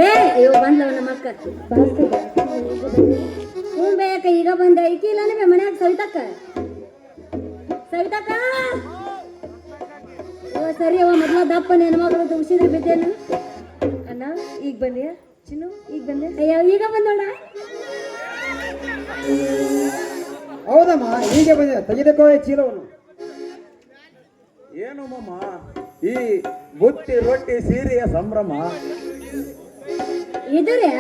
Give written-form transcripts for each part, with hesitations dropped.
ಬೇ ಅಯ್ಯೋ ಬಂದ್ಲವ ನಮ್ಮ ಅಕ್ಕ ಹ್ಞೂ ಬೇಕ ಈಗ ಬಂದೆ ಈಕಿ ಇಲ್ಲಾನೆ ಬೇ ಮನ್ಯಾಗ ಸವಿತಕ್ಕ ಸವಿತಕ್ಕ ಸರಿ ಅವ ಮೊದ್ಲ ದಪ್ಪನ ಹೆಣ್ಮಗಳು ತುಗಿಸಿದ್ರೆ ಬಿದ್ದೇನು ಅಣ್ಣ ಈಗ ಬಂದ್ಯಾ ಚಿನ್ನು ಈಗ ಬಂದೆ ಅಯ್ಯೋ ಈಗ ಬಂದೋಣ ಹೌದಮ್ಮ ಈಗ ಬಂದೆ ತೆಗೆದುಕೋ ಚೀಲವನ್ನು. ಏನು ಮಮ್ಮ ಈ ಬುತ್ತಿ ರೊಟ್ಟಿ ಸೀರೆಯ ಸಂಭ್ರಮ? ಇದ್ರಿ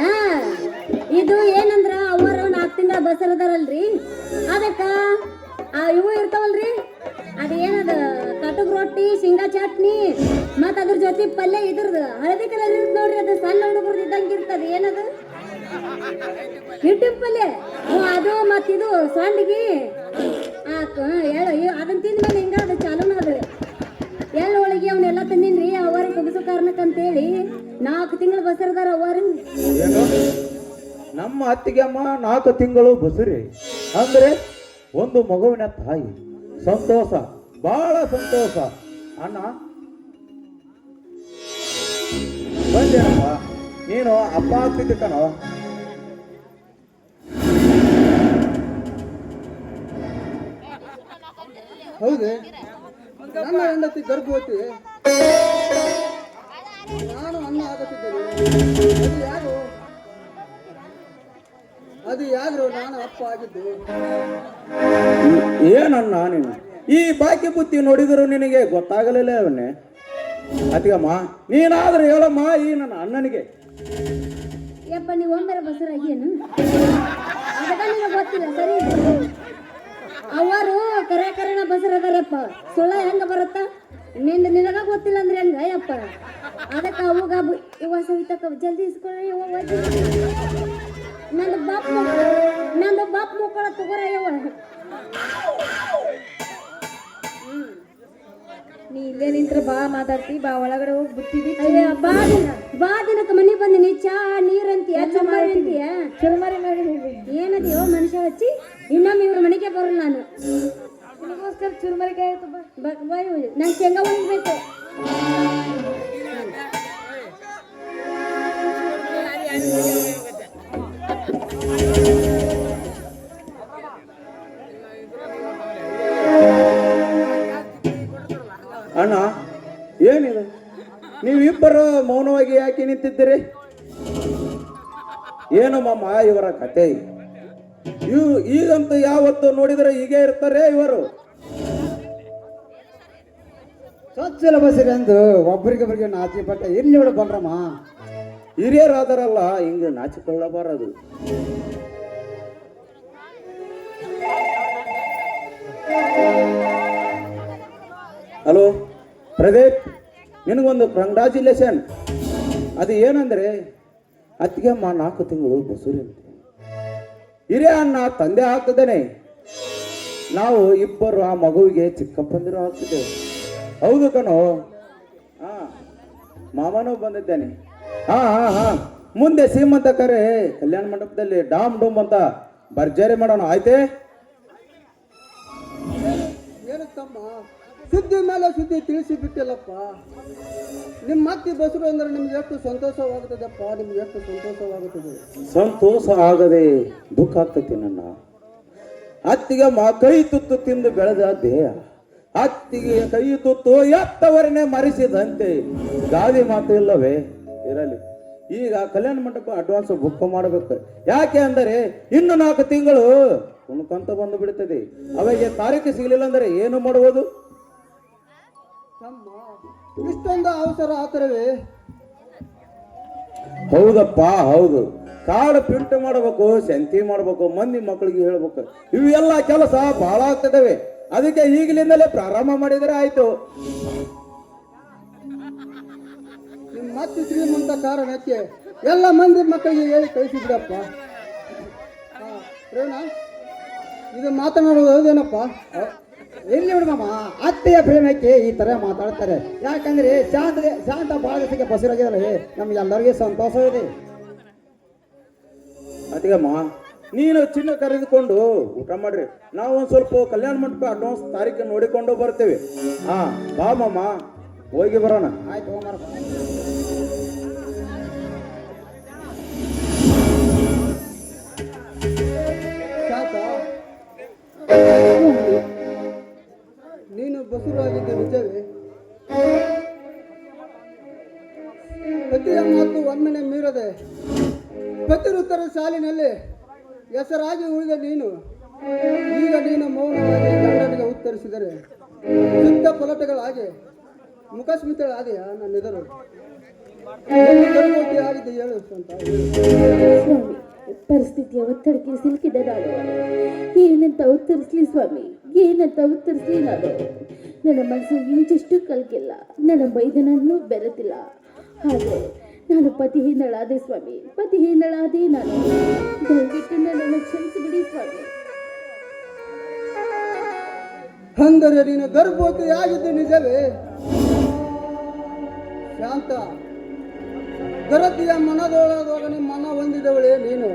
ಇದು ಏನಂದ್ರ ಅವರು 4 ತಿಂಗಳ ಬಸರದಾರಲ್ರಿ ಅದಕ್ಕ ಇವು ಇರ್ತಾವಲ್ರಿ ಅದ ಏನದ ಕಟಕ್ ರೊಟ್ಟಿ ಶೇಂಗಾ ಚಟ್ನಿ ಮತ್ತ ಅದ್ರ ಜೊತೆ ಪಲ್ಯ ಇದ್ರದ್ದು ಹಳದಿ ಕಲರ್ ಇರ್ತ ನೋಡ್ರಿ ಅದು ಸಣ್ಣ ಹುಡುಗರ್ದು ಇದ್ದಂಗೆ ಇರ್ತದ ಏನದು ಹಿಟ್ಟಿನ ಪಲ್ಯ ಅದು ಮತ್ತ ಇದು ಸಂಡಿಗೆ ಅದನ್ನ ತಿಂದ್ಮೇಲೆ ಹಿಂಗ ಅದು ಚಾಲೂನ ಅದು ಎಳ್ಳು ಹೋಳಿಗೆ ಅವನ್ನೆಲ್ಲ ತಂದಿನ್ರಿ ಅವರಿಗೆ ಕುಗಿಸೋ ಕಾರಣಕ್ಕಂತೇಳಿ 4 ತಿಂಗಳು ಬಸರದಾರ ಅವರು. ಏನು ನಮ್ಮ ಅತ್ತಿಗೆ ಅಮ್ಮ 4 ತಿಂಗಳು ಬಸುರಿ ಅಂದ್ರೆ ಒಂದು ಮಗುವಿನ ತಾಯಿ. ಸಂತೋಷ, ಬಹಳ ಸಂತೋಷ ಅಣ್ಣ. ಬಂದೇನಪ್ಪ, ನೀನು ಅಪ್ಪ ಆಗ್ತಿದ್ದೆ ಕಣೋ. ಹೌದೇ ನನ್ನ ಹೆಂಡತಿ ಗರ್ಭವತಿ, ನಾನು ಅನ್ನ ಆಗುತ್ತಿದ್ದೇನೆ. ಅದು ಯಾರು ನಾನು ಅಪ್ಪ ಆಗಿದ್ದು? ಏನಣ್ಣ ನೀನು ಈ ಬಾಕಿ ಬುತ್ತಿ ನೋಡಿದ್ರು ನಿನಗೆ ಗೊತ್ತಾಗಲಿಲ್ಲ ಅವನ್ನೇ. ಅತ್ತಿಗಮ್ಮ ನೀನಾದ್ರೂ ಹೇಳಮ್ಮ ಈ ನನ್ನ ಅಣ್ಣನಿಗೆ. ಯಪ್ಪ ನೀವು ಒಂದರ ಬಸರಾಗೇನು ಅದಕ್ಕೆ ನಿಮಗೆ ಗೊತ್ತಿಲ್ಲ ಸರಿ. ಅವರು ಕರೆನ ಬಸರದಾರಪ್ಪ ಸುಳ್ಳ ಹೆಂಗ ಬರುತ್ತ ನಿನಗ ಗೊತ್ತಿಲ್ಲ ಅಂದ್ರೆ ಹೆಂಗ ಯಪ್ಪ. ಅದಕ್ಕೆ ಅವಾಗ ಇವ ಸವಿತಕ್ಕ ಜಲ್ದಿ ಇಸ್ಕೊಳ್ಳಿ ನಂದು ಬಾಪ್ ಮುಕ್ಕಳ ತಗೋರ ಯವ್ವ. ನೀ ಇಲ್ಲೇ ನಿಂತ್ರ ಬಾ ಮಾತಾಡ್ತಿ ಬಾ ಒಳಗಡೆ ಹೋಗಿ ಬಿಟ್ಟಿದ್ದಿ. ಬಾ ದಿನಕ್ಕೆ ಮನೆ ಬಂದಿನಿ ಚಾ ನೀರಂತೀಯ ಚಮ್ಮಾರಿ ಅಂತೀಯ ಚುರುಮರಿ ಮಾಡಿ ಹೋಗಿ ಏನದಿಯೋ ಮನುಷ್ಯ ಹಚ್ಚಿ ಇನ್ನೊಮ್ಮೆ ಇವ್ರ ಮನೆಗೆ ಬರಲ್ಲ ನಾನು. ನಿಮಗೋಸ್ಕರ ಚುರುಮರಿ ಕಾಯಿ ನಂಗೆ ಶೇಂಗಾ ಒಣಗಬೇಕು. ಅಣ್ಣ ಏನಿದೆ ನೀವಿಬ್ಬರು ಮೌನವಾಗಿ ಯಾಕೆ ನಿಂತಿದ್ದೀರಿ? ಏನು ಮಮ್ಮ ಇವರ ಕತೆ? ಈಗಂತೂ ಯಾವತ್ತು ನೋಡಿದ್ರೆ ಹೀಗೆ ಇರ್ತಾರೆ ಇವರು. ಸ್ವಚ್ಛಲ ಬಸಿರಿ ಅಂದು ಒಬ್ಬರಿಗೊಬ್ಬರಿಗೆ ನಾಚಿ ಪಟ್ಟ ಇಲ್ಲಿ ಬಿಡ ಬಂದ್ರಮ್ಮ. ಹಿರಿಯರಾದರಲ್ಲ ಹಿಂಗೆ ನಾಚಿಕೊಳ್ಳಬಾರದು. ಹಲೋ ಪ್ರದೀಪ್, ನಿನಗೊಂದು ಕಂಗ್ರಾಚುಲೇಷನ್. ಅದು ಏನಂದ್ರೆ ಅತ್ತಿಗೆ ಅಮ್ಮ 4 ತಿಂಗಳು ಬಸೂರಿ ಅಂತ ಹಿರಿಯ ಅಣ್ಣ ತಂದೆ ಆಗ್ತದೇನೆ. ನಾವು ಇಬ್ಬರು ಆ ಮಗುವಿಗೆ ಚಿಕ್ಕಪ್ಪಂದಿರು ಆಗ್ತಿದ್ದೇವೆ. ಹೌದು ಕಣೋ. ಹಾ ಮಾಮನೂ ಬಂದಿದ್ದೇನೆ. ಹಾ ಮುಂದೆ ಸೀಮಂತ ಕರೆ ಕಲ್ಯಾಣ ಮಂಟಪದಲ್ಲಿ ಡಾಮ್ ಡೂಮ್ ಅಂತ ಭರ್ಜರಿ ಮಾಡೋಣ ಆಯ್ತೇ? ಏನಕ್ಕಮ್ಮ ಸುದ್ದಿ ಮೇಲೆ ಸುದ್ದಿ ತಿಳಿಸಿ ಬಿಟ್ಟಿಲ್ಲಪ್ಪ. ನಿಮ್ಮ ಮತ್ತೆ ಬಸರು ಅಂದ್ರೆ ನಿಮ್ಗೆ ಎಷ್ಟು ಸಂತೋಷವಾಗುತ್ತದಪ್ಪ, ನಿಮ್ಗೆ ಎಷ್ಟು ಸಂತೋಷವಾಗುತ್ತದೆ. ಸಂತೋಷ ಆಗದೆ ದುಃಖ ಆಗ್ತೈತಿ ನನ್ನ. ಅತ್ತಿಗೆ ಕೈ ತುತ್ತು ತಿಂದು ಬೆಳೆದ ದೇಹ, ಅತ್ತಿಗೆ ಕೈ ತುತ್ತು ಎತ್ತವರನ್ನೇ ಮರೆಸಿದಂತೆ ಗಾದಿ ಮಾತು ಇಲ್ಲವೇ? ಇರಲಿ, ಈಗ ಕಲ್ಯಾಣ ಮಂಟಪ ಅಡ್ವಾನ್ಸ್ ಬುಕ್ ಮಾಡಬೇಕು. ಯಾಕೆ ಅಂದರೆ ಇನ್ನು 4 ತಿಂಗಳು ಕುಣ್ಕೊಂತ ಬಂದು ಬಿಡುತ್ತದೆ. ಅವಾಗ ತಾರೀಕು ಸಿಗಲಿಲ್ಲ ಅಂದ್ರೆ ಏನು ಮಾಡುವುದು? ಇಷ್ಟೊಂದು ಅವಸರ ಆತರವೇ? ಹೌದಪ್ಪ ಹೌದು. ಕಾಡು ಪಿಂಟು ಮಾಡಬೇಕು, ಸಂತಿ ಮಾಡಬೇಕು, ಮಂದಿ ಮಕ್ಕಳಿಗೆ ಹೇಳ್ಬೇಕು, ಇವೆಲ್ಲ ಕೆಲಸ ಬಹಳ ಆಗ್ತದವೆ. ಅದಕ್ಕೆ ಈಗಲಿಂದಲೇ ಪ್ರಾರಂಭ ಮಾಡಿದರೆ ಆಯ್ತು. ನಿಮ್ಮ ಮತ್ತೆ ಶ್ರೀಮಂತ ಕಾರಣಕ್ಕೆ ಎಲ್ಲ ಮಂದಿ ಮಕ್ಕಳಿಗೆ ಹೇಳಿ ಕಳಿಸಿದ್ರಪ್ಪ. ರೇವಣ, ಇದು ಮಾತನಾಡುವುದು ಹೌದೇನಪ್ಪ? ಎಲ್ಲಿ ಬಿಡಮ್ಮ, ಅತ್ತೆಯ ಪ್ರೇಮಕ್ಕೆ ಈ ತರ ಮಾತಾಡ್ತಾರೆ. ಯಾಕಂದ್ರೆ ಶಾಂತ ಬಹಳ ದಿವಸಕ್ಕೆ ಬಸರಾಗಿದ್ದಾರೆ, ನಮ್ಗೆಲ್ಲರಿಗೂ ಸಂತೋಷವಿದೆ. ಅತ್ತಿಗಮ್ಮ ನೀನು ಚಿನ್ನ ಕರೆದುಕೊಂಡು ಊಟ ಮಾಡ್ರಿ. ನಾವು ಒಂದ್ ಸ್ವಲ್ಪ ಕಲ್ಯಾಣ ಮಂಟಪ ಅಡ್ವಾನ್ಸ್ ತಾರೀಕು ನೋಡಿಕೊಂಡು ಬರ್ತೇವೆ. ಹಾ ಬಾ ಮಾಮ, ಹೋಗಿ ಬರೋಣ. ಆಯ್ತು. ಒಮ್ಮೆನೆ ಮೀರದೆ ಪ್ರತಿರುತ್ತರ ಸಾಲಿನಲ್ಲಿ ಹೆಸರಾಗಿ ಉಳಿದ ನೀನು ಈಗ ನೀನು ಮೌನವಾಗಿ ಗಂಡನಿಗೆ ಉತ್ತರಿಸಿದರೆ ಶುದ್ಧ ಪಲಟಗಳಾಗಿ ಮುಖಸ್ಮಿತಳಾದೆಯಾ ನನ್ನೆದರು ಆಗಿದೆ ಹೇಳು ಅಂತ ಸ್ವಾಮಿ, ಪರಿಸ್ಥಿತಿಯ ಒತ್ತಡಕ್ಕೆ ಸಿಲುಕಿದ ನಾನು ಏನಂತ ಉತ್ತರಿಸ್ಲಿ ಸ್ವಾಮಿ, ಏನಂತ ಉತ್ತರಿಸ್ಲಿ ನಾನು. ನನ್ನ ಮನಸ್ಸು ಇಂಚಷ್ಟು ಕಲ್ಕಿಲ್ಲ, ನನ್ನ ಮೈದನನ್ನು ಬೆರೆತಿಲ್ಲ. ಆದರೆ ನಾನು ಪತಿಹೀನಳಾದೆ ಸ್ವಾಮಿ, ಪತಿಹೀನಳಾದೆ ನಾನು. ದಯವಿಟ್ಟು ನನ್ನನ್ನು ಕ್ಷಮಿಸಿಬಿಡಿ ಸ್ವಾಮಿ. ಅಂದರೆ ನೀನು ಗರ್ಭವತಿಯಾಗಿದ್ದು ನಿಜವೇ ಶಾಂತ? ಗರತಿಯ ಮನದೊಳಗೆ ಮನ ಹೊಂದಿದವಳೇ ನೀನು,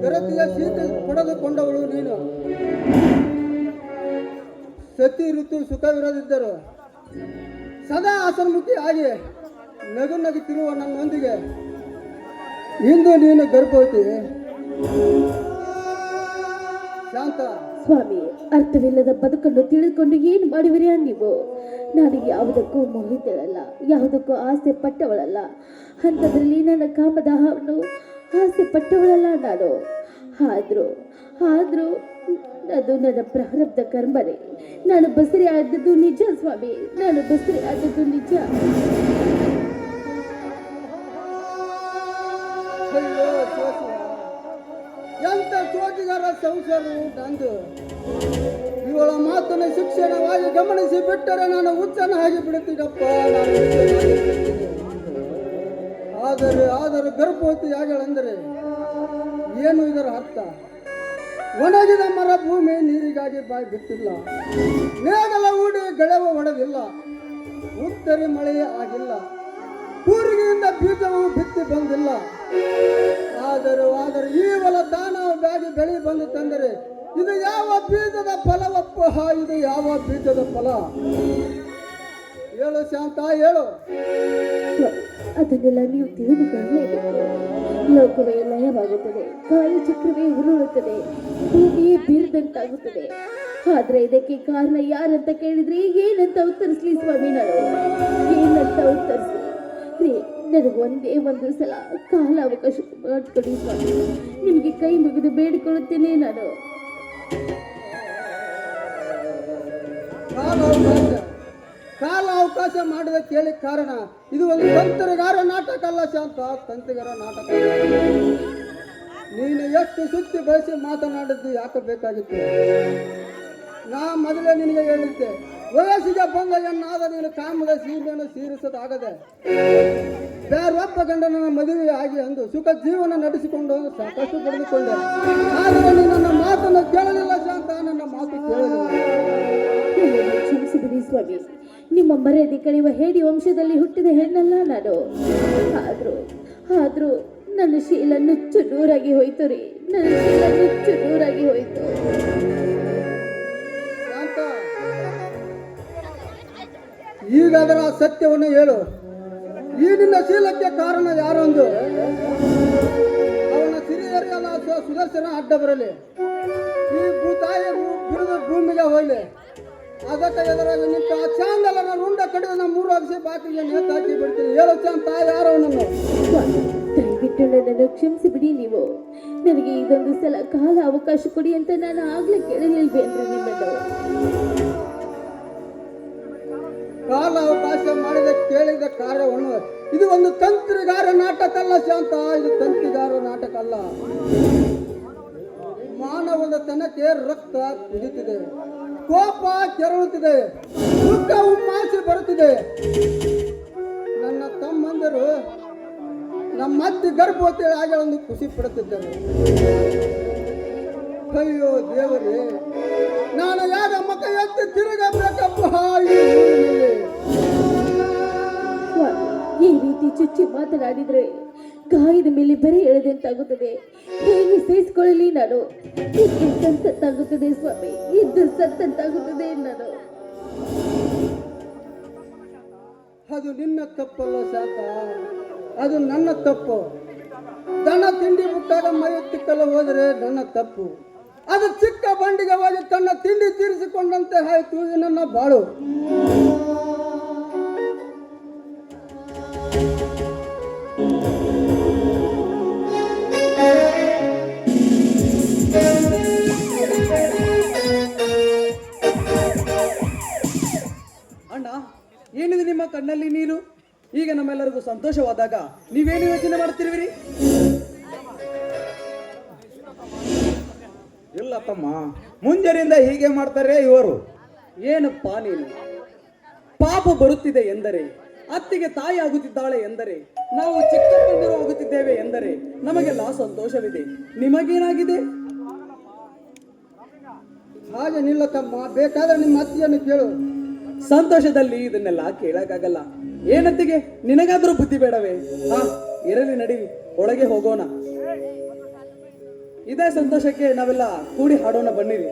ಗರತಿಯ ಸೀತೆ ಪಡೆದುಕೊಂಡವಳು ನೀನು. ಸತಿ ಋತು ಸುಖವಿರದಿದ್ದರು ಸದಾ ಹಸನ್ಮುಖಿ ಆಗಿ ನಗು ನಗುತ್ತಿರುವ ನನ್ನೊಂದಿಗೆ ಇಂದು ನೀನು ಗರ್ಭವತಿ ಶಾಂತ. ಸ್ವಾಮಿ, ಅರ್ಥವಿಲ್ಲದ ಬದುಕನ್ನು ತಿಳಿದುಕೊಂಡು ಏನು ಮಾಡುವಿರಾ ನೀವು? ನಾನು ಯಾವುದಕ್ಕೂ ಮೋಹಿತಳಲ್ಲ, ಯಾವುದಕ್ಕೂ ಆಸೆ ಪಟ್ಟವಳಲ್ಲ. ಅಂಥದ್ರಲ್ಲಿ ನನ್ನ ಕಾಮದಾಹವನ್ನು ಆಸೆ ಪಟ್ಟವಳಲ್ಲ ನಾನು. ಆದರೂ ಅದು ನನ್ನ ಪ್ರಾರಬ್ಧ ಕರ್ಮನೆ. ನಾನು ಬಸರಿ ಆದದ್ದು ನಿಜ ಸ್ವಾಮಿ, ನಾನು ಬಸರಿ ಆದದ್ದು ನಿಜ. ಅಯ್ಯೋ ಶಿವಶಿವ, ಎಂತ ಸೋಜಿಗಾರ ಸಂಸಾರವು ನಂದು. ಇವಳ ಮಾತನ್ನು ಶಿಕ್ಷಣವಾಗಿ ಗಮನಿಸಿ ಬಿಟ್ಟರೆ ನಾನು ಹುಚ್ಚನ ಆಗಿ ಬಿಡುತ್ತೀನಪ್ಪ. ಆದರೆ ಗರ್ಭವತಿಯಾಗಳೆಂದರೆ ಏನು ಇದರ ಅರ್ಥ? ಒಣಗಿದ ಮರ ಭೂಮಿ ನೀರಿಗಾಗಿ ಬಾಯಿ ಬಿಟ್ಟಿಲ್ಲ, ನೇಗಲ ಹೂಡಿ ಗೆಳೆವ ಹೊಡೆದಿಲ್ಲ, ಉತ್ತರಿ ಮಳೆಯೇ ಆಗಿಲ್ಲ, ಕೂರಿಗೆಯಿಂದ ಬೀಜವು ಬಿತ್ತಿ ಬಂದಿಲ್ಲ. ಆದರೆ ಈ ಹೊಲ ತಾನಾಗಿ ಬೆಳೆ ಬಂದು ತಂದರೆ ಇದು ಯಾವ ಬೀಜದ ಫಲವಪ್ಪ? ಇದು ಯಾವ ಬೀಜದ ಫಲ? ಹೇಳು ಶಾಂತ, ಹೇಳು. ಅದನ್ನೆಲ್ಲ ನೀವು ತಿಳಿದುಕೊಳ್ಳಲೇಬೇಕು. ಲೋಕವೇ ಲಯವಾಗುತ್ತದೆ, ಕಾಲಚಕ್ರವೇ ಉರುಳುತ್ತದೆ, ಭೂಮಿಯೇ ಬೀರದಂತಾಗುತ್ತದೆ. ಆದ್ರೆ ಇದಕ್ಕೆ ಕಾರಣ ಯಾರಂತ ಕೇಳಿದ್ರೆ ಏನಂತ ಉತ್ತರಿಸ್ಲಿ ಸ್ವಾಮಿ? ನಾನು ಏನಂತ ಉತ್ತರಿಸ್ಲಿ? ನನಗೆ ಒಂದೇ ಒಂದು ಸಲ ಕಾಲ ಅವಕಾಶ ಮಾಡಿಕೊಡಿ ಸ್ವಾಮಿ, ನಿಮಗೆ ಕೈ ಮುಗಿದು ಬೇಡಿಕೊಳ್ಳುತ್ತೇನೆ ನಾನು. ಕಾಲ ಅವಕಾಶ ಮಾಡಿದ ಕೇಳಿ ಕಾರಣ ಇದು ಒಂದು ತಂತ್ರಗಾರ ನಾಟಕ ಅಲ್ಲ ಶಾಂತ, ತಂತ್ರಗಾರ ನಾಟಕ. ನೀನು ಎಷ್ಟು ಸುತ್ತಿ ಬಯಸಿ ಮಾತನಾಡಿದ್ದು ಯಾಕೆ ಬೇಕಾಗಿತ್ತು? ನಾ ಮೊದಲೇ ನಿನಗೆ ಹೇಳಿದ್ದೆ, ವಯಸ್ಸಿಗೆ ಬಂದ ಎನ್ನಾದ ನೀನು ಕಾಮದ ಸೀಮೆಯನ್ನು ಸೀರಿಸೋದಾಗದೆ ಬೇರೊಬ್ಬ ಗಂಡನ ಮದುವೆ ಆಗಿ ಅಂದು ಸುಖ ಜೀವನ ನಡೆಸಿಕೊಂಡು ಸಾಕಷ್ಟು ಪಡೆದುಕೊಂಡೆ. ಆದರೆ ನೀನು ನನ್ನ ಮಾತನ್ನು ಕೇಳಲಿಲ್ಲ ಶಾಂತ, ನನ್ನ ಮಾತು ಕೇಳಲಿಲ್ಲ. ಕ್ಷಮಿಸಿಬಿಡಿ ಸ್ವಾಮಿ, ನಿಮ್ಮ ಮರ್ಯಾದೆ ಕಳೆಯುವ ಹೇಡಿ ವಂಶದಲ್ಲಿ ಹುಟ್ಟಿದ ಹೆಣ್ಣಲ್ಲ ನಾನು. ಆದ್ರೂ ನನ್ನ ಶೀಲ ನುಚ್ಚು ನೂರಾಗಿ ಹೋಯ್ತು ರೀ, ನನ್ನ ಶೀಲ ನುಚ್ಚು ನೂರಾಗಿ ಹೋಯ್ತು. ಈಗ ಅದರ ಸತ್ಯವನ್ನು ಹೇಳು. ಈ ನಿನ್ನ ಶೀಲಕ್ಕೆ ಕಾರಣ ಯಾರೊಂದು? ಅವನ ಸಿರಿಯರಿಯಲ್ಲ ಸುದರ್ಶನ ಅಡ್ಡ ಬರಲಿ, ಈ ಭೂತಾಯಿ ಬಿರುದು ಭೂಮಿಗೆ ಹೋಗಲಿ. ಅದಕ್ಕೆ ಎದುರಾಗಿ ನಿಂತು ಆ ಚಾಂದಲನ ರುಂಡ ಕಡಿದ ನಮ್ಮ 3 ಅಕ್ಷಿ ಬಾಕಿಗೆ ನೇತಾಕಿ ಬಿಡ್ತೀನಿ. ಹೇಳು ಶಾಂತ, ಯಾರವನನ್ನು? ದಯವಿಟ್ಟು ನನ್ನನ್ನು ಕ್ಷಮಿಸಿಬಿಡಿ ನೀವು. ನನಗೆ ಇದೊಂದು ಸಲ ಕಾಲ ಅವಕಾಶ ಕೊಡಿ ಅಂತ ನಾನು ಆಗ್ಲೇ ಕೇಳಲಿಲ್ವೇನ್ರಿ ನಿಮ್ಮನ್ನು? ಕಾಲ ಅವಕಾಶ ಮಾಡಿದ ಕೇಳಿದ ಕಾರ್ಯವನ್ನು ಇದು ಒಂದು ತಂತ್ರಗಾರ ನಾಟಕ ಅಲ್ಲ ಶಾಂತ, ಇದು ತಂತ್ರಗಾರ ನಾಟಕ ಅಲ್ಲ. ಮಾನವನ ತನಕ್ಕೆ ರಕ್ತ ಕುದಿತಿದೆ, ಕೋಪ ಕೆರಳುತ್ತಿದೆ, ದುಃಖ ಉಮ್ಮಾಸಿ ಬರುತ್ತಿದೆ. ನನ್ನ ತಮ್ಮಂದಿರು ನಮ್ಮ ಅತ್ತಿ ಗರ್ಭವತಿ ಆಗಿ ಒಂದು ಖುಷಿ ಪಡುತ್ತಿದ್ದರು. ಅಯ್ಯೋ ದೇವರೇ, ನಾನು ಯಾರ ಮಕ್ಕ ಎತ್ತಿ ತಿರುಗಬೇಕಪ್ಪ ಈ ರೀತಿ ಚುಚ್ಚಿ ಮಾತನಾಡಿದ್ರೆ ಗಾಯದ ಮೇಲೆ ಬರೆ ಎಳೆದಂತಾಗುತ್ತದೆ. ಹೇಗೆ ಸಹಿಸಿಕೊಳ್ಳಲಿ ನಾನು? ಇದ್ದು ಸತ್ತಂತಾಗುತ್ತದೆ ಸ್ವಾಮಿ, ಇದ್ದು ಸತ್ತಂತಾಗುತ್ತದೆ ನಾನು. ಅದು ನಿನ್ನ ತಪ್ಪಲ್ಲ ಶಾಂತ, ಅದು ನನ್ನ ತಪ್ಪು. ದನ ತಿಂಡಿ ಬಿಟ್ಟಾಗ ಮೈ ತಿಕ್ಕಲು ಹೋದರೆ ನನ್ನ ತಪ್ಪು. ಅದು ಚಿಕ್ಕ ಬಂಡಿಗೆ ಹೋಗಿ ತನ್ನ ತಿಂಡಿ ತೀರಿಸಿಕೊಂಡಂತೆ ಆಯ್ತು ನನ್ನ ಬಾಳು. ಕಣ್ಣಲ್ಲಿ ನೀರು. ಈಗ ನಮ್ಮೆಲ್ಲರಿಗೂ ಸಂತೋಷವಾದಾಗ ನೀವೇನು ಯೋಚನೆ ಮಾಡ್ತಿರುವಿರಿ? ಇಲ್ಲ ತಮ್ಮ, ಮುಂಜಾನೆಯಿಂದ ಹೀಗೆ ಮಾಡ್ತಾರೆ ಇವರು. ಏನಪ್ಪ ನೀನು? ಪಾಪ ಬರುತ್ತಿದೆ ಎಂದರೆ, ಅತ್ತಿಗೆ ತಾಯಿ ಆಗುತ್ತಿದ್ದಾಳೆ ಎಂದರೆ, ನಾವು ಚಿಕ್ಕಪ್ಪಂದಿರು ಆಗುತ್ತಿದ್ದೇವೆ ಎಂದರೆ ನಮಗೆಲ್ಲ ಸಂತೋಷವಿದೆ. ನಿಮಗೇನಾಗಿದೆ? ಹಾಗೆ ನಿಲ್ಲ ತಮ್ಮ, ಬೇಕಾದ್ರೆ ನಿಮ್ಮ ಅತ್ತಿಯನ್ನು ಕೇಳು. ಸಂತೋಷದಲ್ಲಿ ಇದನ್ನೆಲ್ಲ ಕೇಳಕ್ಕಾಗಲ್ಲ. ಏನತ್ತಿಗೆ, ನಿನಗಾದ್ರೂ ಬುದ್ಧಿ ಬೇಡವೇ? ಹಾ, ಇರಲಿ, ನಡೀರಿ, ಒಳಗೆ ಹೋಗೋಣ. ಇದೇ ಸಂತೋಷಕ್ಕೆ ನಾವೆಲ್ಲ ಕೂಡಿ ಹಾಡೋಣ, ಬನ್ನಿರಿ.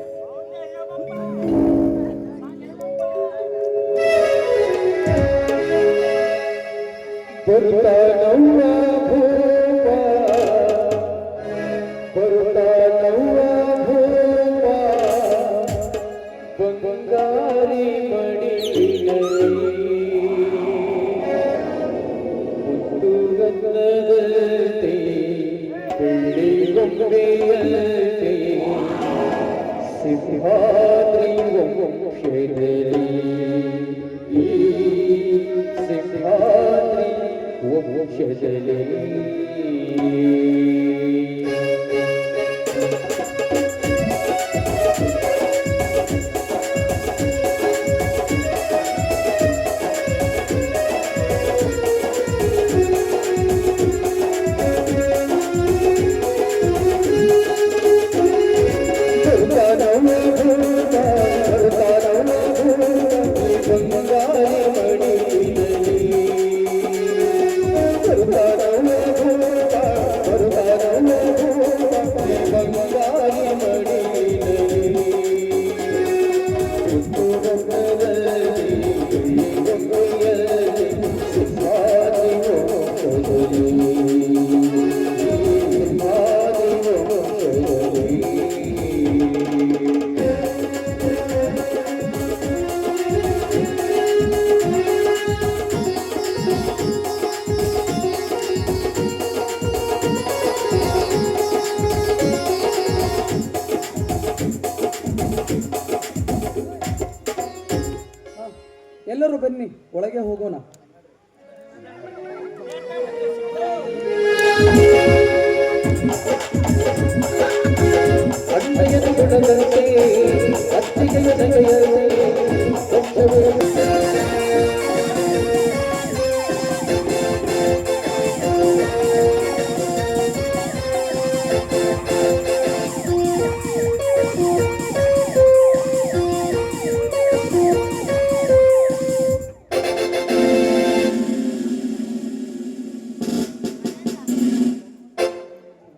ಎಲ್ಲರೂ ಬನ್ನಿ, ಒಳಗೆ ಹೋಗೋಣ.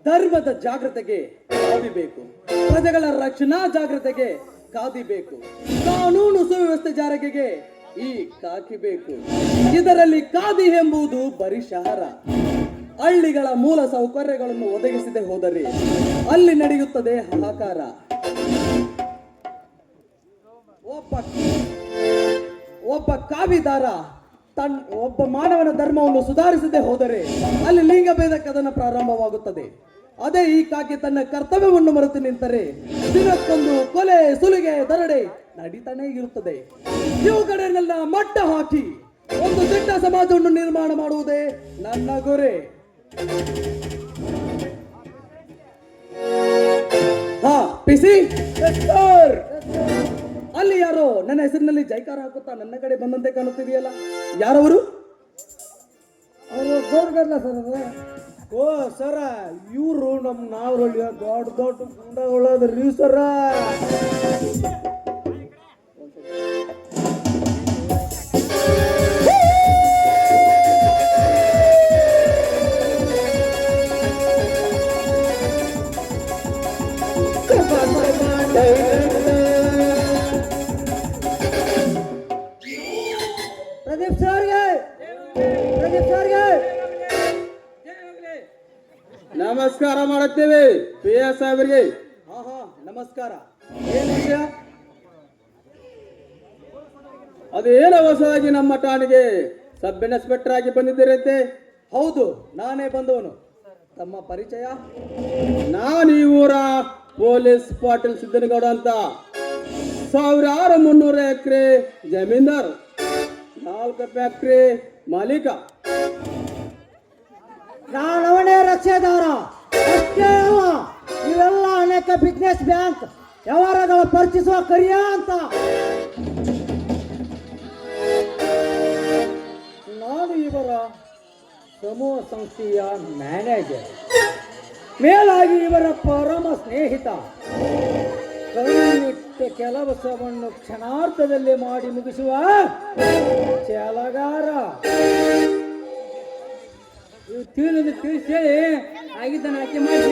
ಧರ್ಮದ ಜಾಗೃತೆಗೆ ಕಾದಿಬೇಕು, ಪ್ರಜೆಗಳ ರಕ್ಷಣಾ ಜಾಗೃತೆಗೆ ಕಾದಿಬೇಕು, ಕಾನೂನು ಸುವ್ಯವಸ್ಥೆ ಜಾರಿಗೆಗೆ ಈ ಕಾಕಿಬೇಕು. ಇದರಲ್ಲಿ ಕಾದಿ ಎಂಬುದು ಬರೀ ಶಹರ. ಹಳ್ಳಿಗಳ ಮೂಲ ಸೌಕರ್ಯಗಳನ್ನು ಒದಗಿಸದೆ ಹೋದರೆ ಅಲ್ಲಿ ನಡೆಯುತ್ತದೆ ಹಾಹಾಕಾರ. ಒಬ್ಬ ಕಾವಿದಾರ ಒಬ್ಬ ಮಾನವನ ಧರ್ಮವನ್ನು ಸುಧಾರಿಸದೆ ಹೋದರೆ ಅಲ್ಲಿ ಲಿಂಗಭೇದ ಕದನ ಪ್ರಾರಂಭವಾಗುತ್ತದೆ. ಅದೇ ಈ ಕಾಕಿ ತನ್ನ ಕರ್ತವ್ಯವನ್ನು ಮರೆತು ನಿಂತರೆ ದಿನಕ್ಕೊಂದು ಕೊಲೆ, ಸುಲಿಗೆ, ದರೋಡೆ ನಡೀತಾನೆ ಇರುತ್ತದೆ. ಇವುಗಳನ್ನೆಲ್ಲ ಮಟ್ಟ ಹಾಕಿ ಒಂದು ದಿಟ್ಟ ಸಮಾಜವನ್ನು ನಿರ್ಮಾಣ ಮಾಡುವುದೇ ನನ್ನ ಗುರಿ. ಹಾ ಪಿಸಿ, ಅಲ್ಲಿ ಯಾರೋ ನನ್ನ ಹೆಸರಿನಲ್ಲಿ ಜೈಕಾರ ಹಾಕುತ್ತಾ ನನ್ನ ಕಡೆ ಬಂದಂತೆ ಕಾಣುತ್ತಿದೆಯಲ್ಲ, ಯಾರವರು? ಅವರು ಗೌಡ್ಗಲ್ಲ ಸರ್. ಓ ಸರ, ಇವರು ನಮ್ಮ ನಾವ್ರೊಳ್ಳಿ ದೊಡ್ಡ ದೊಡ್ಡ ಗುಂಡಗಳದ್ರಿ ಸರ. ಪ್ರದೀಪ್ ಸರ್ಗೆ, ಪ್ರದೀಪ್ ಸರ್ಗೆ ನಮಸ್ಕಾರ ಮಾಡುತ್ತೇವೆ ಪಿ ಎಸ್ ಸಾಹೇಬರಿಗೆ. ಹಾ ಹಾ, ನಮಸ್ಕಾರ. ಏನ್ ವಿಷಯ? ಅದೇನ ಹೊಸದಾಗಿ ನಮ್ಮ ಠಾಣೆಗೆ ಸಬ್ ಇನ್ಸ್ಪೆಕ್ಟರ್ ಆಗಿ ಬಂದಿದ್ದೀರಂತೆ? ಹೌದು, ನಾನೇ ಬಂದವನು. ತಮ್ಮ ಪರಿಚಯ? ನಾನು ಈ ಊರ ಪೊಲೀಸ್ ಪಾಟೀಲ್ ಸಿದ್ದನಗೌಡ ಅಂತ, 1300 ಎಕರೆ ಜಮೀನ್ದಾರ್. 4 ಫ್ಯಾಕ್ಟ್ರಿ ಮಾಲೀಕ. ನಾನವನೇ ರಕ್ಷೆದಾರ ಅಷ್ಟೇ ಅಲ್ಲ, ಇವೆಲ್ಲ ಅನೇಕ ಬಿಸ್ನೆಸ್ ಬ್ಯಾಂಕ್ ವ್ಯವಹಾರಗಳ ಪರಿಚಯಿಸುವ ಕರಿಯ ಅಂತ. ನಾನು ಇವರ ಸಮೂಹ ಸಂಸ್ಥೆಯ ಮ್ಯಾನೇಜರ್, ಮೇಲಾಗಿ ಇವರ ಪರಮ ಸ್ನೇಹಿತ. ಕೈನಿಟ್ಟ ಕೆಲಸವನ್ನು ಕ್ಷಣಾರ್ಧದಲ್ಲಿ ಮಾಡಿ ಮುಗಿಸುವ ಛಲಗಾರ. ತಿಳಿಸಿ ಆಗಿದ್ದಾನೆ ಆಕೆ ಮಾಡಿ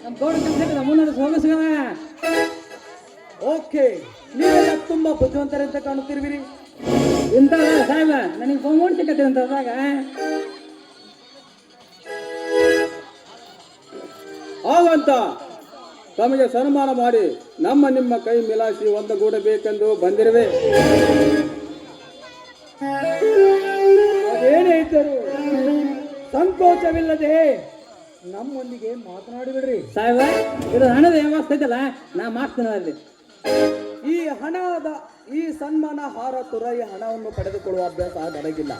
ನಮ್ಮ ಗೌಡ ಕೆಲಸ ಮುನ್ನಡೆಸಿ ಹೋಗಿಸ್ಗವ. ಓಕೆ, ನೀವೆಲ್ಲ ತುಂಬಾ ಬುದ್ಧಿವಂತರಂತ ಕಾಣುತ್ತಿರುವಿರಿ. ಇಂಥ ಸಾಹೇಬ ನನಗೆ ಬಹುಮೂಡ್ ಸಿಕ್ಕತ್ತೆ ಅಂತದಾಗ ಹಾಗಂತ ತಮಗೆ ಸನ್ಮಾನ ಮಾಡಿ ನಿಮ್ಮ ಕೈ ಮಿಲಾಯಿಸಿ ಒಂದುಗೂಡಬೇಕೆಂದು ಬಂದಿರುವೆ. ಅದೇನೇ ಇದ್ದರು ಸಂಕೋಚವಿಲ್ಲದೆ ನಮ್ಮೊಂದಿಗೆ ಮಾತನಾಡಿಬಿಡ್ರಿ. ಸಾಹೇಬ ಇದು ಹಣದ ವ್ಯವಸ್ಥೆ ಐತಲ್ಲ, ನಾ ಮಾಡ್ತೀನಿ ಅಲ್ಲಿ. ಈ ಸನ್ಮಾನ ಹಾರ ತುರಾಯಿ ಹಣವನ್ನು ಪಡೆದುಕೊಳ್ಳುವ ಅಭ್ಯಾಸ ನನಗಿಲ್ಲ.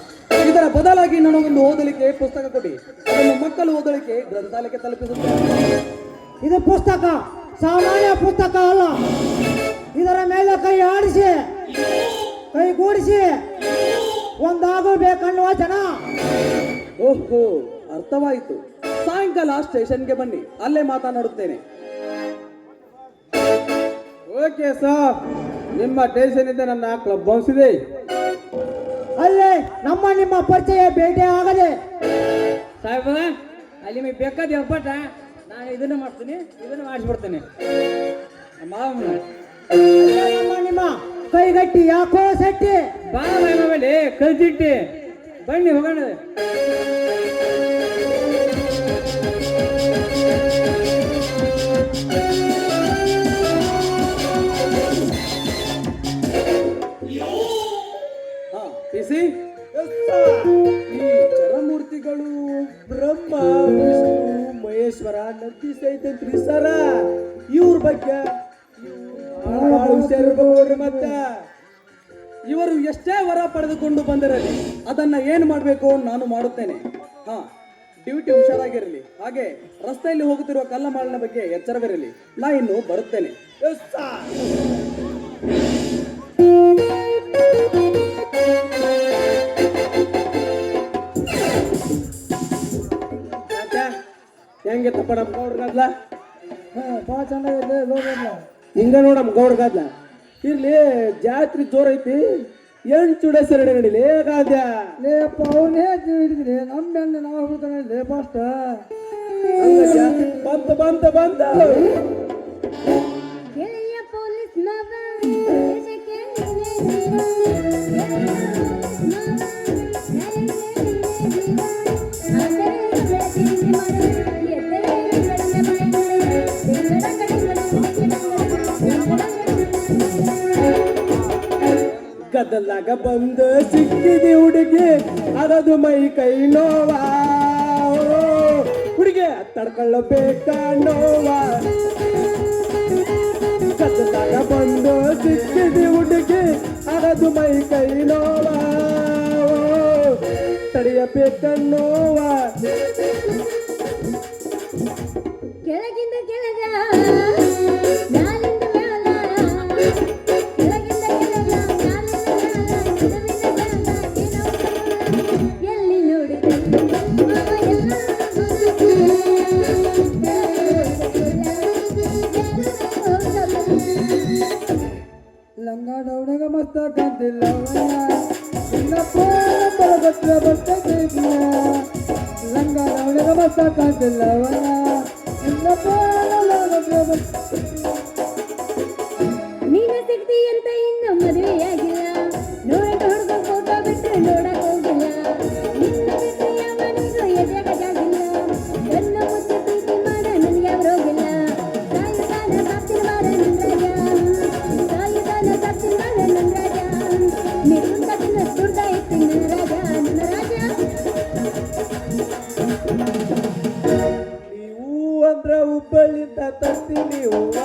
ಇದರ ಬದಲಾಗಿ ನನಗೊಂದು ಓದಲಿಕ್ಕೆ ಪುಸ್ತಕ ಕೊಡಿ, ಅದನ್ನು ಮಕ್ಕಳು ಓದಲಿಕ್ಕೆ ಗ್ರಂಥಾಲಯಕ್ಕೆ ತಲುಪಿಸುತ್ತೇನೆ. ಇದು ಪುಸ್ತಕ ಸಾಮಾನ್ಯ ಪುಸ್ತಕ ಅಲ್ಲ. ಇದರ ಮೇಲೆ ಕೈ ಆಡಿಸಿ ಕೈಗೂಡಿಸಿ ಒಂದಾಗಬೇಕನ್ನುವ ಜನ. ಓಹೋ, ಅರ್ಥವಾಯಿತು. ಸಾಯಂಕಾಲ ಸ್ಟೇಷನ್ಗೆ ಬನ್ನಿ, ಅಲ್ಲೇ ಮಾತನಾಡುತ್ತೇನೆ. ಓಕೆ ಸರ್, ನಿಮ್ಮ ಸ್ಟೇಷನ್ ಇಂದ ನನ್ನ ಕ್ಲಬ್ ಹೌಸ್ ಇದೆ. ಅಲ್ಲೇ ನಿಮ್ಮ ಪರಿಚಯ ಭೇಟಿ ಆಗದೆ. ಸಾಹೇಬ ಅಲ್ಲಿ ನಿಮಗೆ ಬೇಕಾದ ಹೆಬ್ಬಟ್ಟ ನಾನು ಇದನ್ನು ಮಾಡ್ತೀನಿ, ಇದನ್ನು ಮಾಡಿಸ್ಬಿಡ್ತೇನೆ. ನಿಮ್ಮ ಕೈಗಟ್ಟಿ ಯಾಕೋ ಸೆಟ್ಟಿ ಬಾ ಮಾಡಿ ಕಲ್ತಿಟ್ಟಿ ಬನ್ನಿ ಹೋಗೋಣ. ಈ ಚರಮೂರ್ತಿಗಳು ಬ್ರಹ್ಮ ವಿಷ್ಣು ಮಹೇಶ್ವರ ನಂದಿ ಸೈತಂತ್ರಿ ಸರ, ಇವ್ರ ಬಗ್ಗೆ ಮತ್ತೆ ಇವರು ಎಷ್ಟೇ ವರ ಪಡೆದುಕೊಂಡು ಬಂದಿರಲಿ ಅದನ್ನ ಏನು ಮಾಡಬೇಕು ನಾನು ಮಾಡುತ್ತೇನೆ. ಡ್ಯೂಟಿ ಹುಷಾರಾಗಿರಲಿ. ಹಾಗೆ ರಸ್ತೆಯಲ್ಲಿ ಹೋಗುತ್ತಿರುವ ಕಲ್ಲಮಾಳಿನ ಬಗ್ಗೆ ಎಚ್ಚರವಿರಲಿ. ನಾ ಇನ್ನು ಬರುತ್ತೇನೆ. ಹೆಂಗೆ ತಪ್ಪ ನಮ್ಮ ಗೌಡ್ರಗದ್ಲ ಭಾಳ ಚೆನ್ನಾಗಿದೆ. ಹಿಂಗ ನೋಡಮ್ ಗೌಡ್ರಗದ್ಲ ಇರ್ಲಿ. ಜಾತ್ರೆ ಜೋರ್ ಐತಿ, 8 ಚೂಡೆ ಸರಡಿ ನಡಿಲಿ. ಹೇಗಾದ್ಯ ಲೇಪ ಅವನೇ ಹಿಡಿದ್ರಿ ನಮ್ಮ ಬೆನ್ನ ನಾವು ಹೋಗ್ತಾನೆ ಲೇಪ ಅಷ್ಟ ಬಂತ ಗೆಳೆಯ ಪೊಲೀಸ್ ನವ ದೇಶಕ್ಕೆ ಗದ್ದಲಾಗ ಬಂದ ಸಿಕ್ಕಿದಿ ಹುಡುಗಿ, ಅದದು ಮೈ ಕೈ ನೋವಾ. ಹುಡುಗಿ ತಡ್ಕೊಳ್ಳಬೇಕ ನೋವಾ. ಗದ್ದಲಾಗ ಬಂದ ಸಿಕ್ಕಿದಿ ಹುಡುಗಿ, ಅದದು ಮೈ ಕೈ ನೋವಾ. ತಡೆಯಬೇಕ ನೋವಾ. ಕೆಳಗಿಂದ ಕೆಳಗ ಮ್ಯಾಲಿಂದ ಮ್ಯಾಲ, ಕೆಳಗಿಂದ ಕೆಳಗ ಮ್ಯಾಲಿಂದ ಮ್ಯಾಲ, ಎಲ್ಲಿ ನೋಡಿದ್ರು ಲಂಗಾಡ ಹುಡುಗ ಮಸ್ತ ಕಾಂತಿಲ್ಲವನ, ಲಂಗಾಡ ಹುಡುಗ ಮಸ್ತ ಕಾಂತಿಲ್ಲವನ. ನೀನ ಸಿಗ್ತಿ ಅಂತ ಇನ್ನು ಮದುವೆಯಾಗಿಲ್ಲ, ನೋಡಕ ಹುಡುಗ ಫೋಟೋ ಬಿಟ್ಟರೆ ನೋಡಕ್ ಹೋಗಿಲ್ಲ. ನಿನ್ನ ಬಿಟ್ಟು ಯಾವ ಮನೆಗೂ ಎದೆಗಾಗಿಲ್ಲ, ನನ್ನ ಮುಚ್ಚಿ ಪ್ರೀತಿ ಮಾಡ ನನಗೆ ಅವರೋಗಿಲ್ಲ. ಸಾಯುಧಾನ ಸಾಕ್ತಿನ ಮಾಡ ನಂದ್ರಾಜ, ಸಾಯುಧಾನ ಸಾಕ್ತಿನ ಮಾಡ ನಂದ್ರಾಜ, ನಿನ್ನ ತಟ್ಟಿನ ಸುಡ್ದ ಇತ್ತು ನನ್ನ ರಾಜ, ನನ್ನ ರಾಜ. ಅಂದ್ರ ಹುಬ್ಬಳ್ಳಿಂದ ತರ್ತೀನಿ ಹೂವ,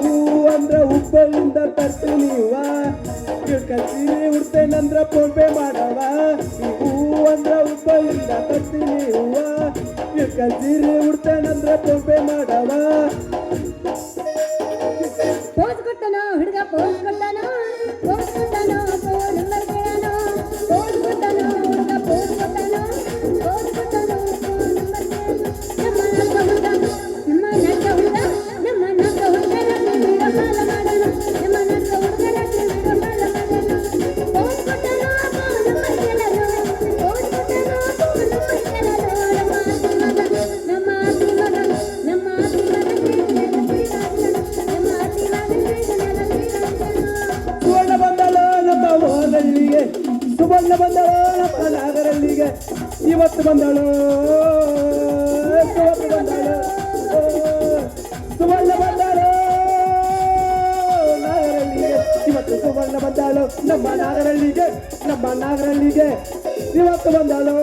ನೀವು ಅಂದ್ರ ಹುಬ್ಬಳ್ಳಿಂದ ತರ್ತೀನಿ ಹೂವ. ಕಚೀರಿ ಉಡ್ತೇನಂದ್ರ ಫೋನ್ ಪೇ ಮಾಡವ ಹೂವು ಅಂದ್ರ ಉಬ್ಬಯಿಂದ ಕಟ್ತೀನಿ ಹೂವ ಸೀರೆ ಉಡ್ತೇನಂದ್ರೆ ಫೋನ್ ಪೇ ಮಾಡವ ಪೋಸ್ ಕೊಟ್ಟನೋ ಹುಡುಗ ಪೋಸ್ ಕೊಟ್ಟನೋ ಫೋನ್ ನಂಬರ್ ಕೇಳನೋ ಪೋಸ್ ಕೊಟ್ಟನೋ ಹುಡುಗ ಪೋಸ್ ಕೊಟ್ಟನೋ ಫೋನ್ ನಂಬರ್ ಕೇಳನೋ ನಮ್ಮ ನಾಟ ಹುಡುಗ ನಮ್ಮ ನಾಟ ಹುಡುಗ ವಿಡಿಯೋ ಕಾಲ್ ಮಾಡೋಣ ನಮ್ಮ ನಾಟ ಹುಡುಗ ವಿಡಿಯೋ ಕಾಲ್ ಮಾಡೋಣ ಫೋನ್ ಕೊಟ್ಟನೋ ಫೋನ್ ನಂಬರ್ ಕೇಳನೋ ಫೋನ್ ಕೊಟ್ಟನೋ ಫೋನ್ ನಂಬರ್ ಕೇಳನೋ ನಮ್ಮ ಆತಿ ಮಗ ನಮ್ಮ ಆತಿ ಮಗ ಸುವರ್ಣ ಬಂದಳು ನಮ್ಮ ಓದಲ್ಲಿಗೆ ಸುವರ್ಣ ಬಂದಳು ನಮ್ಮ ನಾಗರಲ್ಲಿಗೆ ಇವತ್ತು ಬಂದಳು ಸುವರ್ಣ ಬಂದಳು ಸುವರ್ಣ ಬಂದಳು ನಾಗರಲ್ಲಿಗೆ ಇವತ್ತು ಸುವರ್ಣ ಬಂದಳು ನಮ್ಮ ನಾಗರಲ್ಲಿಗೆ ಇವತ್ತು ಬಂದಳು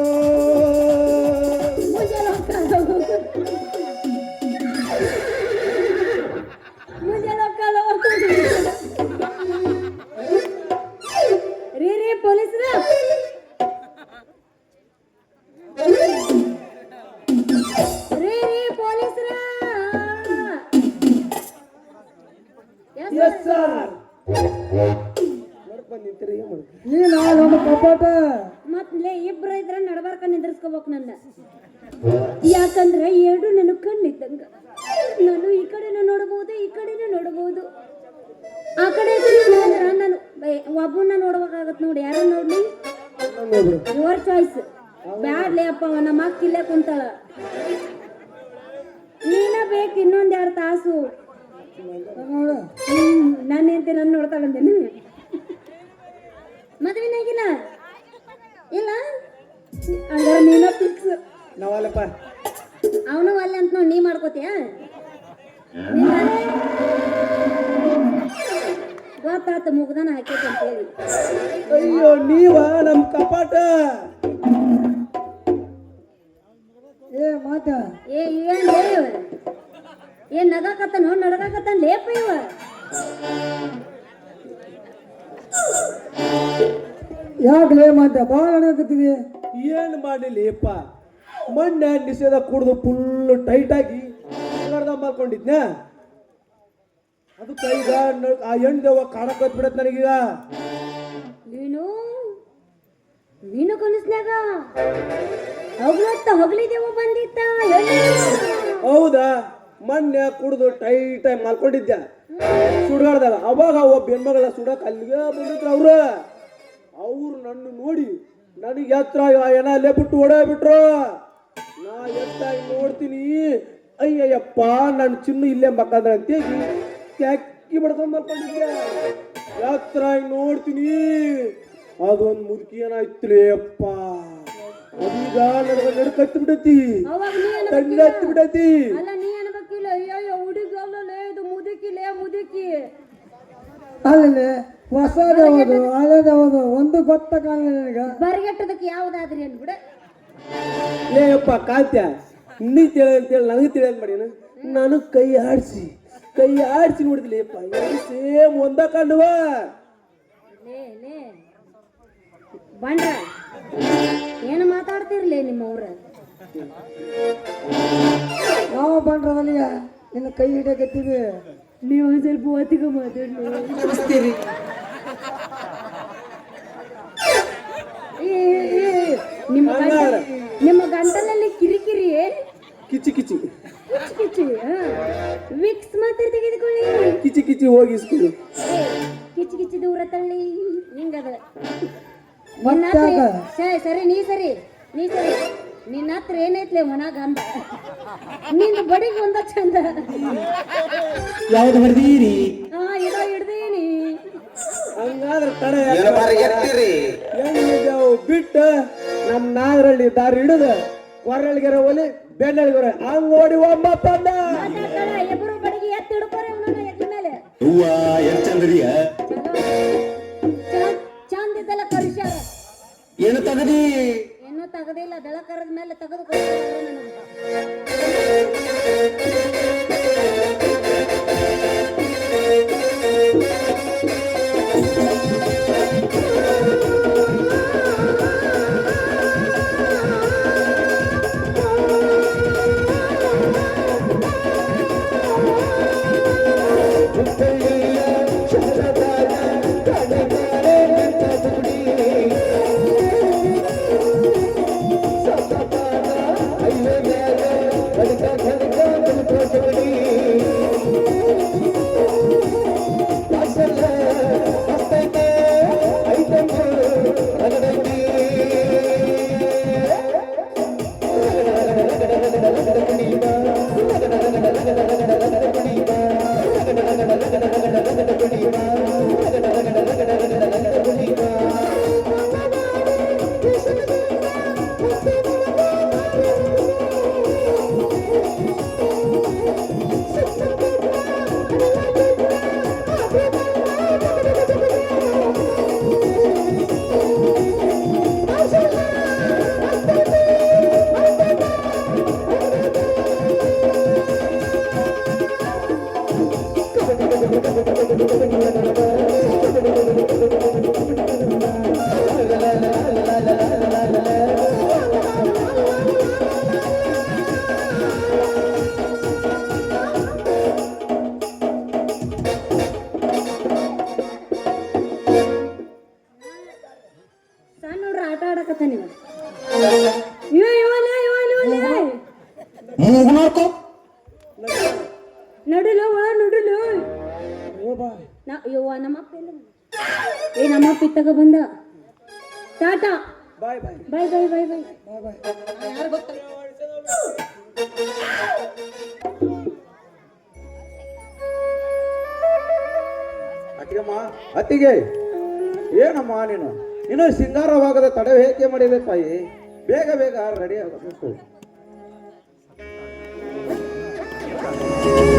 ರೀ ಪೊಲೀಸ್ರ ರೀ ಪೊಲೀಸ್ರ ಎಸ್ ಸರ್ ನೋಡ್ಕೊಂಡು ನಿಂತಿರಿ ಏನು ಮಾಡ್ತೀರಿ ನೀನು ನಮ್ಮ ಕಪಾಟ ಮತ್ಲೇ ಇಬ್ರು ಇದ್ರ ನಡಬಾರ್ಕ ನಿಂದ್ರಿಸ್ಕೋಬೇಕು ನನ್ನ ಯಾಕಂದ್ರೆ ಎರಡು ನನ್ನ ಕಣ್ಣಿದ್ದಂಗ ನಾನು ಈ ಕಡೆನೂ ನೋಡಬಹುದು ಈ ಕಡೆನೂ ನೋಡಬಹುದು ಆ ಕಡೆ ನೋಡಿದ್ರ ನಾನು ಒಬ್ಬನ್ನ ನೋಡ್ಬೇಕಾಗತ್ ನೋಡಿ ಯಾರು ನೋಡ್ಲಿ ಯುವರ್ ಚಾಯ್ಸ್ ಬ್ಯಾಡ್ಲೇ ಅಪ್ಪ ನಮ್ಮ ಅಕ್ಕ ಇಲ್ಲೇ ಕುಂತಾಳ ನೀನ ಬೇಕು ಇನ್ನೊಂದ್ 2 ತಾಸು ನಾನು ಎಂತ ನನ್ನ ನೋಡ್ತಾ ಬಂದೇನು ಮದುವೆನಾಗಿಲ್ಲ ಇಲ್ಲ ಹಂಗಾರೆ ನೀನ ಫಿಕ್ಸ್ ನಾವಲ್ಲಪ್ಪ ಅವನು ಅಲ್ಲ ಅಂತ ನೋಡಿ ನೀ ಮಾಡ್ಕೋತೀಯ ಗೊತ್ತಾತ ಮುಗ್ದಾನ ಹಾಕೈತೆ ಅಂತ ಹೇಳಿ ಅಯ್ಯೋ ನೀವ ನಮ್ ಕಪಾಟ ಏ ಮಾತ ಏನ್ ಲೇ ಇವ ಏನ್ ನಗಾಕತ್ತಾನೋ ನಡಗಾಕತ್ತಾನ ಲೇಪ ಇವ ಯಾಕಲೇ ಮಾತ ಭಾಳ ಅಣಕತ್ತೀವಿ ಏನ್ ಮಾಡಲಿಪ್ಪ ಮೊನ್ನೆ ನಿಷೇಧ ಕುಡ್ದು ಫುಲ್ ಟೈಟ್ ಆಗಿ ಅರ್ಧ ಮಾಡ್ಕೊಂಡಿದ್ನ ಅದಕ್ಕೆ ಈಗ ಆ ಹೆಣ್ದೇವ ಕಾಣಕತ್ ಬಿಡತ್ ನನಗೀಗ ನೀನು ಕನಸ್ನ್ಯಾಗ ಹೊಗಳಿದೇವ ಬಂದಿತ್ತ ಹೌದಾ ಮೊನ್ನೆ ಕುಡ್ದು ಟೈಟ್ ಆಗಿ ಮಾಡ್ಕೊಂಡಿದ್ದೆ ಸುಡ್ಗಾಡ್ದಾಗ ಅವಾಗ ಒಬ್ಬ ಹೆಣ್ಮಗಳ ಸುಡಕ್ ಅಲ್ಲಿಗೆ ಬಂದಿದ್ರು ಅವ್ರು ನನ್ನ ನೋಡಿ ನನಗೆ ಎತ್ತರ ಏನ ಅಲ್ಲೇ ಬಿಟ್ಟು ಓಡೋಗ್ಬಿಟ್ರು ನಾ ಎತ್ತಾಗಿ ನೋಡ್ತೀನಿ ಅಯ್ಯಯ್ಯಪ್ಪ ನನ್ನ ಚಿನ್ನು ಇಲ್ಲೇ ಮಕ್ಕಂದ್ರೆ ಅಂತೇಳಿ ಕ್ಯಾಕಿ ಬಡ್ಕೊಂಡ್ ಮಾಡ್ಕೊಂಡಿದ್ದೆ ಎತ್ತರಾಗಿ ನೋಡ್ತೀನಿ ಅದೊಂದು ಮುದುಕಿ ಏನಾಯ್ತಲೇ ಅಪ್ಪ ಅದೀಗ ನನಗೆ ನಡ್ಕತ್ತಿ ಬಿಡತಿ ಹತ್ತಿ ಬಿಡತಿ ಅಲ್ಲ ನೀ ಅನ್ಬೇಕಿಲ್ಲ ಅಯ್ಯೋ ಹುಡುಗಿ ಅಲ್ಲಲೇ ಇದು ಮುದುಕಿ ಅಲ್ಲೇ ಹೊಸದವದು ಹಳೆದವದು ಒಂದು ಗೊತ್ತ ಕಾಣಲ್ಲ ನನಗ ಬರಿಗೆಟ್ಟದಕ್ಕೆ ಯಾವ್ದಾದ್ರಿ ಅನ್ಬಿಡ ಲೇ ಅಪ್ಪ ಕಾಂತ್ಯ ನೀ ತಿಳ ಅಂತೇಳಿ ನನಗೆ ತಿಳಿಯೋದು ಮಾಡ್ಯಾನ ನಾನು ಕೈ ಆಡಿಸಿ ನೋಡಿದ್ಲಿ ಅಪ್ಪ ಸೇಮ್ ಒಂದ ಕಂಡುವ ಲೇ ಬಂಡ್ರ ಏನು ಮಾತಾಡ್ತಿರ್ಲೇ ನಿಮ್ಮವ್ರ ನಾವು ಬಂದ್ರವಲ್ಲಿಯ ನಿನ್ನ ಕೈ ಹಿಡಿಯಕತ್ತೀವಿ ನೀವು ಒಂದ್ ಸ್ವಲ್ಪ ಹೊತ್ತಿಗೆ ಮಾತಾಡ್ಲಿ ನಿಮ್ಮ ಗಂಟಲಲ್ಲಿ ಕಿರಿಕಿರಿ ಕಿಚಿ ಕಿಚ್ಚಿ ವಿಕ್ಸ್ ಮಾತ್ರ ತೆಗೆದುಕೊಳ್ಳಿ ಕಿಚಿ ಹೋಗಿ ಇಸ್ಕೊಳ್ಳಿ ಕಿಚ್ಚಿ ದೂರ ತಳ್ಳಿ ಹಿಂಗದ ಮತ್ತೆ ಸರಿ ನೀ ಸರಿ ನಿನ್ನ ಹತ್ರ ಏನೈತ್ಲೆ ಮನಾಗ ಅಂದ ನಿನ್ನ ಬಡಿಗೆ ಒಂದ ಚಂದ ಯಾವ್ದು ಹೊಡೆದೀರಿ ಇದೋ ಹಿಡ್ದೀನಿ ಹಂಗಾದ್ರೆ ತಡೆ ಬಿಟ್ಟ ನಮ್ಮ ನಾಗರಲ್ಲಿ ದಾರಿ ಹಿಡಿದು ಕೊರಳಿಗೆರ ಒಲಿ ಬೆನ್ನಳಿಗೆರ ಹಂಗ್ ನೋಡಿ ಒಬ್ಬ ತಂದ ಇಬ್ಬರು ಬಡಿಗೆ ಎತ್ತಿ ಹಿಡ್ಕೋರೆ ಎತ್ತ ಮೇಲೆ ಚಂದ ಇದ್ದಲ್ಲ ಕರುಷಾರ ಏನು ತಗದಿ ಏನೂ ತಗದಿಲ್ಲ ದಳ ಕರದ ಮೇಲೆ ತೆಗೆದು ಸಣ್ಣ ನೋಡ್ರಿ ಆಟ ಆಡಕತ್ತ ನೀವು ಇವ ಇವಲ್ಲ ನಡುಲು ಒಳ ನಡುಲು ಯವ್ವ ನಮ್ಮಪ್ಪ ಎಲ್ಲ ನಮ್ಮಪ್ಪ ಇತ್ತಾಗ ಬಂದ tata bye bye bye bye bye bye ಅತ್ತಿಗೆಮ್ಮ ಅತ್ತಿಗೆ ಏನಮ್ಮ ನೀನು ಇನ್ನು ಸಿಂಗಾರವಾಗದ ತಡೆ ಹೇಗೆ ಮಾಡಿದೆ ತಾಯಿ ಬೇಗ ಬೇಗ ರೆಡಿ ಆಗಬೇಕು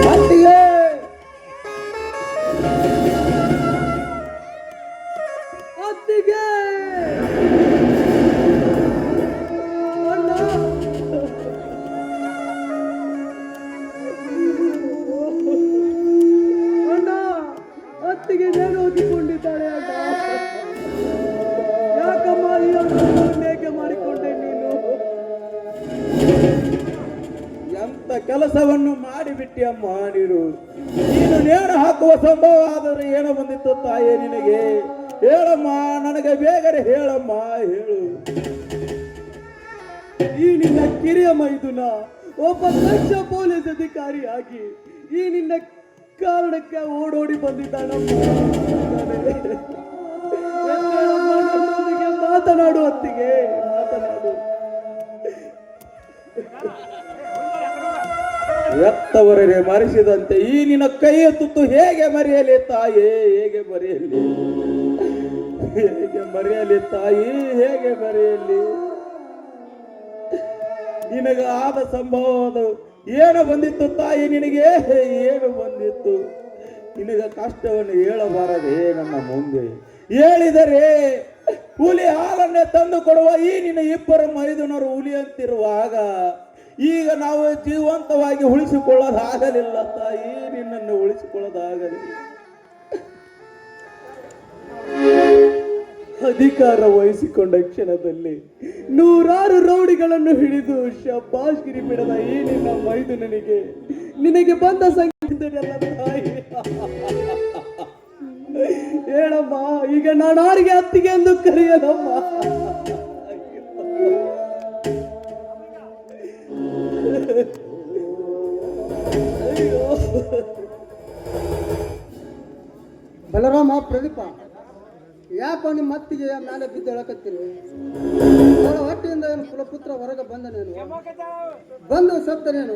ಅತ್ತಿಗೆ ಅತ್ತಿಗೆ ಅಣ್ಣ ಅತ್ತಿಗೆ ನೇಣು ಓದಿಕೊಂಡಿದ್ದಾಳೆ ಅಣ್ಣ ಯಾಕಮ್ಮ ಈ ಅಣ್ಣನನ್ನು ಏಕೆ ಮಾಡಿಕೊಂಡೆ ನೀನು ಎಂತ ಕೆಲಸವನ್ನು ಮಾಡಿಬಿಟ್ಟಿಯಮ್ಮ ನೀನು ನೀನು ನೇಣು ಹಾಕುವ ಸಂಭವ ಆದರೆ ಏನೋ ಬಂದಿತ್ತು ತಾಯಿ ನಿನಗೆ ಹೇಳಮ್ಮ ನನಗೆ ಬೇಗನೆ ಹೇಳಮ್ಮ ಹೇಳು ಈ ನಿನ್ನ ಕಿರಿಯ ಮೈದುನ ಒಬ್ಬ ದಕ್ಷ ಪೊಲೀಸ್ ಅಧಿಕಾರಿಯಾಗಿ ಈ ನಿನ್ನ ಕಾರಣಕ್ಕೆ ಓಡೋಡಿ ಬಂದಿದ್ದಾನಮ್ಮ ನನ್ನೊಂದಿಗೆ ಮಾತನಾಡು ಅತ್ತಿಗೆ ಮಾತನಾಡು ಎತ್ತವರೇ ಮರೆಸಿದಂತೆ ಈ ನಿನ್ನ ಕೈಯ ತುತ್ತು ಹೇಗೆ ಮರೆಯಲಿ ತಾಯಿ ಹೇಗೆ ಮರೆಯಲಿ ಹೇಗೆ ಮರೆಯಲಿ ತಾಯಿ ಹೇಗೆ ಮರೆಯಲಿ ನಿನಗೆ ಆದ ಸಂಭವ ಏನು ಬಂದಿತ್ತು ತಾಯಿ ನಿನಗೆ ಏನು ಬಂದಿತ್ತು ನಿನಗೆ ಕಷ್ಟವನ್ನು ಹೇಳಬಾರದೆ ನನ್ನ ಮುಂದೆ ಹೇಳಿದರೆ ಹುಲಿ ಹಾಲನ್ನೇ ತಂದು ಕೊಡುವ ಈ ನಿನ್ನ ಇಬ್ಬರು ಮೈದುನರು ಹುಲಿ ಅಂತಿರುವಾಗ ಈಗ ನಾವು ಜೀವಂತವಾಗಿ ಉಳಿಸಿಕೊಳ್ಳೋದಾಗಲಿಲ್ಲ ತಾಯಿ ನಿನ್ನನ್ನು ಉಳಿಸಿಕೊಳ್ಳೋದಾಗಲಿಲ್ಲ ಅಧಿಕಾರ ವಹಿಸಿಕೊಂಡ ಕ್ಷಣದಲ್ಲಿ ನೂರಾರು ರೌಡಿಗಳನ್ನು ಹಿಡಿದು ಶಬ್ಬಾಶ್ಗಿರಿ ಬಿಡದ ಈ ನಿನ್ನ ಮೈದುನನಿಗೆ ನಿನಗೆ ಬಂದ ಸಂಗೀತನೆಲ್ಲ ತಾಯಿ ಹೇಳಮ್ಮ ಈಗ ನಾನಾರಿಗೆ ಅತ್ತಿಗೆ ಎಂದು ಕರೆಯದಮ್ಮ ಅಯ್ಯೋ ಬಲರಾಮ ಪ್ರದೀಪ ಯಾಕ ನಿಮ್ಮ ಮತ್ತಿಗೆ ಮೇಲೆ ಬಿದ್ದು ಹೇಳಕತ್ತೀನಿ ಅವಳ ಹೊಟ್ಟೆಯಿಂದ ಏನು ಕುಲಪುತ್ರ ಹೊರಗೆ ಬಂದನೇನು ಬಂದು ಸತ್ತನೇನು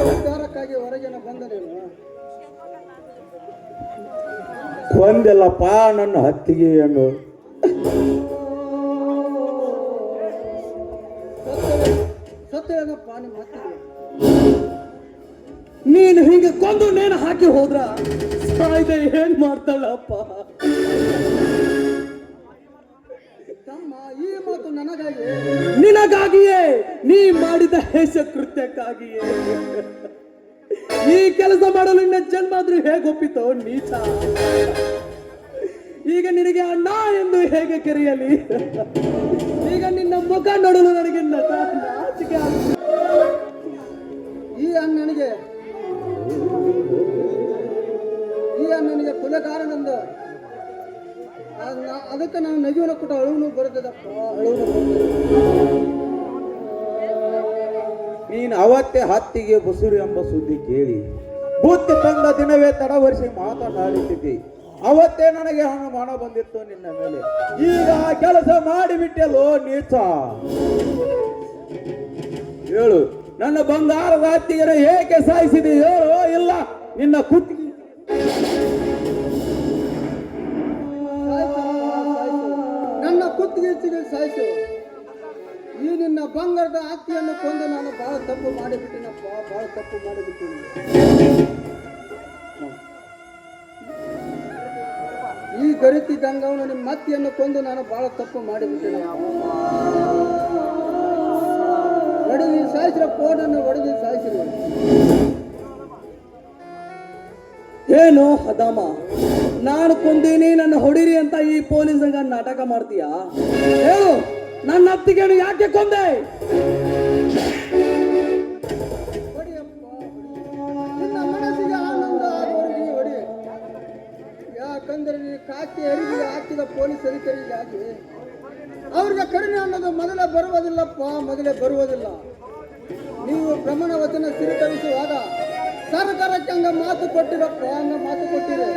ಉದ್ಧಾರಕ್ಕಾಗಿ ಹೊರಗೇನ ಬಂದನೇನು ಕೊಂದೆಲ್ಲಪ್ಪ ನನ್ನ ಹತ್ತಿಗೆಯನ್ನು ಸತ್ತೇನಪ್ಪ ನಿಮ್ಮ ಮತ್ತಿಗೆ ನೀನು ಹಿಂಗೆ ಕೊಂದು ನೇಣು ಹಾಕಿ ಹೋದ್ರ ಸಾಯ್ದೆ ಏನ್ ಮಾಡ್ತಾಳಪ್ಪ ತಮ್ಮ ಈ ಮಾತು ನನಗಾಗಿ ನಿನಗಾಗಿಯೇ ನೀ ಮಾಡಿದ ಹೇಷ ಕೃತ್ಯಕ್ಕಾಗಿಯೇ ಈ ಕೆಲಸ ಮಾಡಲು ನಿನ್ನ ಜನ್ಮ ಆದ್ರೂ ಹೇಗೆ ಒಪ್ಪಿತೋ ನೀಚ ಈಗ ನಿನಗೆ ಅಣ್ಣ ಎಂದು ಹೇಗೆ ಕರೆಯಲಿ ಈಗ ನಿನ್ನ ಮುಖ ನೋಡಲು ನನಗೆ ನಾಚಿಕೆ ಈ ಅಣ್ಣನಿಗೆ ಕೊಲೆಗಾರನೆಂದು ಅದಕ್ಕೆ ನಾನು ನಗಿವನ ಕೊಟ್ಟ ಅಳುವನು ಬರ್ತದಪ್ಪ ಅಳುವನು ನೀನು ಅವತ್ತೇ ಹತ್ತಿಗೆ ಬಸುರು ಎಂಬ ಸುದ್ದಿ ಕೇಳಿ ಬುದ್ಧಿ ಬಂದ ದಿನವೇ ತಡವರಿಸಿ ಮಾತನಾಡುತ್ತಿದ್ದಿ. ಅವತ್ತೇ ನನಗೆ ಅನುಮಾನ ಬಂದಿತ್ತು ನಿನ್ನ ಮೇಲೆ. ಈಗ ಆ ಕೆಲಸ ಮಾಡಿಬಿಟ್ಟೆಲ್ಲೋ ನೀಚ. ಹೇಳು, ನನ್ನ ಬಂಗಾರದ ಹತ್ತಿಗೆ ಏಕೆ ಸಾಯಿಸಿದೆ ಹೇಳು. ಇಲ್ಲ ನಿನ್ನ ಕುತ್ತಿಗೆ ನನ್ನ ಕುತ್ತಿಗೆ ಸಾಯಿಸು. ಈ ನಿನ್ನ ಬಂಗಾರದ ಹತ್ತಿಯನ್ನು ಕೊಂದು ನಾನು ಬಹಳ ತಪ್ಪು ಮಾಡಿಬಿಟ್ಟಿನಪ್ಪ, ಬಹಳ ತಪ್ಪು ಮಾಡಿಬಿಟ್ಟಿನಿ. ಈ ಗರಿತಿ ಗಂಗವನು ನಿಮ್ಮ ಹತ್ತಿಯನ್ನು ಕೊಂದು ನಾನು ಬಹಳ ತಪ್ಪು ಮಾಡಿಬಿಟ್ಟಿನ. ಒಡಗಿ ಸಾಯಿಸಿರಪ್ಪ, ನನ್ನ ಒಡಗಿ ಸಾಯಿಸಿರು. ಏನು ಹದಾಮ, ನಾನು ಕೊಂದೀನಿ ನನ್ನ ಹೊಡಿರಿ ಅಂತ ಈ ಪೊಲೀಸ್ ನಾಟಕ ಮಾಡ್ತೀಯಾ? ಹೇಳು, ನನ್ನ ಅತ್ತಿಗೆನು ಯಾಕೆ ಕೊಂದೆ? ನಿನ್ನ ಮನಸ್ಸಿಗೆ ಆನಂದ ಆದವರಿಗೆ ಹೊಡಿ. ಯಾಕಂದ್ರೆ ನೀ ಕಾಕಿ ಅರಿವಿಗೆ ಹಾಕಿದ ಪೊಲೀಸ್ ಅಧಿಕಾರಿಗಾಗಿ ಅವ್ರಿಗೆ ಕಡಿಮೆ ಅನ್ನೋದು ಮೊದಲೇ ಬರುವುದಿಲ್ಲಪ್ಪ, ಮೊದಲೇ ಬರುವುದಿಲ್ಲ. ನೀವು ಪ್ರಮಾಣ ವಚನ ಸ್ವೀಕರಿಸುವಾಗ ಸರ್ಕಾರಕ್ಕೆ ಹಂಗ ಮಾತು ಕೊಟ್ಟಿರಪ್ಪ, ಹಂಗ ಮಾತು ಕೊಟ್ಟಿರಿ.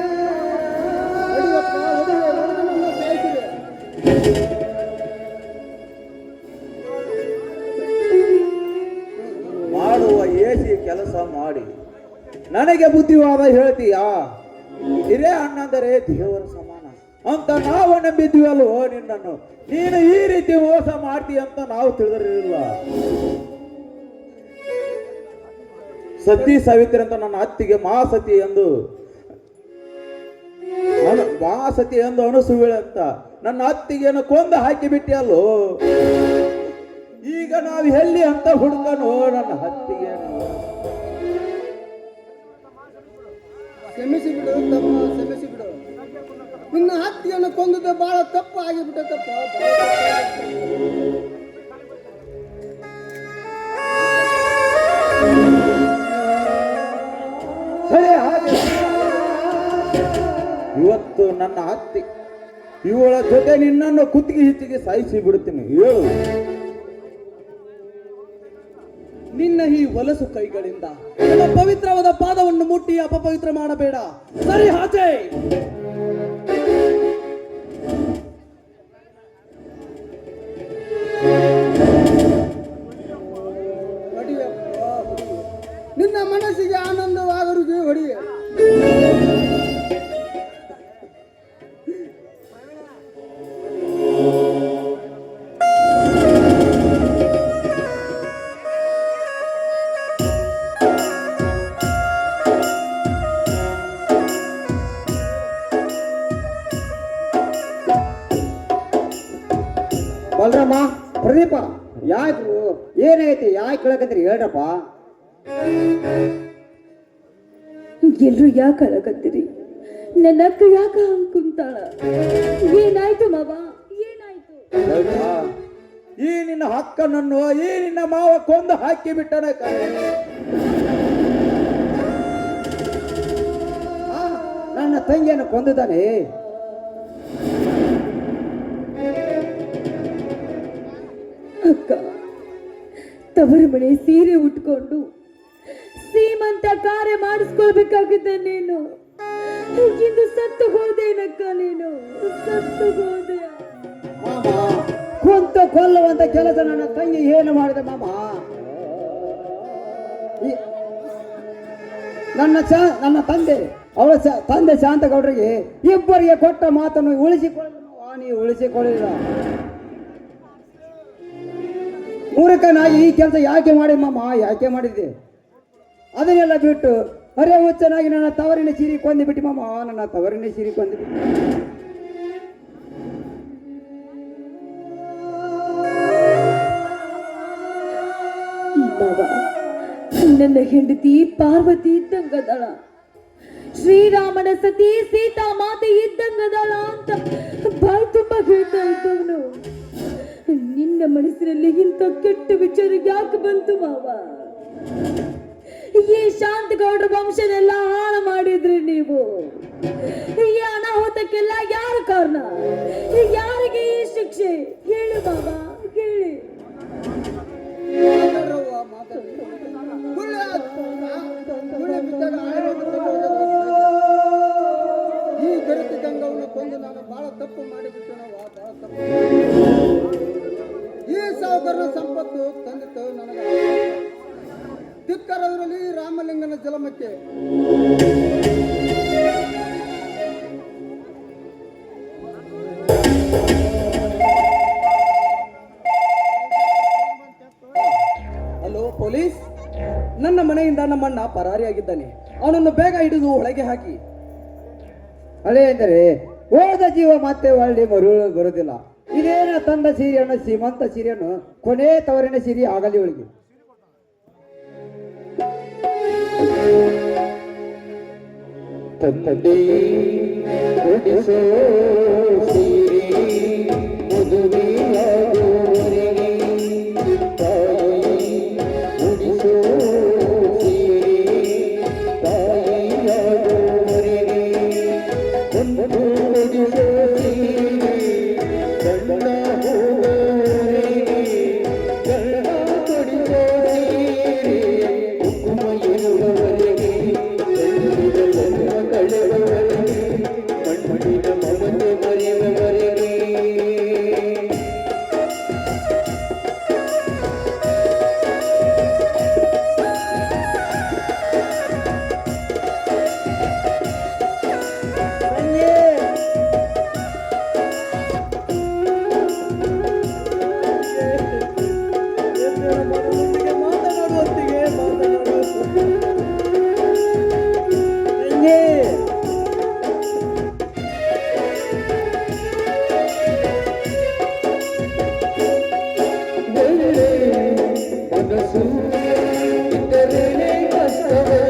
ಹೊಡಿಯಪ್ಪ, ಹೊಡೆದನನ್ನ ಸಾಯಿಸಿರಿ. ಮಾಡುವ ಏಸಿ ಕೆಲಸ ಮಾಡಿ ನನಗೆ ಬುದ್ಧಿವಾದ ಹೇಳ್ತೀಯಾ? ಹಿರೇ ಅಣ್ಣಂದರೆ ದೇವರ ಸಮಾನ ಅಂತ ನಾವು ನಂಬಿದ್ವಲ್ವೋ ನಿನ್ನನ್ನು. ನೀನು ಈ ರೀತಿ ಮೋಸ ಮಾಡ್ತೀಯ ಅಂತ ನಾವು ತಿಳಿದಿರಲಿಲ್ಲ. ಸತಿ ಸಾವಿತ್ರಿ ಅಂತ ನನ್ನ ಅತ್ತಿಗೆ ಮಹಾಸತಿ ಎಂದು ಅನುಸುವಿಳೆ ಅಂತ ನನ್ನ ಅತ್ತಿಗೆಯನ್ನು ಕೊಂದು ಹಾಕಿ ಬಿಟ್ಟಿಯಲ್ಲೋ. ಈಗ ನಾವು ಎಲ್ಲಿ ಅಂತ ಹುಡುಕನು ನನ್ನ ಹತ್ತಿಗೆಯನ್ನು. ಕ್ಷಮಿಸಿ ಬಿಡು ತಮ್ಮ, ಕ್ಷಮಿಸಿ ಬಿಡು. ನಿನ್ನ ಹತ್ತಿಯನ್ನು ಕೊಂದದ್ದು ಬಹಳ ತಪ್ಪು ಆಗಿಬಿಟ್ಟಪ್ಪ. ಸರಿ, ಹಾಗೆ ಇವತ್ತು ನನ್ನ ಹತ್ತಿ ಇವಳ ಜೊತೆ ನಿನ್ನನ್ನು ಕುತ್ತಿಗೆ ಹಿಚ್ಚಿಗೆ ಸಾಯಿಸಿ ಬಿಡುತ್ತೀನಿ. ಹೇಳು, ನಿನ್ನ ಈ ಹೊಲಸು ಕೈಗಳಿಂದ ನನ್ನ ಪವಿತ್ರವಾದ ಪಾದವನ್ನು ಮುಟ್ಟಿ ಅಪಪವಿತ್ರ ಮಾಡಬೇಡ. ಸರಿ, ಆಚೆ. ಹೊಡಿಯಪ್ಪ, ಹೊಡಿ. ನಿನ್ನ ಮನಸ್ಸಿಗೆ ಆನಂದವಾಗರಿಗೆ ಹೊಡಿ. ಬಲರಾಮ, ಪ್ರದೀಪ, ಯಾಕ್ರು ಏನೈತಿ? ಯಾಕೆ ಕೇಳಕತ್ತೀರಿ ಹೇಳ್ರಪ್ಪ. ಎಲ್ರು ಯಾಕೆ ಅಳಕತ್ತೀರಿ? ನನ್ನ ಅಕ್ಕ ಯಾಕ ಕುಂತಾಳ? ಏನಾಯ್ತು ಮಾವ, ಏನಾಯ್ತು? ಹೌದಾ? ಈ ನಿನ್ನ ಹಕ್ಕನನ್ನು ಈ ನಿನ್ನ ಮಾವ ಕೊಂದು ಹಾಕಿ ಬಿಟ್ಟನ. ನನ್ನ ತಂಗಿಯನ್ನು ಕೊಂದಿದ್ದಾನೆ. ಅಕ್ಕ, ತವರು ಮನೆ ಸೀರೆ ಉಟ್ಕೊಂಡು ಸೀಮಂತ ಕಾರ್ಯ ಮಾಡಿಸ್ಕೊಳ್ಬೇಕಾಗಿದ್ದ ನೀನು ಇಂದು ಸತ್ತು ಹೋದೇನಕ್ಕ. ನೀನು ಸತ್ತು ಹೋದೆ. ಮಾಮ, ಕೊಂತು ಕೊಲ್ಲುವಂತ ಕೆಲಸ ನನ್ನ ತಂಗಿ ಏನು ಮಾಡಿದೆ ಮಾಮ? ನನ್ನ ತಂದೆ ಅವಳ ತಂದೆ ಶಾಂತಗೌಡರಿಗೆ ಇಬ್ಬರಿಗೆ ಕೊಟ್ಟ ಮಾತನ್ನು ನೀವು ಉಳಿಸಿಕೊಳ್ಳಿಲ್ಲ. ಮೂರಕ್ಕನಾಗಿ ಈ ಕೆಲಸ ಯಾಕೆ ಮಾಡಿ ಮಾಮ? ಯಾಕೆ ಮಾಡಿದ್ದೆ? ಅದನ್ನೆಲ್ಲ ಬಿಟ್ಟು ಅರೆ ಹುಚ್ಚನಾಗಿ ನನ್ನ ತವರಿನ ಸೀರೆ ಕೊಂದು ಬಿಟ್ಟು ಮಾಮ, ನನ್ನ ತವರಿನ ಸೀರೆ ಕೊಂದು ಬಿಟ್ಟು. ಮಾವ, ನನ್ನ ಹೆಂಡತಿ ಪಾರ್ವತಿ ಇದ್ದಂಗದಳ, ಶ್ರೀರಾಮನ ಸತಿ ಸೀತಾ ಮಾತೆ ಇದ್ದಂಗದಳ ಅಂತ ಬಾಯಿ ತುಂಬ ಹೇಳ್ತಾ ಇದ್ದವನು. ನಿನ್ನ ಮನಸ್ಸಿನಲ್ಲಿ ಇಂಥ ಕೆಟ್ಟ ವಿಚಾರ ಯಾಕೆ ಬಂತು ಮಾವ? ಈ ಶಾಂತಗೌಡ್ರ ವಂಶನೆಲ್ಲ ಹಾಳು ಮಾಡಿದ್ರಿ ನೀವು. ಈ ಅನಾಹುತಕ್ಕೆಲ್ಲ ಯಾರ ಕಾರಣ? ಯಾರಿಗೆ ಈ ಶಿಕ್ಷೆ? ಹೇಳಿ ಮಾವ, ಹೇಳಿ. ಮಾತಾಡ್ರವ್ವ, ಮಾತಾಡ್ರಿ. ಜಲಮಕ್ಕೆ. ಹಲೋ ಪೊಲೀಸ್, ನನ್ನ ಮನೆಯಿಂದ ನಮ್ಮಣ್ಣ ಪರಾರಿಯಾಗಿದ್ದಾನೆ. ಅವನನ್ನು ಬೇಗ ಹಿಡಿದು ಒಳಗೆ ಹಾಕಿ. ಹಳೆ ಎಂದರೆ ಹೋದ ಜೀವ ಮತ್ತೆ ಒಳ್ಳೆ ಮರುಳು ಬರುವುದಿಲ್ಲ. ಇದೇನ ತಂದ ಸೀರೆಯನ್ನು ಶ್ರೀಮಂತ ಸೀರೆಯನ್ನು ಕೊನೆ ತವರಿನ ಸಿರಿ ಆಗಲಿ ಒಳಗೆ. ತಂದೆ ಒಡಿಸೋ ಸೀರೆ ಮದುವೆಯಾಗುವವರೆಗೆ, ತಾಯಿ ಒಡಿಸೋ ಸೀರೆ ತಾಯಿಯಾಗುವವರೆಗೆ, ಒಂದು ಒಡಿಸೋ ಸೀರೆ ಗಂಡ ಹೋಗುವವರೆಗೆ, ಗಂಡ ಕೊಡಿಸೋ ಸೀರೆ ಕುಂಕುಮ ಇರುವವರೆಗೆ, ಕಳೆದವರೆಗೆ, ಮಣ್ಣಿನ ಮಮತೆ ಮರೆಯುವವರೆಗೆ. ಮಾತನಾಡುವಂತಿಗೆ ಮನಸ್ಸು ಇದ್ದರೇನೆ ಕಷ್ಟವೇ,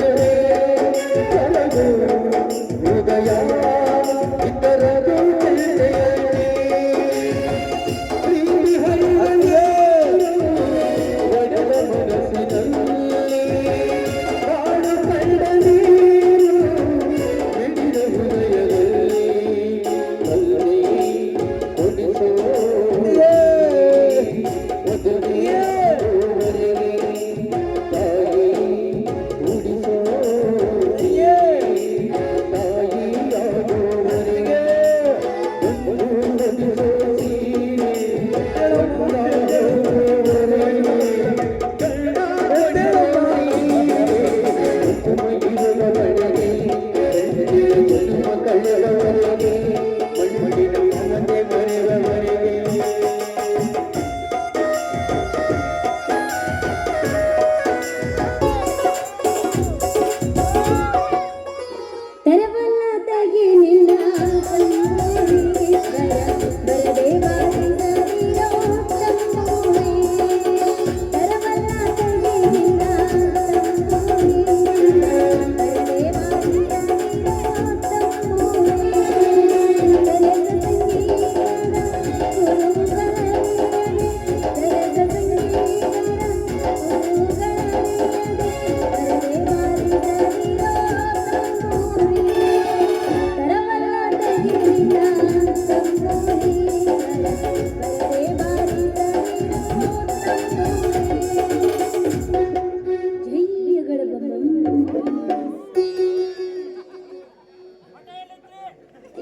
ಕಳೆದು ಹೃದಯ ಇದ್ದರದು ಚಿಂತೆಯಲ್ಲಿ, ಪ್ರೀತಿ ಹರಿಯಲೇ ಒಡೆದ ಮನಸ್ಸಿನಲ್ಲಿ, ಕಾಡು ಕಂಡ ನೀರು ಬಿಡಿದ ಹೃದಯದಲ್ಲಿ, ಅಲ್ಲಿ ಕೊಡಿಸೋ ತೆರವಲ್ಲ ತಗಿ ನಿನ್ನ ಸಂಗಮೇಶ್ವರ, ಬರದೆ ಬಾರಿಸದಿರೋ ತಂಬೂರಿ. ತೆರವಲ್ಲ ತಗಿ ನಿನ್ನ ಸಂಗಮೇಶ್ವರ, ಬರದೆ ಬಾರಿಸದಿರೋ ತಂಬೂರಿ. ತೆರೆದ ಸಂಗೀತದ ಕುರುಗಳರಿಯದೆ, ತೆರೆದ ಸಂಗೀತದ ಕುರುಗಳರಿಯದೆ, ಬರದೆ ಬಾರಿಸದಿರೋ ತಂಬೂರಿ. ತರವಲ್ಲ ತಗಿ ನಿನ್ನ ತಂಬೂರಿ, ಬರದೆ ಬಾರಿಸದಿರೋ ತಂಬೂರಿ. ಜೈಯಗಳ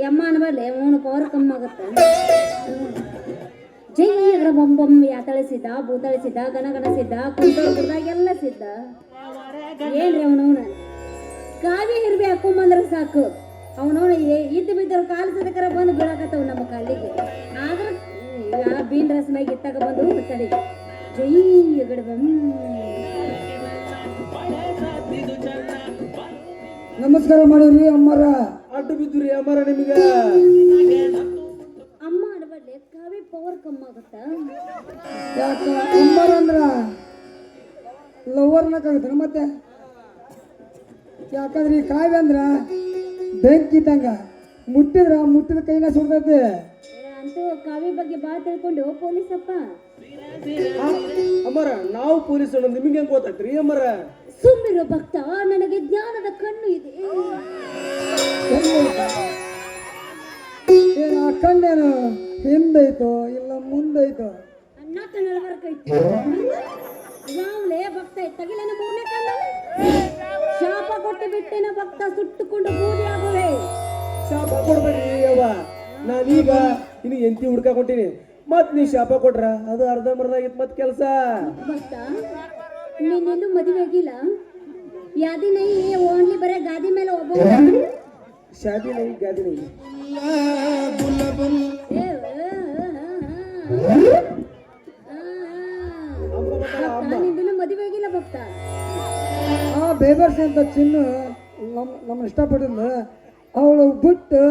ಯಮ್ಮ ಅನ್ಬರ್ಲೆ ಅವನು ಪವರ್ ಕಮ್ಮಿ ಆಗುತ್ತೆ. ಜೈಯಗಳ ಬೊಂಬೊಮ್ ಯಾತಳಿಸಿದ್ದ, ಭೂತಳಿಸಿದ್ದ, ಗಣಗಣಸಿದ್ದ, ಕುಂದಾಗೆಲ್ಲ ಸಿದ್ದ. ಏನ್ರಿ ಅವನವನ ಕಾವಿ ಹಿರ್ಬಿ ಹಾಕೊಂಬಂದ್ರ ಸಾಕು. ಅವನವನ ಇದ್ದು ಬಿದ್ದವ್ರ ಕಾಲು ಸದಕರ ಬಂದು ಬೀಳಾಕತ್ತವ್ ನಮ್ಮ ಕಾಲಿಗೆ. ಆದ್ರ ಬೀನ್ ರಸ್ ಮ್ಯಾಗ ಇತ್ತಾಗ ಬಂದು ತಡಿ ಜೈಯಗಳ ನಮಸ್ಕಾರ ಮಾಡಿರಿ ಅಮ್ಮರ. ಅಡ್ಡು ಬಿದ್ದುರಿ ಅಮರ ನಿಮಗೆ. ಅಮ್ಮ ಅನ್ಬಡ್ಲೆ ಕಾವಿ ಪವರ್ ಕಮ್ಮಿ ಆಗುತ್ತ. ಯಾಕ ಅಮ್ಮರ ಅಂದ್ರ ಲವರ್ನಕ್ಕಾಗತ್ತ ಮತ್ತೆ. ಯಾಕಂದ್ರೆ ಈ ಕಾವ್ಯ ಅಂದ್ರ ಬೆಂಕಿ ಇದ್ದಂಗ, ಮುಟ್ಟಿದ ಕೈನ ಸುಡ್ತೈತಿ. ಅಂತೂ ಕಾವಿ ಬಗ್ಗೆ ಬಾಳ ತಿಳ್ಕೊಂಡು ಪೊಲೀಸಪ್ಪ. ಅಮರ ನಾವು ಪೊಲೀಸರು ನಿಮಗೆ ಹೆಂಗ್ ಗೊತ್ತಾಯ್ತ್ರಿ ಅಮರ? ಸುಮ್ಮಿರೋ ಭಕ್ತ, ನನಗೆ ಜ್ಞಾನದ ಕಣ್ಣು ಇದೆ. ಏನ ಆ ಕಣ್ಣೇನು ಹಿಂದೈತೋ ಇಲ್ಲ ಮುಂದೈತೋ? ಅನ್ನ ನಡಬರ್ಕೈತಿ. ಯಾವ್ಲೇ ಭಕ್ತ ತಗಿಲೇನ ಮೂರನೇ ಕಣ್ಣು? ಶಾಪ ಕೊಟ್ಟು ಬಿಟ್ಟೇನ ಭಕ್ತ, ಸುಟ್ಟುಕೊಂಡು ಬೂದಿ ಆಗುವೆ. ಶಾಪ ಕೊಡ್ಬೇಡ್ರಿ ಅವ್ವ. ನಾನೀಗ ಇನ್ನು ಎಂತಿ ಹುಡ್ಕಾಕೊಂತೀನಿ. ಮತ್ ನೀ ಶಾಪ ಕೊಟ್ರ ಅದು ಅರ್ಧ ಮರ್ಧ ಆಗಿತ್ ಮತ್ ಕೆಲ್ಸ. ಭಕ್ತ ನೀನಿನ್ನೂ ಮದುವೆ ಆಗಿಲ್ಲ? ಯಾದಿ ನೈ ಓನ್ಲಿ ಬರೇ ಗಾದಿ ಮೇಲೆ ಒಬ್ಬ ಶಾದಿ ನೈ ಗಾದಿ ನೈ ನಿಂದಿನ ಮದುವೆ ಆಗಿಲ್ಲ ಭಕ್ತ. ಆ ಬೇಬರ್ಸಿ ಅಂತ ಚಿನ್ನು ನಮ್ಮ ಇಷ್ಟಪಟ್ಟಿದ್ದ ಅವಳು ಬಿಟ್ಟು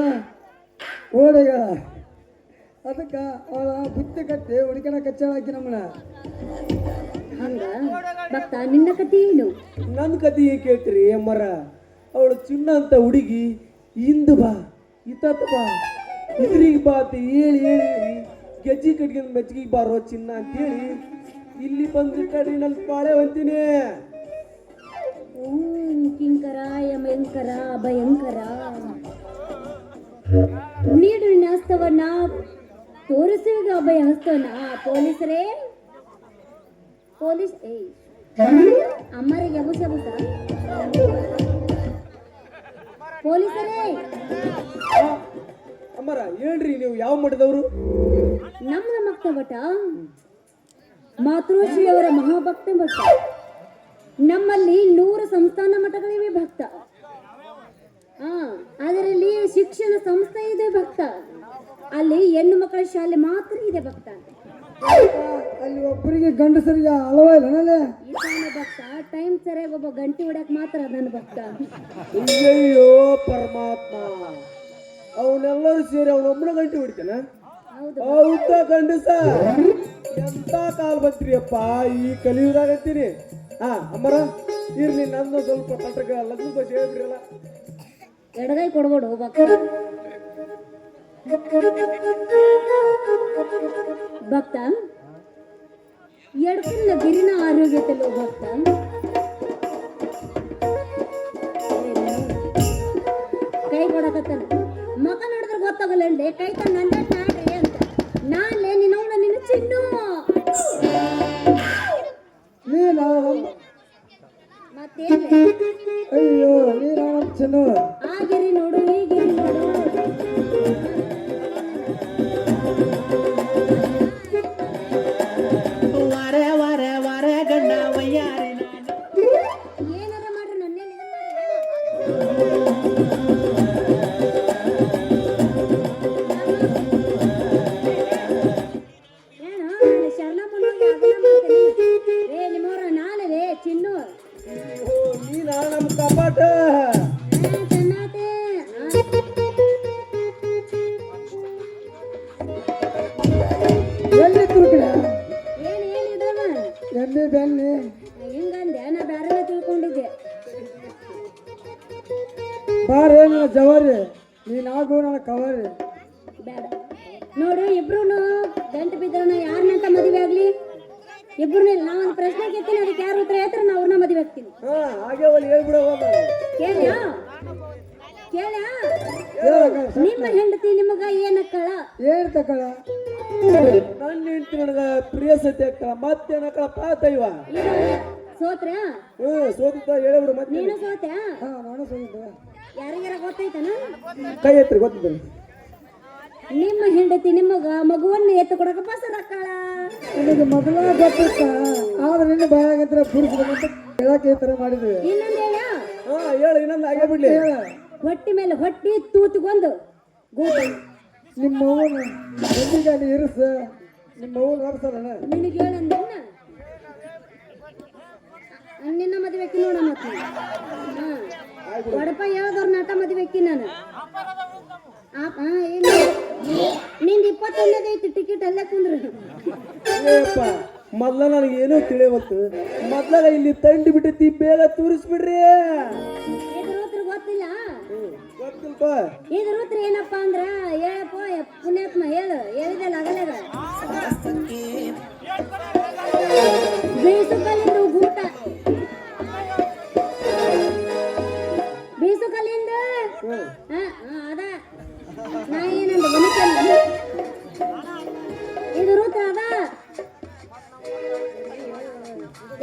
ಓಡಿಗ ಅದಕ್ಕೆ ಅವಳ ಬುತ್ತಿ ಕಟ್ಟಿ ಹುಡುಕನ ಕಚ್ಚಾಳಾಕಿ ನಮ್ಮನ್ನ. ಹಂಗ ಭಕ್ತ ನಿನ್ನ ಕತಿ ಏನು? ನನ್ನ ಕತೆ ಏನ್ ಕೇಳ್ತೀರಿ ಅಮ್ಮರ? ಅವಳು ಚಿನ್ನ ಅಂತ ಹುಡುಗಿ ಇಂದು ಬಾ ಇತ್ತ ಬಾ ಇದ್ರಿಗೆ ಬಾ ಅಂತ ಹೇಳಿ ಹೇಳಿ ಗೆಜ್ಜಿ ಕಟ್ಗಿನ ಮೆಚ್ಚಿಗೆ ಬಾರೋ ಚಿನ್ನ ಅಂತೇಳಿ ಇಲ್ಲಿ ಬಂದು ಕಡೆ ನನ್ನ ಪಾಳೆ ಹೊಂತೀನಿ. ಓಂ ಕಿಂಕರಾಯ ಭಯಂಕರ ಭಯಂಕರ. ನೀಡು ಹಸ್ತವನ್ನ ತೋರಿಸುವಾಗ ಅಭಯ ಹಸ್ತವನ್ನ. ಪೊಲೀಸರೇ ಪೊಲೀಸ್ ಅಮ್ಮರಿಗೆ ಎಬುಸ ಎಬುಸ ಪೊಲೀಸರೇ ಅಮ್ಮರ ಹೇಳ್ರಿ, ನೀವು ಯಾವ ಮಠದವರು? ನಮ್ಮ ಭಕ್ತ ಭಟ ಮಾತೃಶ್ರೀಯವರ ಮಹಾಭಕ್ತ ಭಕ್ತ. ನಮ್ಮಲ್ಲಿ 100 ಸಂಸ್ಥಾನ ಮಠಗಳಿವೆ ಭಕ್ತ. ಅದರಲ್ಲಿ ಶಿಕ್ಷಣ ಸಂಸ್ಥೆ ಇದೆ ಭಕ್ತ. ಅಲ್ಲಿ ಹೆಣ್ಣು ಮಕ್ಕಳ ಶಾಲೆ ಮಾತ್ರ ಇದೆ ಭಕ್ತ. ಅಲ್ಲಿ ಒಬ್ಬರಿಗೆ ಗಂಡಸರಿಗೆ ಅಳವ ಇಲ್ಲ ಭಕ್ತ ಟೈಮ್ ಸರಿಯಾಗಿ ಒಬ್ಬ ಗಂಟೆ ಹೊಡ್ಯಾಕ ಮಾತ್ರ ನನ್ನ ಭಕ್ತ. ಅಯ್ಯಯ್ಯೋ ಪರಮಾತ್ಮ, ಅವನೆಲ್ಲರೂ ಸೇರಿ ಅವನೊಬ್ಬನ ಗಂಟೆ ಹೊಡಿತಾನ? ಹೌದ ಗಂಡಸ? ಎಂತ ಕಾಲ್ ಬಂತ್ರಿ ಅಪ್ಪ ಈ ಕಲಿಯುವುದಾಗತ್ತೀನಿ. ಅಮ್ಮರ ಇರ್ಲಿ, ನನ್ನ ಸ್ವಲ್ಪ ತಟಕ ಲಗ್ನ ಬಸ್ ಹೇಳ್ಬಿಡ್ರಲ್ಲ. ಎಡಗೈ ಕೊಡ್ಬೋಡು ಭಕ್ತ. ಭಕ್ತ ಎಡ್ಕಲ್ಲ ಗಿರಿನ ಆರೋಗ್ಯತೆಲ್ಲೋ ಭಕ್ತ. ಕೈ ಕೊಡಕತ್ತಾನ ಮಗ ನೋಡಿದ್ರೆ ಗೊತ್ತಾಗಲ್ಲ. ಕೈ ತಂದೆ ನಾಡ್ರಿ ಅಂತ ನಾನ್ಲೇ ನಿನ್ನ ನಿನ್ನ ಚಿನ್ನು ಮತ್ತೇನ್ ಅಯ್ಯೋ ನೀನು ಚಿನ್ನು. ಆ ಗಿರಿ ನೋಡು ಈ ಗಿರಿ ನೋಡು. ಏನಾರ ಮಾಡ್ರಿ ನನ್ನೇನು ಏನು ಶರಣಪ್ಪನ ನಿಮ್ಮವ್ರ ನಾನೇ ಚಿನ್ನು ನೀನ ನಮ್ಮ ಕಪಾಟ. ಚೆನ್ನಾತೆ. ಎಲ್ಲಿ ತುರುಕಿಡ ಏನಿದಾವ ಎಲ್ಲಿ ಬೆನ್ನಿ ಹಿಂಗಂದೆ ನಾ ಬೇರೆ ತಿಳ್ಕೊಂಡಿದ್ದೆ. ಬಾರೇ ನಿನ್ನ ಜವಾರಿ ನೀನಾಗು ನನ್ನ ಕವರಿ. ಬೇಡ ನೋಡು, ಇಬ್ರು ಗಂಟು ಬಿದ್ರನ ಯಾರನ್ನಂತ ಮದುವೆ ಆಗ್ಲಿ. ಇಬ್ರು ನಾವೊಂದು ಪ್ರಶ್ನೆ ಕೇಳ್ತೀನಿ, ಅದಕ್ಕೆ ಯಾರು ಉತ್ತರ ಹೇಳ್ತಾರೆ ನಾ ಅವ್ರನ್ನ ಮದುವೆ ಆಗ್ತೀನಿ. ಹಾಗೆ ಅವಳು ಹೇಳ್ಬಿಡವ. ಕೇಳ್ಯಾ ಕೇಳ್ಯಾ ನಿಮ್ಮ ಹೆಂಡತಿ ನಿಮಗ ಏನಕ್ಕಳ? ಏನ್ ತಕಳ? ನನ್ನ ಹೆಂಡತಿ ನನಗ ಪ್ರಿಯ ಸತ್ಯ ಅಕ್ಕಳ ಮತ್ತೇನಕ್ಕಳ ಪಾತೈವ. ಸೋತ್ರ ಸೋತಿದ್ದ ಹೇಳ್ಬಿಡು ಮತ್ತೆ. ನೀನು ಸೋತ್ಯಾ? ನಾನು ಸೋತಿದ್ದೆ. ಯಾರಿಗಾರ ಗೊತ್ತೈತನ? ಕೈ ಎತ್ತರಿ ಗೊತ್ತಿದ್ದ. ನಿಮ್ಮ ಹೆಂಡತಿ ನಿಮಗ ಮಗುವನ್ನು ಎತ್ತು ಕೊಡಕ ಬಸರಕ್ಕಳ. ನನಗೆ ಮೊದಲ ಗೊತ್ತಿತ್ತ, ಆದ್ರೆ ನಿನ್ನ ಬಾಯಾಗಂತ್ರ ಪುರುಷರಂತ ಹೇಳಕ್ಕೆ ಈ ತರ ಮಾಡಿದ್ವಿ. ಇನ್ನೊಂದು ಹೇಳ. ಹೇಳು, ಇನ್ನೊಂದು ಹಾಗೆ ಬಿಡ್ಲಿ. ಹೊಟ್ಟಿ ಮೇಲೆ ಹೊಟ್ಟಿ ತೂತ್ಗೊಂದು ಗೂಟ. ನಿಮ್ಮ ಅವನು ಎಲ್ಲಿಗ ನೀ ಇರಿಸ, ನಿಮ್ಮ ಅವನು ನಡ್ಸಲ್ಲ. ನಿನಗೆ ಹೇಳಂದ ನಿನ್ನ ಮದುವೆಕ್ಕಿ ನೋಡ ಮತ್ತೆ. ವಡಪ ಯಾವ್ದವ್ರ ನಾಟ ಮದುವೆಕ್ಕಿ ನಾನು. ನಿಂದ 21 ಐತಿ ಟಿಕೆಟ್ ಅಲ್ಲೇ ಕುಂದ್ರು. ಏಪ್ಪ ಮೊದ್ಲ ನನಗೆ ಏನೋ ತಿಳಿಯವತ್ತು. ಮೊದ್ಲಾಗ ಇಲ್ಲಿ ತಂಡಿ ಬಿಟ್ಟೈತಿ, ಬೇಗ ತೂರಿಸ್ಬಿಡ್ರಿ. ಇದ್ರ ಉತ್ತರ ಗೊತ್ತಿಲ್ಲ. ಗೊತ್ತಿಲ್ಪ. ಇದ್ರ ಉತ್ತರ ಏನಪ್ಪ ಅಂದ್ರ ಹೇಳಪ್ಪ ಪುಣ್ಯಾತ್ಮ ಹೇಳು. ಹೇಳಿದಲ್ಲ ಆಗಲ್ಲ ಬೀಸು ಕಲ್ಲಿಂದ ಗೂಟ. ಬೀಸು ಕಲ್ಲಿಂದ ಅದ ನಾ ಏನಂದ ಮನುಷ್ಯಲ್ಲ. ಇದ್ರ ಉತ್ತರ ಅದ.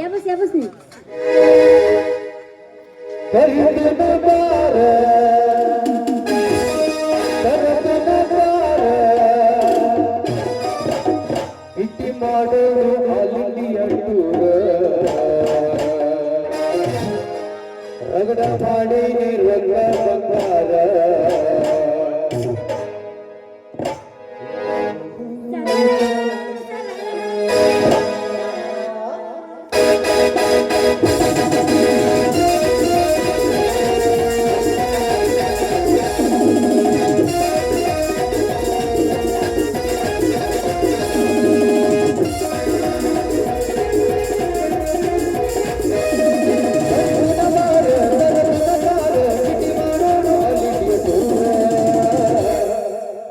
ಎಬಸ್ ಎಬಸ್ ನೀ ಇಟ್ಟಿ ಮಾಡೋರು ಅಲ್ಲಿಯ ಟೂರ ಮಾಡಿ ರಂಗ ಬಂಗಾರ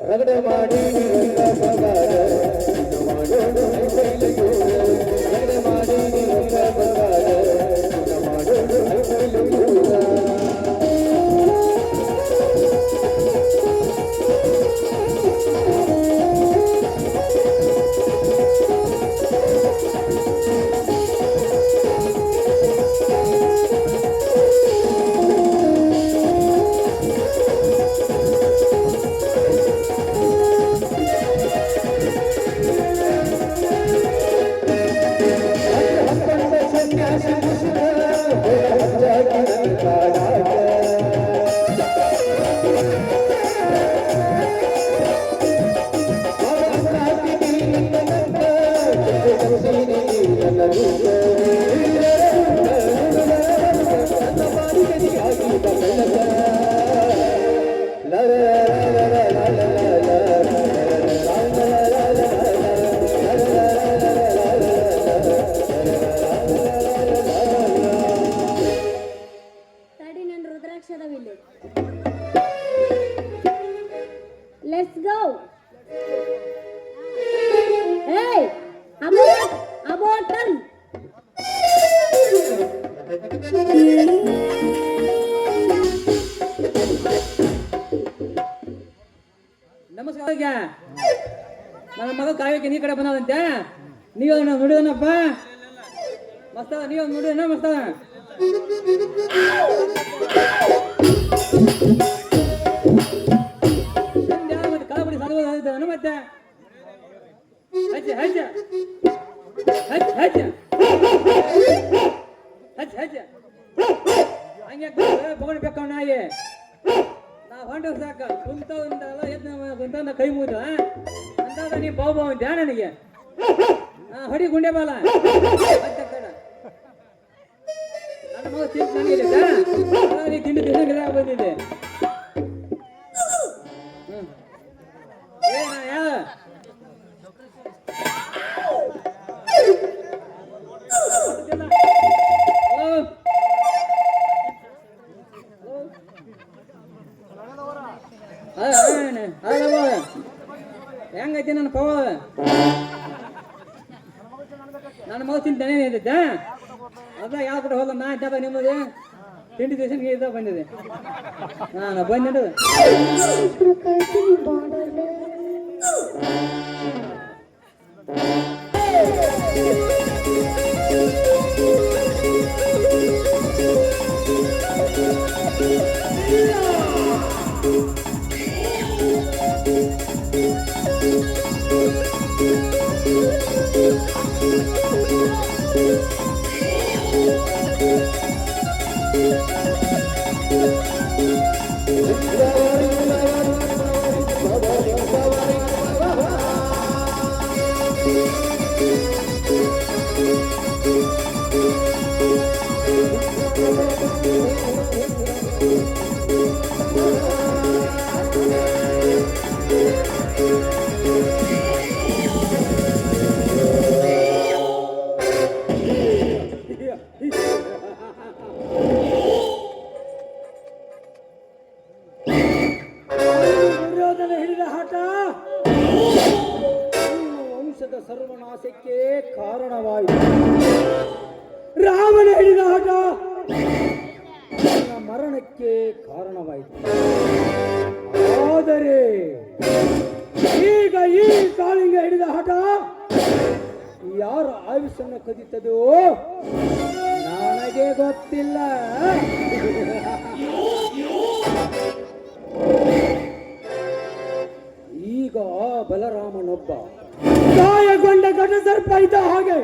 ರಗಡೆ ಮಾಡಿ ರಂಗ ಬಂಗಾರ ಮಾಡೋಣ ಐಸೈಲಗೋ ರಗಡೆ ಮಾಡಿ ರಂಗ ಬಂಗಾರ ಮಾಡೋಣ ಐಸೈಲಗೋ ತಡಿ ನನ್ನ ರುದ್ರಾಕ್ಷರವಿಲ್ಲಿ. Let's go. ಏಯ್ ಅಬೌಟ್ ಅಬೌಟ್ ಟರ್ನ್. ನಮಸ್ಕಾರ. ನನ್ನ ಮಗ ಕಾವ್ಯಕ್ಕೆ ನೀ ಕಡೆ ಬಂದದಂತೆ. ನೀವು ನೋಡಿದನಪ್ಪ ಮಸ್ತ. ನೀವು ನೋಡಿದನ ಮಸ್ತ. ಮತ್ತೆ ಕಾಲಪಡಿ ಸಾಧು ಮತ್ತೆ ಹಚ್ಚ ಹಚ್ಚ ಹಚ್ಚ ಹಚ್ಚ ಹಚ್ಚ ಹಚ್ಚ ಹಂಗೆ ಬಗೊಂಡ್ಬೇಕ ನಾಯಿ. ನಾ ಹೊಂಡ ಸಾಕ ಕುಂತಲ್ಲ ಕುಂತ ಕೈ ಮುಗಿದ ಅಂತ ನೀ ಬಾವು ಬಾವು ಅಂತ್ಯಾ ನನಗೆ. ಹೊಡಿ ಗುಂಡೆ ಬಾಲ ನನ್ನ ಮಗ ತಿಂದು ನನಗೆ ನೀ ತಿಂಡಿ ತಿನ್ನಂಗಿಲ್ಲ ಬಂದಿದ್ದೆ. ಹೆಂಗೈತಿ ನನ್ನ ಪವ? ನನ್ನ ಮಗ ತಿಂತಾನೆ ಐತೆ. ಅದ ಯಾವ ಕಡೆ ಹೋಗ ನಾ ಜಾಗ ನಿಮ್ಮದು ತಿಂಡಿ ದೇಶನ್ಗೆ ಇದ್ದ ಬಂದಿದೆ. ನಾನು ಬಂದಿದ್ದು ಹಿಡಿದ ಆಟ ವಂಶದ ಸರ್ವನಾಶಕ್ಕೆ ಕಾರಣವಾಯಿತು. ರಾಮನ ಹಿಡಿದ ಆಟ ನನ್ನ ಮರಣಕ್ಕೆ ಕಾರಣವಾಯಿತು. ಆದರೆ ಈಗ ಈ ಕಾಳಿಂಗ ಹಿಡಿದ ಆಟ ಯಾರ ಆಯುಷನ್ನು ಕದೀತದೋ ನನಗೆ ಗೊತ್ತಿಲ್ಲ. ಈಗ ಬಲರಾಮನೊಬ್ಬ ಗಾಯಗೊಂಡ ಘಟ ಸರ್ಪ ಇದ್ದ ಹಾಗೆ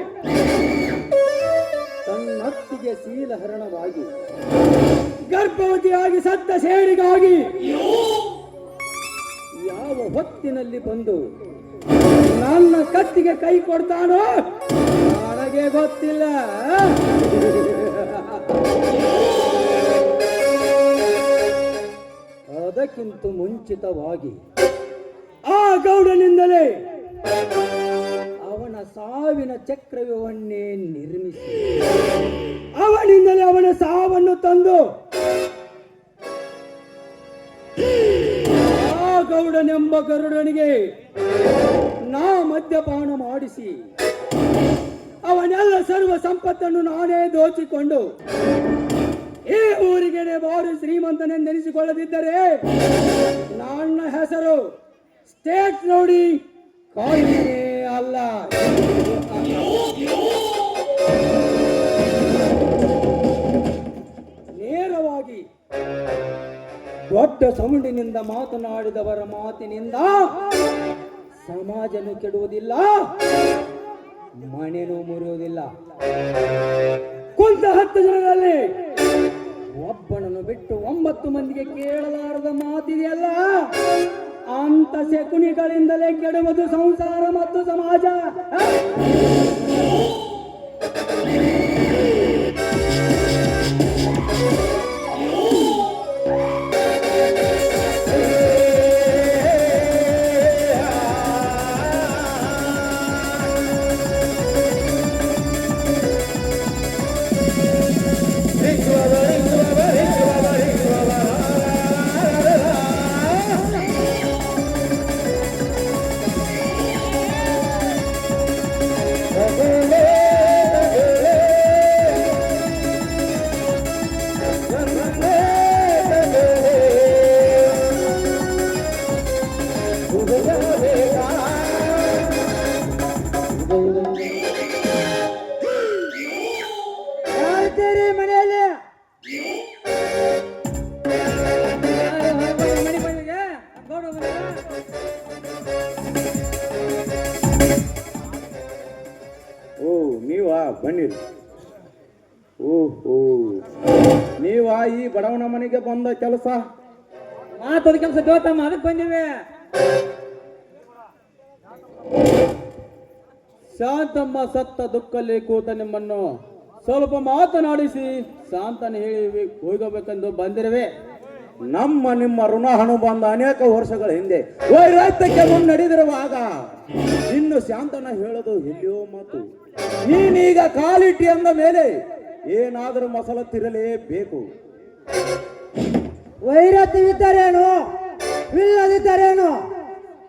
ತನ್ನ ಹತ್ತಿಗೆ ಹೀಗೆ ಶೀಲಹರಣವಾಗಿ ಗರ್ಭವತಿಯಾಗಿ ಸತ್ತ ಸೇಡಿಗಾಗಿ ಯಾವ ಹೊತ್ತಿನಲ್ಲಿ ಬಂದು ನನ್ನ ಕತ್ತಿಗೆ ಕೈ ಕೊಡ್ತಾನೋ ನನಗೆ ಗೊತ್ತಿಲ್ಲ. ಅದಕ್ಕಿಂತ ಮುಂಚಿತವಾಗಿ ಆ ಗೌಡನಿಂದಲೇ ಅವನ ಸಾವಿನ ಚಕ್ರವ್ಯೂಹವನ್ನೇ ನಿರ್ಮಿಸಿ ಅವನಿಂದಲೇ ಅವನ ಸಾವನ್ನು ತಂದು ಆ ಗೌಡನೆಂಬ ಗರುಡನಿಗೆ ನಾ ಮದ್ಯಪಾನ ಮಾಡಿಸಿ ಅವನೆಲ್ಲ ಸರ್ವ ಸಂಪತ್ತನ್ನು ನಾನೇ ದೋಚಿಕೊಂಡು ಈ ಊರಿಗೆ ಬಾರು ಶ್ರೀಮಂತನೆಂದೆನಿಸಿಕೊಳ್ಳದಿದ್ದರೆ ನನ್ನ ಹೆಸರು ಸ್ಟೇಟ್ ನೋಡಿ ಕಾಯಿನೇ ಅಲ್ಲ. ನೇರವಾಗಿ ದೊಡ್ಡ ಸೌಂಡಿನಿಂದ ಮಾತನಾಡಿದವರ ಮಾತಿನಿಂದ ಸಮಾಜನು ಕೆಡುವುದಿಲ್ಲ, ಮನೆನೂ ಮುರಿಯುವುದಿಲ್ಲ. ಕುಂತ 10 ಜನರಲ್ಲಿ ಒಬ್ಬನನ್ನು ಬಿಟ್ಟು 9 ಮಂದಿಗೆ ಕೇಳಲಾರದ ಮಾತಿದೆಯಲ್ಲ, ಅಂತ ಶಕುನಿಗಳಿಂದಲೇ ಕೆಡುವುದು ಸಂಸಾರ ಮತ್ತು ಸಮಾಜ. ಮನೆಯಲ್ಲಿ ಓ ನೀವಾ ಬನ್ನಿರಿ. ಓಹೋ ನೀವಾ ಈ ಬಡವನ ಮನೆಗೆ ಬಂದ ಕೆಲಸ? ಮಾತದ ಕೆಲಸ ದೇವತಮ್ಮ, ಅದಕ್ಕೆ ಬಂದಿವೆ. ಶಾಂತಮ್ಮ ಸತ್ತ ದುಃಖಲ್ಲಿ ಕೂತ ನಿಮ್ಮನ್ನು ಸ್ವಲ್ಪ ಮಾತನಾಡಿಸಿ ಶಾಂತನ ಹೇಳಿ ಹೋಗಬೇಕೆಂದು ಬಂದಿರುವೆ. ನಿಮ್ಮ ಋಣ ಅನುಬಂಧ ಅನೇಕ ವರ್ಷಗಳ ಹಿಂದೆ ವೈರಾತ್ಯಕ್ಕೆ ಮುನ್ನಡೆದಿರುವಾಗ ಇನ್ನು ಶಾಂತನ ಹೇಳೋದು ಎಲ್ಲಿಯೋ ಮಾತು. ನೀನೀಗ ಕಾಲಿಟ್ಟಿ ಅಂದ ಮೇಲೆ ಏನಾದರೂ ಮಸಲತ್ತಿರಲೇಬೇಕು. ವೈರತ್ಯವಿದ್ದರೇನು ಇಲ್ಲದಿದ್ದರೇನು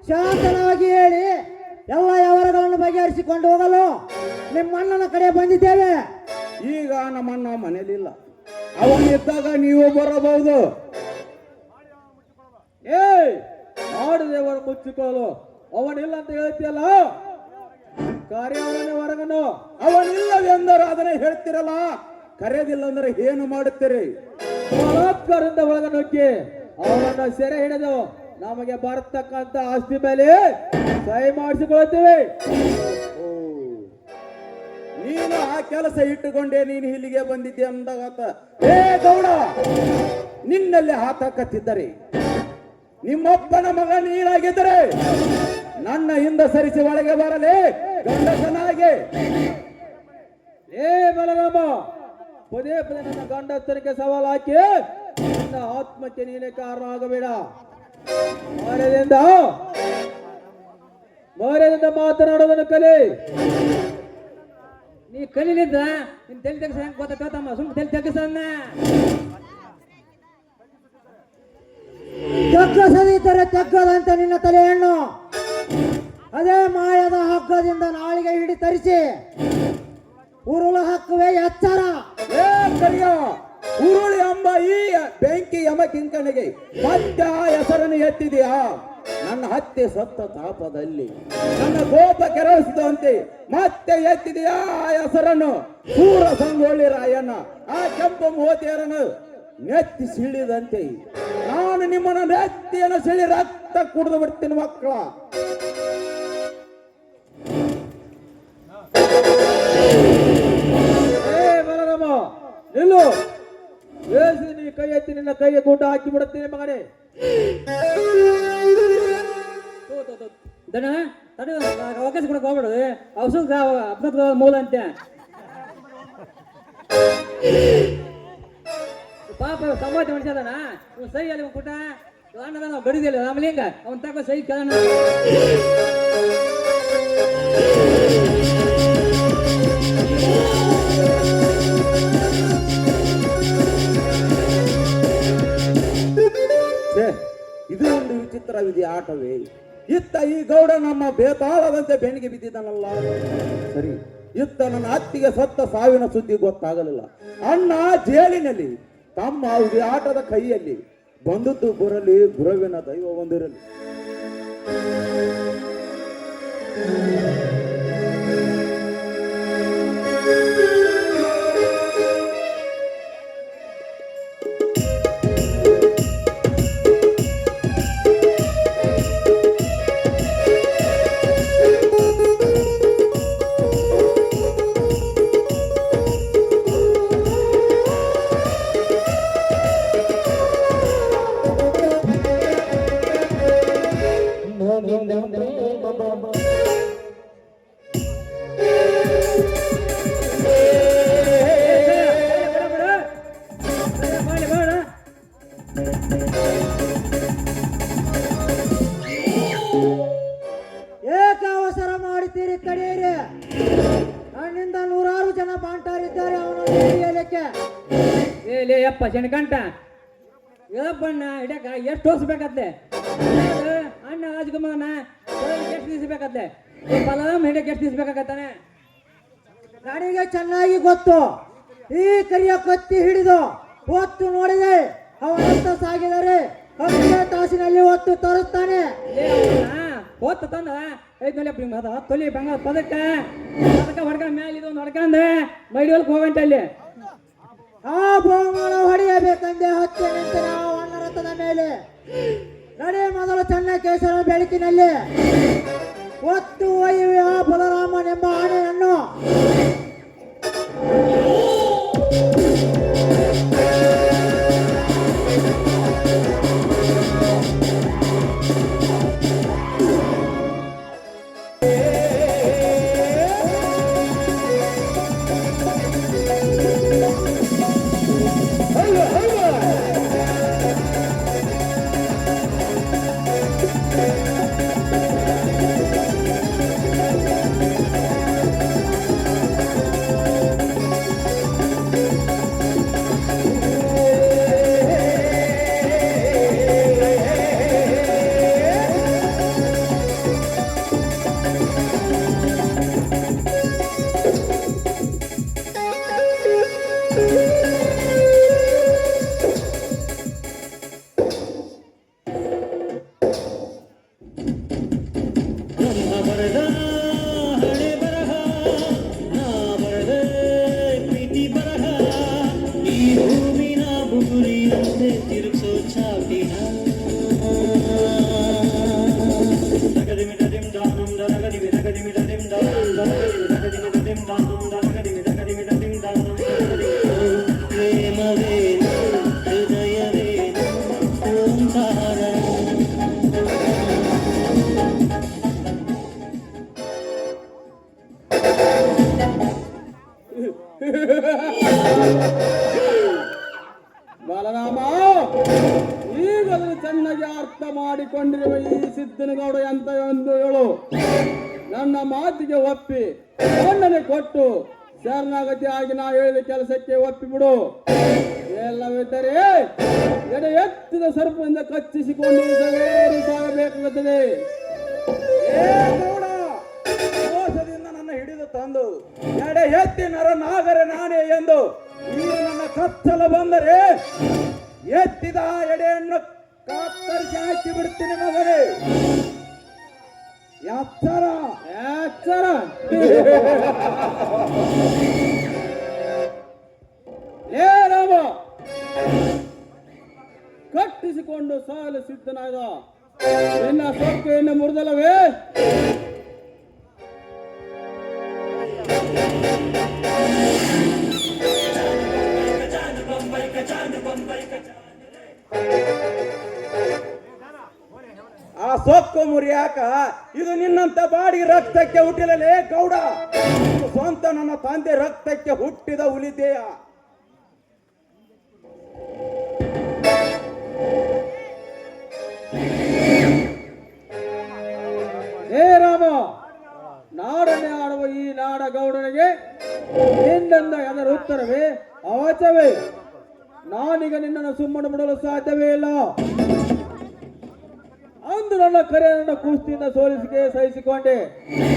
ಶಾಂತನಾಗಿ ಹೇಳಿ ಎಲ್ಲ ವ್ಯವಹಾರಗಳನ್ನು ಬಗೆಹರಿಸಿಕೊಂಡು ಹೋಗಲು ನಿಮ್ಮ ಅಣ್ಣನ ಕಡೆ ಬಂದಿದ್ದೇವೆ. ಈಗ ನಮ್ಮಣ್ಣ ಮನೇಲಿಲ್ಲ, ಅವನಿದ್ದಾಗ ನೀವು ಬರಬಹುದು. ಆಡದೇವರ ಮುಚ್ಚಿಕೊಳ್ಳಲು ಅವನಿಲ್ಲ ಅಂತ ಹೇಳ್ತಿಯಲ್ಲ, ಕಾರ್ಯವನ್ನೇ ಹೊರಗನು. ಅವನಿಲ್ಲವೆಂದರೆ ಅದನ್ನೇ ಹೇಳ್ತಿರಲ್ಲ, ಕರೆಯದಿಲ್ಲ ಅಂದ್ರೆ ಏನು ಮಾಡುತ್ತೀರಿ? ಬಲಾತ್ಕಾರದಿಂದ ಒಳಗನೋಕ್ಕಿ ಅವನನ್ನ ಸೆರೆ ಹಿಡಿದು ನಮಗೆ ಬರತಕ್ಕಂತ ಆಸ್ತಿ ಮೇಲೆ ಸಹಿ ಮಾಡಿಸಿಕೊಳ್ಳುತ್ತೇವೆ. ನೀನು ಆ ಕೆಲಸ ಇಟ್ಟುಕೊಂಡೇ ನೀನು ಇಲ್ಲಿಗೆ ಬಂದಿದ್ದೆ ಅಂದಾಗ ಏ ಗೌಡ, ನಿನ್ನಲ್ಲಿ ಹಾಕತ್ತಿದ್ದರೆ ನಿಮ್ಮಪ್ಪನ ಮಗ ನೀನಾಗಿದ್ದರೆ ನನ್ನ ಹಿಂದೆ ಸರಿಸಿ ಒಳಗೆ ಬರಲೇ ಗಂಡಸನಾಗೆ. ಏ ಬಲರಾಮ, ಪದೇ ಪದೇ ನನ್ನ ಗಂಡಸ್ತನಿಗೆ ಸವಾಲು ಹಾಕಿ ನನ್ನ ಆತ್ಮಕ್ಕೆ ನೀನೇ ಕಾರಣ ಆಗಬೇಡ. ಮರ್ಯಾದೆಯಿಂದ ಮಾತನಾಡೋದನ್ನು ಕಲಿ. ನೀ ಕಲೀಲಿದ್ದ ನಿನ್ ತಲೆ ತೆಗಸ ಹೆಂಗ್ ಗೊತ್ತಾಗ್ತಮ್ಮ? ಸುಮ್ಮನೆ ತಲೆ ತೆಗಸನ್ನ ತಗ್ಗಸದಿದ್ದರೆ ತಗ್ಗದಂತ ನಿನ್ನ ತಲೆ ಹೆಣ್ಣು. ಅದೇ ಮಾಯದ ಹಗ್ಗದಿಂದ ನಾಳಿಗೆ ಹಿಡಿ ತರಿಸಿ ಉರುಳು ಹಾಕುವೆ ಎಚ್ಚರ. ಏ ಕರಿಯ, ಉರುಳಿ ಎಂಬ ಈ ಬೆಂಕಿ ಯಮ ಕಿಂಕಣಿಗೆ ಮತ್ತೆ ಆ ಹೆಸರನ್ನು ಎತ್ತಿದೆಯಾ? ನನ್ನ ಹತ್ಯೆ ಸತ್ತ ತಾಪದಲ್ಲಿ ನನ್ನ ಕೋಪ ಕೆರಳಿಸಿದಂತೆ ಮತ್ತೆ ಎತ್ತಿದೆಯಾ ಆ ಹೆಸರನ್ನು? ಸೂರ ಸಂಗೊಳ್ಳಿ ರಾಯಣ್ಣ ಆ ಕೆಂಪು ಮೋತಿಯರನ್ನು ನೆತ್ತಿ ಸಿಳಿದಂತೆ ನಾನು ನಿಮ್ಮನ್ನು ನೆತ್ತಿಯನ್ನು ಸಿಳಿ ರಕ್ತ ಕುಡಿದು ಬಿಡ್ತೀನಿ ಮಕ್ಕಳ. ಏ ಬಲರಾಮ, ನಿಲ್ಲು. ಬೇಸಿ ನೀ ಕೈ ಎತ್ತಿ ನಿನ್ನ ಕೈಗೆ ಗೂಟ ಹಾಕಿ ಬಿಡುತ್ತೇನೆ ಮಗನೇ. ದನ ತಡೆ ಅವಕಾಶ ಕೊಡಕ್ಕೆ ಹೋಗ್ಬಿಡೋದು. ಔಷಧ ಅಪ್ನದ ಮೂಲ ಅಂತೆ. ಪಾಪ ಸಂಬಾತಿ ಮನುಷ್ಯದನ ಸೈ ಅಲ್ಲಿ ಕುಟ ಅನ್ನದ ನಾವು ಗಡಿದಿಲ್ಲ ಆಮೇಲೆ ಹಿಂಗ ಅವನ್ ತಗೋ ಸೈ ಕೆಳ ಇದು ಒಂದು ವಿಚಿತ್ರವಿದೆ ಆಟವೇ. ಇತ್ತ ಈ ಗೌಡ ನಮ್ಮ ಬೇತಾಳದಂತೆ ಬೆನ್ನಿಗೆ ಬಿದ್ದಿದ್ದಾನಲ್ಲ. ಸರಿ, ಇತ್ತ ನನ್ನ ಅತ್ತಿಗೆ ಸತ್ತ ಸಾವಿನ ಸುದ್ದಿ ಗೊತ್ತಾಗಲಿಲ್ಲ. ಅಣ್ಣ ಜೇಲಿನಲ್ಲಿ, ತಮ್ಮ ಈ ಆಟದ ಕೈಯಲ್ಲಿ. ಬಂದದ್ದು ಬರಲಿ, ಗುರುವಿನ ದೈವ ಹೊಂದಿರಲಿ. ಏಕ ಅವಸರ ಮಾಡುತ್ತೀರಿ, ಕಡೆಯಿರಿ. ನನ್ನಿಂದ ನೂರಾರು ಜನ ಬಾಂಟಾರಿದ್ದಾರೆ ಅವನನ್ನು ಹಿಡಿಯಲಿಕ್ಕೆ. ಲೇ ಯಪ್ಪ ಶನಿಕಂಠ ಯಪ್ಪಣ್ಣ ಹಿಡಕ ಎಷ್ಟು ವರ್ಷ ಬೇಕತ್ತೆ? ಅಣ್ಣ ರಾಜಕುಮಾರನ ಎಷ್ಟು ದಿವಸ ಬೇಕತ್ತೆ? ಬಲರಾಮ್ ಹಿಡಕ್ಕೆ ಎಷ್ಟು ದಿವಸ ಬೇಕಾಗತ್ತಾನೆ? ನನಗೆ ಚೆನ್ನಾಗಿ ಗೊತ್ತು. ಈ ಕರಿಯ ಕತ್ತಿ ಹಿಡಿದು ಹೊತ್ತು ನೋಡಿದೆ. ಅವನಂತ ಸಾಗಿದರೆ 10 ತಾಸಿನಲ್ಲಿ ಹೊತ್ತು ತರುತ್ತಾನೆ. ಹೊತ್ತು ತಂದ ತೊಲಿ ಬಂಗಾರ ಪದಕ್ಕ ಹೊಡ್ಕೊಂಡ್ ಮ್ಯಾಲ ಇದೊಂದು ಹೊಡ್ಕೊಂಡೆ ಮೈಡಿವಲ್ಕ್ ಹೋಗಂಟ ಅಲ್ಲಿ. ಆ ಬಹುಮಾನ ಹೊಡೆಯಬೇಕೆಂದೇ ಹತ್ಯೆ ನಿಂತ ನಾವು ಅನ್ನರಥದ ಮೇಲೆ. ನಡೆ ಮೊದಲು ಚನ್ನಕೇಶರ ಬೆಳಕಿನಲ್ಲಿ ಹೊತ್ತು ಒಯ್ಯುವ ಆ ಬಲರಾಮನೆಂಬ ಆನೆಯನ್ನು. ಬಾಲರಾಮ, ಈಗಲೂ ಚೆನ್ನಾಗಿ ಅರ್ಥ ಮಾಡಿಕೊಂಡಿರುವ ಈ ಸಿದ್ದನಗೌಡ ಅಂತ ಒಂದು ಹೇಳು. ನನ್ನ ಮಾತಿಗೆ ಒಪ್ಪಿ ಮನ್ನಣೆ ಕೊಟ್ಟು ಶರಣಾಗತಿ ಆಗಿ ನಾ ಹೇಳಿದ ಕೆಲಸಕ್ಕೆ ಒಪ್ಪಿಬಿಡು. ಎಲ್ಲವಿದ್ದರೆ ಎಡೆ ಎತ್ತಿದ ಸರ್ಪದಿಂದ ಕಚ್ಚಿಸಿಕೊಂಡು ಸಾಗಬೇಕಾಗುತ್ತದೆ. ಮೋಸದಿಂದ ನನ್ನ ಹಿಡಿದು ತಂದು ಎಡೆ ಎತ್ತಿ ನರನಾಗರೆ ನಾನೇ ಎಂದು ನೀನು ನನ್ನ ಕತ್ತಲು ಬಂದರೆ ಎತ್ತಿದ ಎಡೆಯನ್ನು ಕತ್ತರಿಸಿ ಹಾಕಿ ಬಿಡ್ತೀನಿ ಮಗನೇ. ಎಚ್ಚರ ಎಚ್ಚರ. ಲೇ ರಾಮ, ಕಟ್ಟಿಸಿಕೊಂಡು ಸಾಲು ಸಿದ್ಧನಾದ ನಿನ್ನ ಸೊಕ್ಕೆಯನ್ನು ಮುರಿದಲ್ಲವೇ? ಆ ಸೊಕ್ಕು ಮುರಿಯಾಕ ಇದು ನಿನ್ನಂತ ಬಾಡಿ ರಕ್ತಕ್ಕೆ ಹುಟ್ಟಿಲಲೇ ಗೌಡ. ಇದು ಸ್ವಂತ ನನ್ನ ತಂದೆ ರಕ್ತಕ್ಕೆ ಹುಟ್ಟಿದ ಹುಲಿದೆಯ. ಹೇ ರಾಮ, ನಾಡನ್ನೇ ಆಡುವ ಈ ನಾಡ ಗೌಡನಿಗೆ ನಿನ್ನಿಂದ ಅದರ ಉತ್ತರವೇ ಅವಾಚವೇ. ನಾನೀಗ ನಿನ್ನನ್ನು ಸುಮ್ಮನೆ ಬಿಡಲು ಸಾಧ್ಯವೇ ಇಲ್ಲ. ಅಂದು ನನ್ನ ಕರೆಯನ್ನು ಕುಸ್ತಿಯಿಂದ ಸೋಲಿಸಿಕೆ ಸಹಿಸಿಕೊಂಡೆ.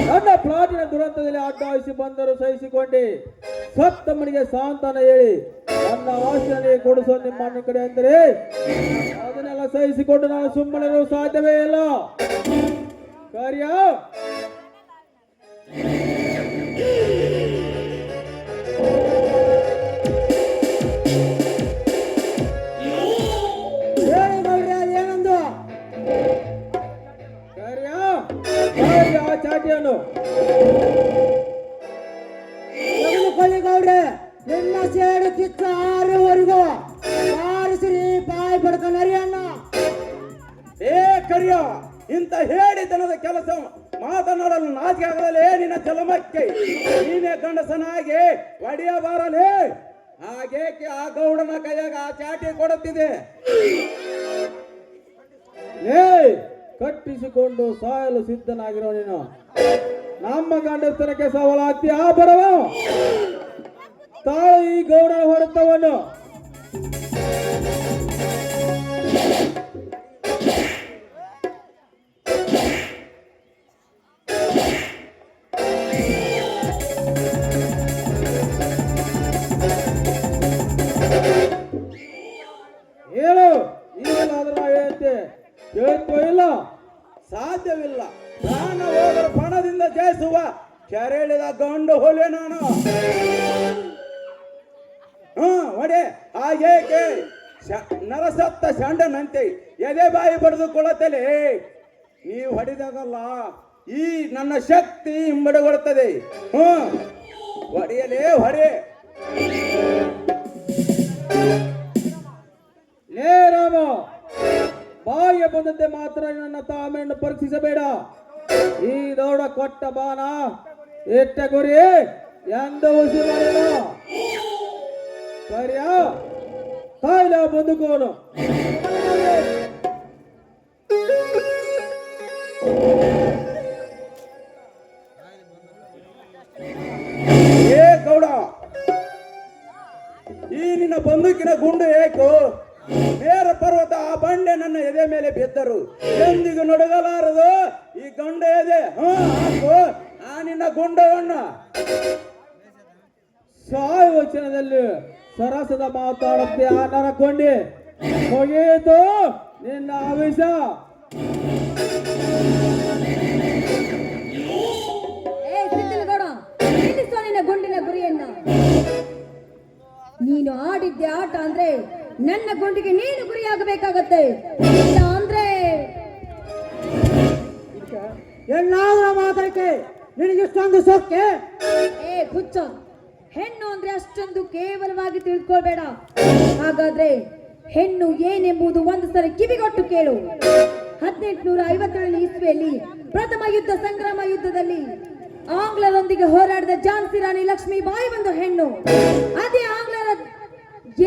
ನನ್ನ ಪ್ಲಾಟಿನ ದುರಂತದಲ್ಲಿ ಅಡ್ಡಾಯಿಸಿ ಬಂದರೂ ಸಹಿಸಿಕೊಂಡೆ. ಸತ್ತಮ್ಮನಿಗೆ ಸಾಂತ್ವನ ಹೇಳಿ ನನ್ನ ಆಸ್ತಿಯನ್ನು ಕೊಡಿಸೋ ನಿಮ್ಮ ಅಣ್ಣ ಕಡೆ ಅಂದರೆ ಅದನ್ನೆಲ್ಲ ಸಹಿಸಿಕೊಂಡು ನಾನು ಸುಮ್ಮನೆ ಇರಲು ಸಾಧ್ಯವೇ ಇಲ್ಲ. ಕಾರ್ಯ ಹೇಳಿ ಗೌಡ್ರೆ, ಅದೇನಂದು? ಕಾರ್ಯ ಕಾರ್ಯ ಆ ಚಾಟಿಯನ್ನು ತೆಗೆದುಕೊಳ್ಳಿ ಗೌಡ್ರೆ, ನಿನ್ನ ಸೇಡು ಕಿತ್ತ ಆರುವರೆಗೂ ಬಾರಿಸಿರಿ ಬಾಯಿ ಪಡ್ಕೊಂಡು ಹರಿಯಣ್ಣ. ಏ ಕರಿಯ, ಇಂಥ ಹೇಳಿತನದ ಕೆಲಸ ಮಾತನಾಡಲು ನಾಚಿಕೆ ಆಗಲೇ ನಿನ್ನ ಜಲಮಕ್ಕೆ. ನೀನೇ ಗಂಡಸನಾಗಿ ಒಡೆಯಬಾರಲೇ. ಹಾಗೇಕೆ ಆ ಗೌಡನ ಕೈಯಾಗ ಆ ಚಾಟಿ ಕೊಡುತ್ತಿದೆ? ಏ ಕಟ್ಟಿಸಿಕೊಂಡು ಸಾಯಲು ಸಿದ್ಧನಾಗಿರೋ ನೀನು ನಮ್ಮ ಗಂಡಸ್ತನಕ್ಕೆ ಸವಾಲಾಗ್ತಿ. ಆ ಬರವ ತಾಳು ಈ ಗೌಡನ ಹೊಡೆತವನ್ನು. ಹೇಳು, ಈಗಲಾದ್ರೂ ನಾ ಹೇಳ್ತೆ ಕೇಳ್ಕೋ ಇಲ್ಲ? ಸಾಧ್ಯವಿಲ್ಲ. ಪ್ರಾಣ ಹೋಗಲು ಪಣದಿಂದ ಜಯಿಸುವ ಕೆರೆಳಿದ ಗಂಡು ಹೊಲೆ ನಾನು. ಒಡೆ ಹಾಗೇಕೆ ನರಸತ್ತ ಷಂಡನಂತೆ ಎದೆ ಬಾಯಿ ಬಡಿದುಕೊಳ್ಳುತ್ತಲೇ ನೀವು ಹೊಡೆದಾಗಲ್ಲ ಈ ನನ್ನ ಶಕ್ತಿ ಹಿಂಬಡಗೊಳ್ಳುತ್ತದೆ. ಹೊಡೆಯಲೇ ಹೊಡೆ. ಲೇ ರಾಮ, ಬಾಯಿಗೆ ಬಂದಂತೆ ಮಾತ್ರ ನನ್ನ ತಾಳ್ಮೆಯನ್ನು ಪರೀಕ್ಷಿಸಬೇಡ. ಈ ದೌಡ ಕೊಟ್ಟ ಬಾಣ ಎಟ್ಟ ಗುರಿ ಎಂದ ಹುಸಿ ಮಾಡಿದ ಕಾರ್ಯ ಕಾಯಿಲೆ ಬಂದುಕೋನು. ಏ ಗೌಡ, ಈ ನಿನ್ನ ಬಂದೂಕಿನ ಗುಂಡು ಏಕು ನೇರ ಪರ್ವತ ಆ ಬಂಡೆ ನನ್ನ ಎದೆ ಮೇಲೆ ಬಿದ್ದರು ಎಂದಿಗೂ ನಡುಗಲಾರದು ಈ ಗಂಡ ಎದೆ. ಹಾಕು ಆ ನಿನ್ನ ಗುಂಡವನ್ನು. ಸಾಯುವ ಕ್ಷಣದಲ್ಲಿ ಸರಸದ ಮಾತಾಡುತ್ತೆ ಆ ನರಕೊಂಡಿ. ಮುಗಿಯಿತು ನಿನ್ನ ಆವೇಶ. ಏ ಸಿದ್ದನಗೌಡ, ನಿಲ್ಲಿಸೋ ನಿನ್ನ ಗುಂಡಿನ ಗುರಿಯನ್ನ. ನೀನು ಆಡಿದ್ದೆ ಆಟ ಅಂದ್ರೆ ನನ್ನ ಗುಂಡಿಗೆ ನೀನು ಗುರಿಯಾಗಬೇಕಾಗತ್ತೆ. ಇಲ್ಲ ಅಂದ್ರೆ ಎಲ್ಲಾದ್ರೂ ಮಾತಾಡಕ್ಕೆ ನಿನಗಿಷ್ಟೊಂದು ಸೊಕ್ಕೆ? ಏ ಹುಚ್ಚ, ಹೆಣ್ಣು ಅಂದ್ರೆ ಅಷ್ಟೊಂದು ಕೇವಲವಾಗಿ ತಿಳ್ಕೊಳ್ಬೇಡ. ಹಾಗಾದ್ರೆ ಹೆಣ್ಣು ಏನೆಂಬುದು ಒಂದು ಸಲ ಕಿವಿಗೊಟ್ಟು ಕೇಳು. 1857 ಇಸ್ವಿಯಲ್ಲಿ ಪ್ರಥಮ ಯುದ್ಧ ಸಂಗ್ರಾಮ ಯುದ್ಧದಲ್ಲಿ ಆಂಗ್ಲರೊಂದಿಗೆ ಹೋರಾಡಿದ ಝಾನ್ಸಿ ರಾಣಿ ಲಕ್ಷ್ಮೀಬಾಯಿ ಒಂದು ಹೆಣ್ಣು. ಅದೇ ಆಂಗ್ಲರ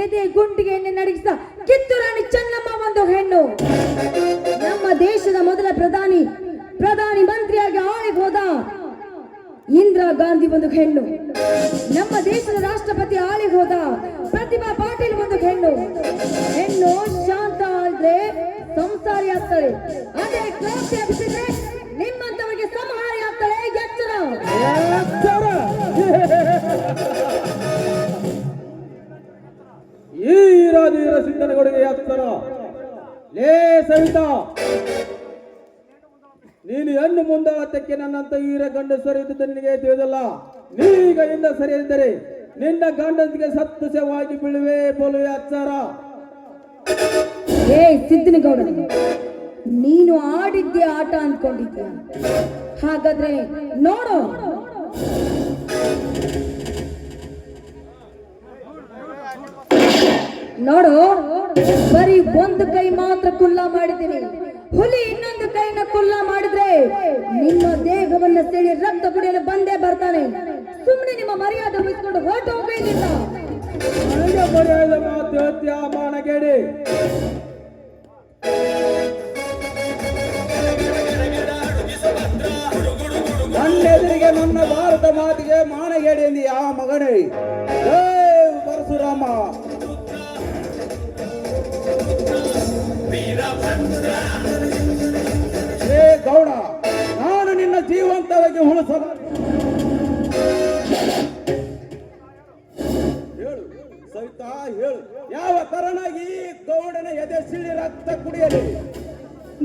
ಎದೆ ಗುಂಡಿಗೆ ಎಣ್ಣೆ ನಡಗಿಸಿದ ಕಿತ್ತೂರು ರಾಣಿ ಚೆನ್ನಮ್ಮ ಒಂದು ಹೆಣ್ಣು. ನಮ್ಮ ದೇಶದ ಮೊದಲ ಪ್ರಧಾನಿ ಮಂತ್ರಿಯಾಗಿ ಆಳಿಗೆ ಹೋದ ಇಂದಿರಾ ಗಾಂಧಿ ಒಂದು ಹೆಣ್ಣು. ನಮ್ಮ ದೇಶದ ರಾಷ್ಟ್ರಪತಿ ಆಳಿಗೆ ಹೋದ ಪ್ರತಿಭಾ ಪಾಟೀಲ್ ಒಂದು ಹೆಣ್ಣು. ಹೆಣ್ಣು ಶಾಂತ ಆದ್ರೆ ಸಂಸಾರಿ ಆಗ್ತಾಳೆ, ಅದೇ ಕ್ರಾಂತಿ ಎಬ್ಬಿಸಿದ್ರೆ ನಿಮ್ಮಂತವರಿಗೆ ಸಂಹಾರಿ ಆಗ್ತಾಳೆ. ಎಚ್ಚರ. ಈ ರಾಜೀರ ಸಿಂಧನಗೌಡಿಗೆ ಎತ್ತರ. ಲೇ ಸವಿತಾ, ನೀನು ಹೆಣ್ಣು ಮುಂದಾಟಕ್ಕೆ ನನ್ನಂತ ಈರ ಗಂಡಸರು ಇದ್ದುದು ನಿನಗೆ ತಿಳಿದಲ್ಲ. ನೀಗ ಇಂದ ಸರಿಯಿದ್ದರೆ ನಿನ್ನ ಗಂಡನಿಗೆ ಸತ್ತುಸವಾಗಿ ಬೀಳುವೆ ಬೋಲುವೆ ಅಚ್ಚಾರ. ಏ ಸಿದ್ದನಗೌಡ, ನೀನು ಆಡಿದ್ದೆ ಆಟ ಅನ್ಕೊಂಡಿದ್ಯಾ? ಹಾಗಾದ್ರೆ ನೋಡು. ನೋಡು ಬರೀ ಒಂದು ಕೈ ಮಾತ್ರ ಕುಲ್ಲ ಮಾಡಿದ್ದೀನಿ. ಹುಲಿ ಇನ್ನೊಂದು ಕೈನ ಕುಲ್ಲ ಮಾಡಿದ್ರೆ ನಿಮ್ಮ ದೇಹವನ್ನ ಸೆಳಿ ರಕ್ತ ಕುಡಿಯಲು ಬಂದೇ ಬರ್ತಾನೆ. ಸುಮ್ಮನೆ ನಿಮ್ಮ ಮರ್ಯಾದೆ ಉಳಿಸ್ಕೊಂಡು ಹೊರಟು ಹೋಗಲಿಲ್ಲ. ನನಗೆ ಮರ್ಯಾದೆ ಮಾತು ಹೇಳ್ತೀಯ ಮಾನಗೇಡಿ? ನನ್ನೆದುರಿಗೆ ನನ್ನ ಭಾರತ ಮಾತಿಗೆ ಮಾನಗೇಡಿ ಎಂದು ಯಾವ ಮಗನೇ? ಏ ಪರಶುರಾಮ, ಏ ಗೌಡ, ನಾನು ನಿನ್ನ ಜೀವಂತವಾಗಿ ಉಳಿಸಲ. ಹೇಳು ಸವಿತಾ, ಹೇಳು, ಯಾವ ತರನಾಗಿ ಗೌಡನ ಎದೆ ಸಿಳಿ ರಕ್ತ ಕುಡಿಯಲಿ?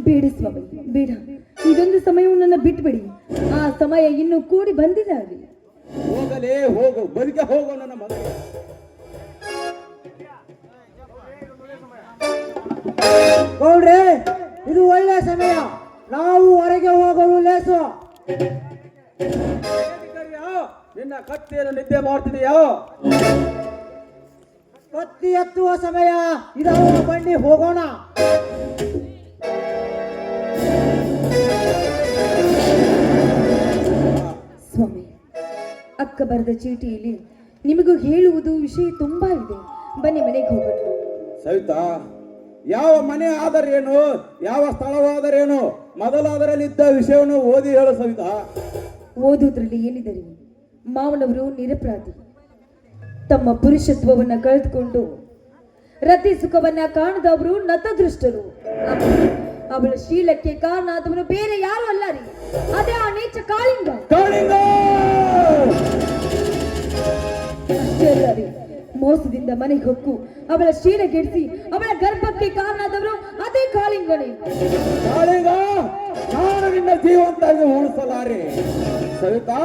ಬೇಡ ಸ್ವಾಮಿ, ಬೇಡ. ಇದೊಂದು ಸಮಯವು ನನ್ನ ಬಿಟ್ಬಿಡಿ. ಆ ಸಮಯ ಇನ್ನು ಕೂಡಿ ಬಂದಿಲ್ಲ. ಹೋಗಲೇ ಹೋಗು, ಬದುಕೆ ಹೋಗು ನನ್ನ ಮಗ. ಗೌಡ್ರೆ, ಇದು ಒಳ್ಳೆ ಸಮಯ. ನಾವು ಹೊರಗೆ ಹೋಗಲು ಲೇಸು. ನಿನ್ನ ಕತ್ತಿಯನ್ನು ನಿದ್ದೆ ಮಾಡ್ತಿದೆಯಾ? ಕತ್ತಿ ಎತ್ತುವ ಸಮಯ ಇದಾವ, ಬನ್ನಿ ಹೋಗೋಣ. ಸ್ವಾಮಿ, ಅಕ್ಕ ಬರೆದ ಚೀಟಿಯಲ್ಲಿ ನಿಮಗೂ ಹೇಳುವುದು ವಿಷಯ ತುಂಬಾ ಇದೆ. ಬನ್ನಿ ಮನೆಗೆ ಹೋಗೋಣ. ಸವಿತಾ, ಯಾವ ಮನೆ ಆದರೇನು, ಯಾವ ಸ್ಥಳವಾದರೇನು, ಮೊದಲಾದರಲ್ಲಿದ್ದ ವಿಷಯವನ್ನು ಓದಿ ಹೇಳು ಸವಿತಾ. ಓದುವುದರಲ್ಲಿ ಏನಿದೆ? ಮಾವನವರು ನಿರಪರಾಧಿ. ತಮ್ಮ ಪುರುಷತ್ವವನ್ನ ಕಳೆದುಕೊಂಡು ರತಿ ಸುಖವನ್ನ ಕಾಣದವರು ನತದೃಷ್ಟರು. ಅವಳ ಶೀಲಕ್ಕೆ ಕಾರಣ ಆದವನು ಬೇರೆ ಯಾರು ಅಲ್ಲ ರೀ, ಅದೇ ಆ ನೀಚ ಕಾಳಿಂಗ. ಅಷ್ಟೇ ಅಲ್ಲ ರೀ, ಮೋಸದಿಂದ ಮನೆಗೆ ಹೊಕ್ಕು ಅವಳ ಶೀಲಗೆಡಿಸಿ ಅವಳ ಗರ್ಭಕ್ಕೆ ಕಾರಣ ಆದವರು ಅದೇ ಕಾಳಿಂಗನೇ. ಕಾಳಿಂಗ, ನಾನು ನಿನ್ನ ಜೀವಂತಾಗಿ ಉಳಿಸಲಾರೆ. ಸವಿತಾ,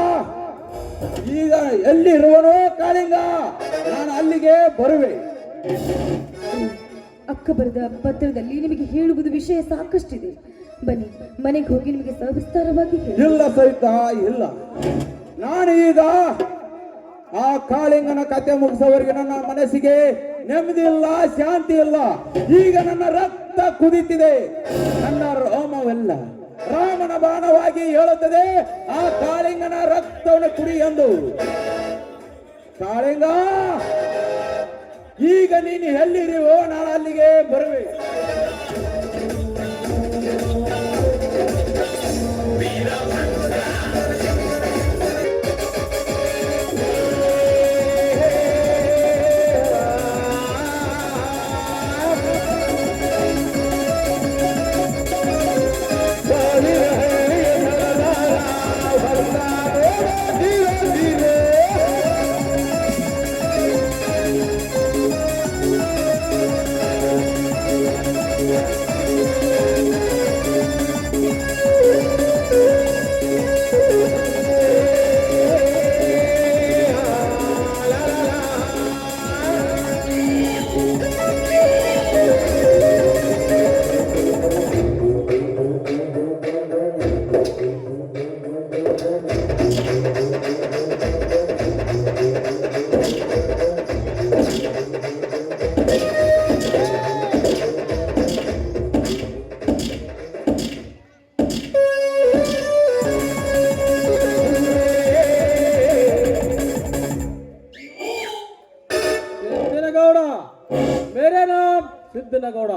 ಈಗ ಎಲ್ಲಿರುವನೋ ಕಾಳಿಂಗ, ನಾನು ಅಲ್ಲಿಗೆ ಬರುವೆ. ಅಕ್ಕ ಬರೆದ ಪತ್ರದಲ್ಲಿ ನಿಮಗೆ ಹೇಳುವುದು ವಿಷಯ ಸಾಕಷ್ಟಿದೆ. ಬನ್ನಿ ಮನೆಗೆ ಹೋಗಿ ನಿಮಗೆ ಸವಿಸ್ತಾರವಾಗಿ ಹೇಳಿ. ಇಲ್ಲ ಸವಿತಾ, ಇಲ್ಲ. ನಾನು ಈಗ ಆ ಕಾಳಿಂಗನ ಕತೆ ಮುಗಿಸೋವರೆಗೆ ನನ್ನ ಮನಸ್ಸಿಗೆ ನೆಮ್ಮದಿ ಇಲ್ಲ, ಶಾಂತಿ ಇಲ್ಲ. ಈಗ ನನ್ನ ರಕ್ತ ಕುದಿತಿದೆ. ನನ್ನ ರೋಮವೆಲ್ಲ ರಾಮನ ಬಾಣವಾಗಿ ಹೇಳುತ್ತದೆ, ಆ ಕಾಳಿಂಗನ ರಕ್ತವನ್ನು ಕುಡಿ ಎಂದು. ಕಾಳಿಂಗ, ಈಗ ನೀನು ಎಲ್ಲಿರುವೋ ನಾನು ಅಲ್ಲಿಗೆ ಬರುವೆ. ಸಿದ್ದನಗೌಡ, ಮೇರೆ ನಾಮ್ ಸಿದ್ದನಗೌಡ.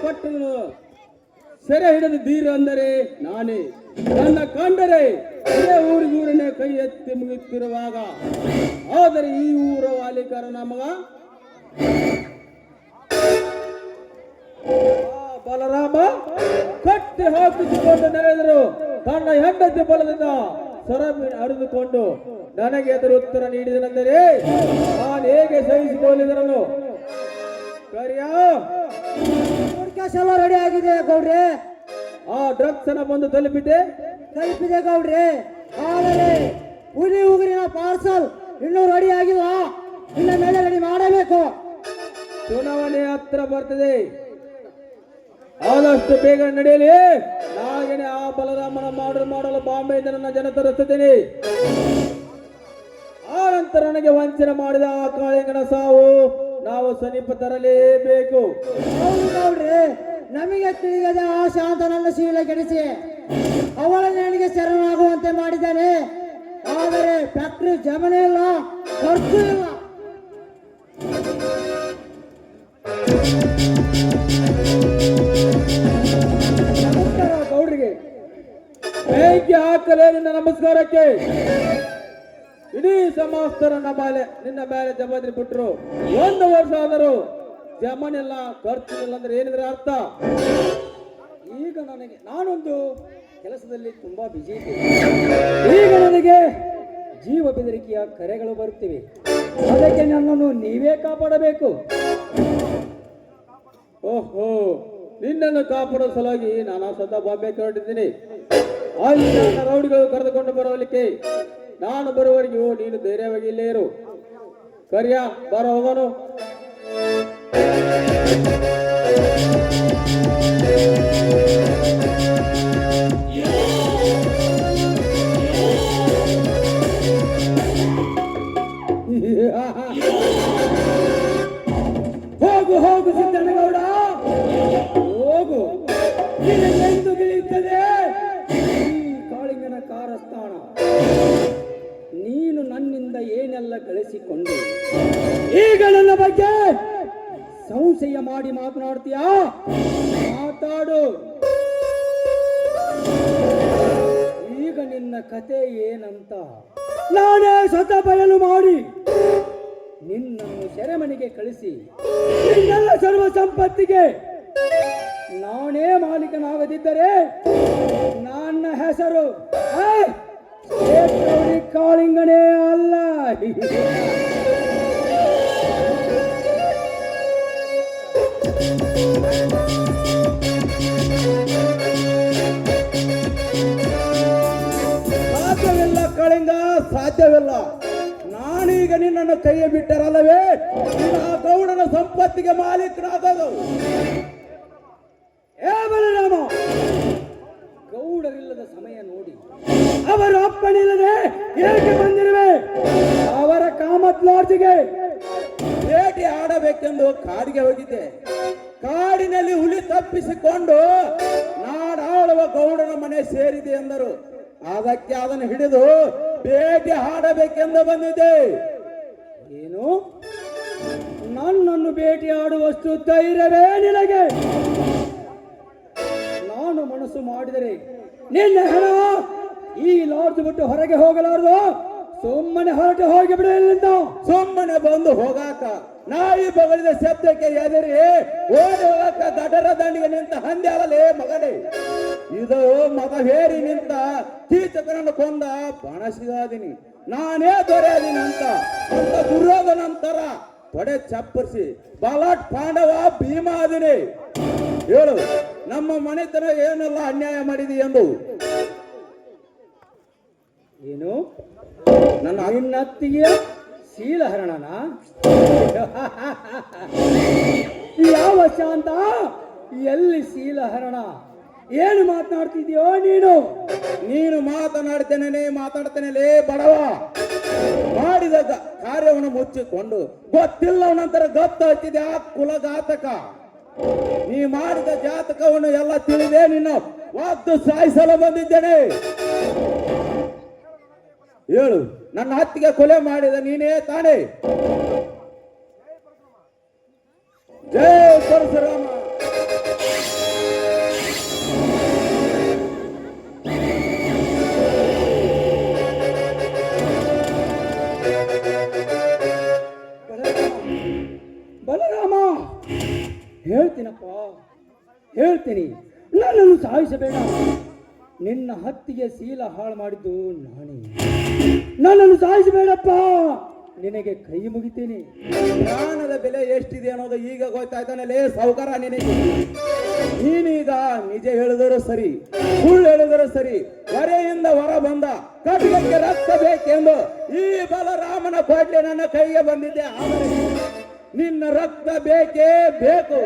ಪಟ್ಟಣ ಸೆರೆ ಹಿಡಿದ ಧೀರ ಅಂದರೆ ನಾನೇ. ನನ್ನ ಕಂಡರೆ ಇದೇ ಊರಿಗೂರನ್ನೇ ಕೈ ಎತ್ತಿ ಮುಗಿಯುತ್ತಿರುವಾಗ, ಆದರೆ ಈ ಊರ ವಾಲಿಕರ ನಮಗ ಬಲರಾಮ ಕಟ್ಟಿ ಹಾಕಿಸಿಕೊಂಡು ನೆರೆದರು. ತನ್ನ ಹೆಂಡತಿ ಬಲದಿಂದ ಸರಬಿ ಅರಿದುಕೊಂಡು ನನಗೆ ಎದುರು ಉತ್ತರ ನೀಡಿದನೆಂದರೆ ನಾನು ಹೇಗೆ ಸಹಿಸಿಕೊಳ್ಳಿದರನು? ಎಲ್ಲ ರೆಡಿ ಆಗಿದೆ ಗೌಡ್ರೆ. ಆ ಡ್ರಗ್ಸ್ ಅನ್ನ ಬಂದು ತಲುಪಿದೆ ಗೌಡ್ರೆ. ಆದರೆ ಹುಲಿ ಉಗುರಿನ ಪಾರ್ಸಲ್ ಇನ್ನೂ ರೆಡಿ ಆಗಿಲ್ಲ. ಇನ್ನ ಮೇಲೆ ರೆಡಿ ಮಾಡಬೇಕು. ಚುನಾವಣೆ ಹತ್ರ ಬರ್ತದೆ, ಆದಷ್ಟು ಬೇಗ ನಡೆಯಲಿ. ನಾಳೆನೆ ಆ ಬಲರಾಮನ ಮಾಡಲು ಬಾಂಬೆಯಿಂದ ನನ್ನ ಜನ ತರಿಸುತ್ತೇನೆ. ನಂತರ ನನಗೆ ವಂಚನೆ ಮಾಡಿದ ಆ ಕಾಳಿಂಗನ ಸಾವು ನಾವು ಸಮೀಪ ತರಲೇಬೇಕು. ಹೌದು ನೋಡ್ರಿ, ನಮಗೆ ತಿಳಿಯದೆ ಆ ಶಾಂತನನ್ನು ಶೀಲ ಕೆಡಿಸಿ ಅವಳ ನನಗೆ ಶರಣಾಗುವಂತೆ ಮಾಡಿದ್ದಾನೆ. ಆದರೆ ಫ್ಯಾಕ್ಟ್ರಿ ಜಮನೆ ಇಲ್ಲ, ಖರ್ಚು ಇಲ್ಲ. ನಮಸ್ಕಾರ ಗೌಡ್ರಿಗೆ. ಬೆಂಕಿ ಹಾಕಲೇ ನಿನ್ನ ನಮಸ್ಕಾರಕ್ಕೆ. ಇಡೀ ಸಮಾಸ್ತರ ನಿನ್ನ ಮೇಲೆ ಜವಾಬ್ದಾರಿ ಬಿಟ್ರು 1 ವರ್ಷ ಆದರೂ ಜಮನಿಲ್ಲ, ಖರ್ಚು ಇಲ್ಲ ಅಂದ್ರೆ ಏನಿದ್ರೆ ಅರ್ಥ? ಈಗ ನಾನೊಂದು ಕೆಲಸದಲ್ಲಿ ತುಂಬಾ ಬಿಜಿ ಇದ್ದೇನೆ. ಈಗ ನನಗೆ ಜೀವ ಬೆದರಿಕೆಯ ಕರೆಗಳು ಬರುತ್ತಿವೆ. ಅದಕ್ಕೆ ನನ್ನನ್ನು ನೀವೇ ಕಾಪಾಡಬೇಕು. ಓಹೋ, ನಿನ್ನನ್ನು ಕಾಪಾಡೋ ಸಲುವಾಗಿ ನಾನು ಸ್ವತಃ ಬಾಂಬೆ ಹೊರಟಿದ್ದೀನಿ. ಅಲ್ಲಿ ನನ್ನ ರೌಡಿಗಳು ಕರೆದುಕೊಂಡು ಬರಲಿಕ್ಕೆ ನಾನು ಬರುವವರೆಗೂ ನೀನು ಧೈರ್ಯವಾಗಿ ಇಲ್ಲೇ ಇರು. ಕರಿಯ ಬರ ಹೋಗೋನು. ಹೋಗು ಹೋಗು ಸಿದ್ದನಗೌಡ, ಹೋಗು. ನಿನಗೆಂದು ಗಿಳಿಯುತ್ತದೆ ಈ ಕಾಳಿಂಗನ ಕಾರಸ್ಥಾನ. ನೀನು ನನ್ನಿಂದ ಏನೆಲ್ಲ ಗಳಿಸಿಕೊಂಡು ಈಗ ನನ್ನ ಬಗ್ಗೆ ಸಂಶಯ ಮಾಡಿ ಮಾತನಾಡ್ತೀಯಾ? ಮಾತಾಡು. ಈಗ ನಿನ್ನ ಕತೆ ಏನಂತ ನಾನೇ ಸ್ವತಃ ಬಯಲು ಮಾಡಿ ನಿನ್ನನ್ನು ಸೆರೆಮನೆಗೆ ಕಳಿಸಿ ನಿನ್ನೆಲ್ಲ ಸರ್ವ ಸಂಪತ್ತಿಗೆ ನಾನೇ ಮಾಲೀಕನಾಗದಿದ್ದರೆ ನನ್ನ ಹೆಸರು ಕಾಳಿಂಗನೇ ಅಲ್ಲ. ಸಾಧ್ಯವಿಲ್ಲ ಕಾಳಿಂಗ, ಸಾಧ್ಯವಿಲ್ಲ. ನಾನೀಗ ನಿನ್ನನ್ನು ಕೈಯ ಬಿಟ್ಟರಲ್ಲವೇ ಆ ಗೌಡನ ಸಂಪತ್ತಿಗೆ ಮಾಲೀಕನಾಗೋದು. ಬಲರಾಮ, ಗೌಡರಿಲ್ಲದ ಸಮಯ ನೋಡಿ ಅವರು ಅಪ್ಪನಿಲ್ಲದೆ ಏಕೆ ಬಂದಿರುವೆ? ಅವರ ಕಾಮತ್ ಲಾಡ್ಜಿಗೆ ಭೇಟಿ ಆಡಬೇಕೆಂದು ಕಾಡಿಗೆ ಹೋಗಿದ್ದೆ. ಕಾಡಿನಲ್ಲಿ ಹುಲಿ ತಪ್ಪಿಸಿಕೊಂಡು ನಾಡಾಳುವ ಗೌಡನ ಮನೆ ಸೇರಿದೆ ಎಂದರು. ಅದಕ್ಕೆ ಅದನ್ನು ಹಿಡಿದು ಭೇಟಿ ಆಡಬೇಕೆಂದು ಬಂದಿದ್ದೆ. ಏನು? ನನ್ನನ್ನು ಭೇಟಿ ಆಡುವಷ್ಟು ಧೈರ್ಯವೇ ನಿನಗೆ? ನಾನು ಮನಸ್ಸು ಮಾಡಿದರೆ ನಿನ್ನ ಹಣ ಈ ಲಾಡ್ಜ್ ಬಿಟ್ಟು ಹೊರಗೆ ಹೋಗಲಾರದು. ಸುಮ್ಮನೆ ಹೊರಟು ಹೋಗಿ ಬಿಡು ಇಲ್ಲಿಂದ. ಸುಮ್ಮನೆ ಬಂದು ಹೋಗಾಕ ನಾಯಿ ಬಗಳಿದ ಶಬ್ದಕ್ಕೆ ಎದರಿ ಓಡಿ ಹೋಗಾಕ ಗಡರ ದಂಡಿಗೆ ನಿಂತ ಹಂದಿ ಅಲ್ಲಲೇ ಮಗನೇ. ಇದು ಮಗ ಹೇರಿ ನಿಂತ ಕೀಚಕನನ್ನು ಕೊಂದ ಬಣಸಿಗಾದಿನಿ, ನಾನೇ ದೊರೆಯಾದಿನಿ ಅಂತ ದುರ್ಯೋಧನ ನಂತರ ತೊಡೆ ಚಪ್ಪರಿಸಿ ಬಲಾಟ್ ಪಾಂಡವ ಭೀಮ ಆದಿನಿ. ಹೇಳು, ನಮ್ಮ ಮನೆತನ ಏನೆಲ್ಲ ಅನ್ಯಾಯ ಮಾಡಿದಿ ಎಂದು. ಏನು? ನನ್ನ ನಿನ್ನತ್ತಿಗೆ ಶೀಲಹರಣನ? ಯಾವ ಶಾಂತ? ಎಲ್ಲಿ ಶೀಲಹರಣ? ಏನು ಮಾತನಾಡ್ತಿದ್ಯೋ ನೀನು? ನೀನು ಮಾತಾಡ್ತೇನೆ ಬಡವ. ಮಾಡಿದ ಕಾರ್ಯವನ್ನು ಮುಚ್ಚಿಕೊಂಡು ಗೊತ್ತಿಲ್ಲ ನಂತರ ಗತ್ತ ಹಚ್ಚಿದೆ ಆ ಕುಲಘಾತಕ. ನೀ ಮಾಡಿದ ಜಾತಕವನ್ನು ಎಲ್ಲ ತಿಳಿದೆ. ನಿನ್ನ ಒದ್ದು ಸಾಯಿಸಲು ಬಂದಿದ್ದೇನೆ. ಹೇಳು, ನನ್ನ ಹತ್ತಿಗೆ ಕೊಲೆ ಮಾಡಿದ ನೀನೇ ತಾನೇ? ಜೈ ಪರಶುರಾಮ. ಬಲರಾಮ, ಹೇಳ್ತೀನಪ್ಪ, ಹೇಳ್ತೀನಿ. ನನ್ನನ್ನು ಸಾಯಿಸಬೇಡ. ನಿನ್ನ ಹತ್ತಿಗೆ ಶೀಲ ಹಾಳು ಮಾಡಿದ್ದು ನಾನೇ. ನನ್ನನ್ನು ಸಾಯಿಸಬೇಡಪ್ಪ, ನಿನಗೆ ಕೈ ಮುಗಿತೀನಿ. ಪ್ರಾಣದ ಬೆಲೆ ಎಷ್ಟಿದೆ ಅನ್ನೋದು ಈಗ ಗೊತ್ತಾಯ್ತಾನಲ್ಲೇ ಸಾಹುಕಾರ ನಿನಗೆ. ನೀನೀಗ ನಿಜ ಹೇಳಿದರೂ ಸರಿ, ಸುಳ್ಳು ಹೇಳಿದರೂ ಸರಿ, ಹೊರೆಯಿಂದ ಹೊರ ಬಂದ ಕಟ್ಟಿಗೆ ರಕ್ತ ಬೇಕೆಂದು ಈ ಬಲರಾಮನ ಕೋಟೆ ನನ್ನ ಕೈಗೆ ಬಂದಿದ್ದೆ. ಆದರೆ ನಿನ್ನ ರಕ್ತ ಬೇಕೇ ಬೇಕು.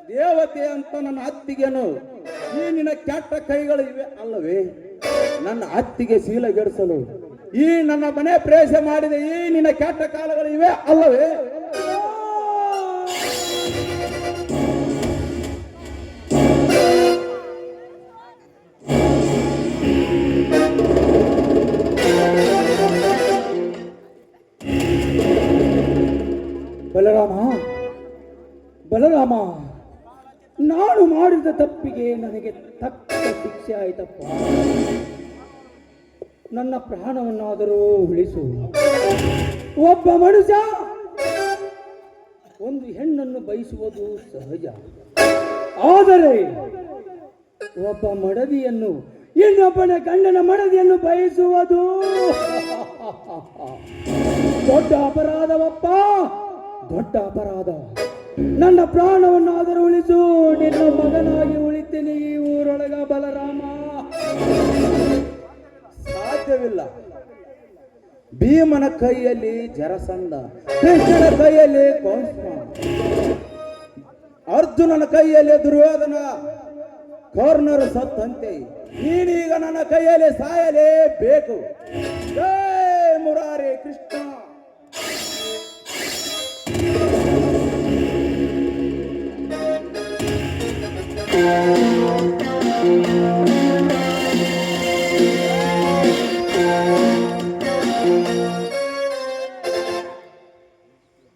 ದೇವತೆ ಅಂತ ನನ್ನ ಅತ್ತಿಗೆನು ಈ ನಿನ್ನ ಕೆಟ್ಟ ಕೈಗಳು ಇವೆ ಅಲ್ಲವೇ? ನನ್ನ ಅತ್ತಿಗೆ ಶೀಲಗೆಡಿಸಲು ಈ ನನ್ನ ಮನೆ ಪ್ರವೇಶ ಮಾಡಿದ ಈ ನಿನ್ನ ಕೆಟ್ಟ ಕಾಲಗಳು ಇವೆ ಅಲ್ಲವೇ? ಬಲರಾಮ, ಬಲರಾಮ, ನಾನು ಮಾಡಿದ ತಪ್ಪಿಗೆ ನನಗೆ ತಕ್ಕ ಶಿಕ್ಷೆ ಆಯ್ತಪ್ಪ. ನನ್ನ ಪ್ರಾಣವನ್ನಾದರೂ ಉಳಿಸು. ಒಬ್ಬ ಮನುಷ್ಯ ಒಂದು ಹೆಣ್ಣನ್ನು ಬಯಸುವುದು ಸಹಜ, ಆದರೆ ಒಬ್ಬ ಮಡದಿಯನ್ನು, ಇನ್ನೊಬ್ಬನ ಗಂಡನ ಮಡದಿಯನ್ನು ಬಯಸುವುದು ದೊಡ್ಡ ಅಪರಾಧವಪ್ಪ, ದೊಡ್ಡ ಅಪರಾಧ. ನನ್ನ ಪ್ರಾಣವನ್ನಾದರೂ ಉಳಿಸು, ನಿನ್ನ ಮಗನಾಗಿ ಉಳಿತೀನಿ ಈ ಊರೊಳಗ ಬಲರಾಮ. ಸಾಧ್ಯವಿಲ್ಲ. ಭೀಮನ ಕೈಯಲ್ಲಿ ಜರಸಂಧ, ಕೃಷ್ಣನ ಕೈಯಲ್ಲಿ ಕಂಸ, ಅರ್ಜುನನ ಕೈಯಲ್ಲಿ ದುರ್ಯೋಧನ, ಕರ್ಣರು ಸತ್ತಂತೆ ನೀನೀಗ ನನ್ನ ಕೈಯಲ್ಲಿ ಸಾಯಲೇಬೇಕು. ಜೈ ಮುರಾರಿ ಕೃಷ್ಣ.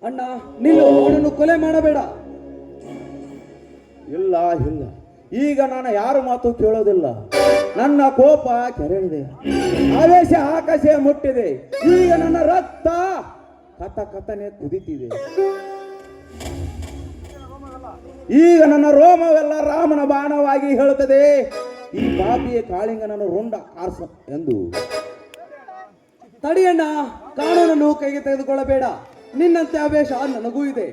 ಅಣ್ಣ, ನಿಲ್ಲು, ಅವನನ್ನು ಕೊಲೆ ಮಾಡಬೇಡ. ಇಲ್ಲ ಇಲ್ಲ, ಈಗ ನಾನು ಯಾರ ಮಾತು ಕೇಳೋದಿಲ್ಲ. ನನ್ನ ಕೋಪ ಕೆರಳಿದೆ, ಆವೇಶ ಆಕಾಶ ಮುಟ್ಟಿದೆ. ಈಗ ನನ್ನ ರಕ್ತ ಕಥನೆ ಕುದಿತಿದೆ. ಈಗ ನನ್ನ ರೋಮವೆಲ್ಲ ರಾಮನ ಬಾಣವಾಗಿ ಹೇಳುತ್ತದೆ, ಈ ಪಾಪಿಯ ಕಾಳಿಂಗನನ್ನು ರುಂಡ ಕಾರ್ಸ ಎಂದು. ತಡಿಯಣ್ಣ, ಕಾನೂನನ್ನು ಕೈಗೆ ತೆಗೆದುಕೊಳ್ಳಬೇಡ. ನಿನ್ನಂತೆ ಆವೇಶ ನನಗೂ ಇದೆ,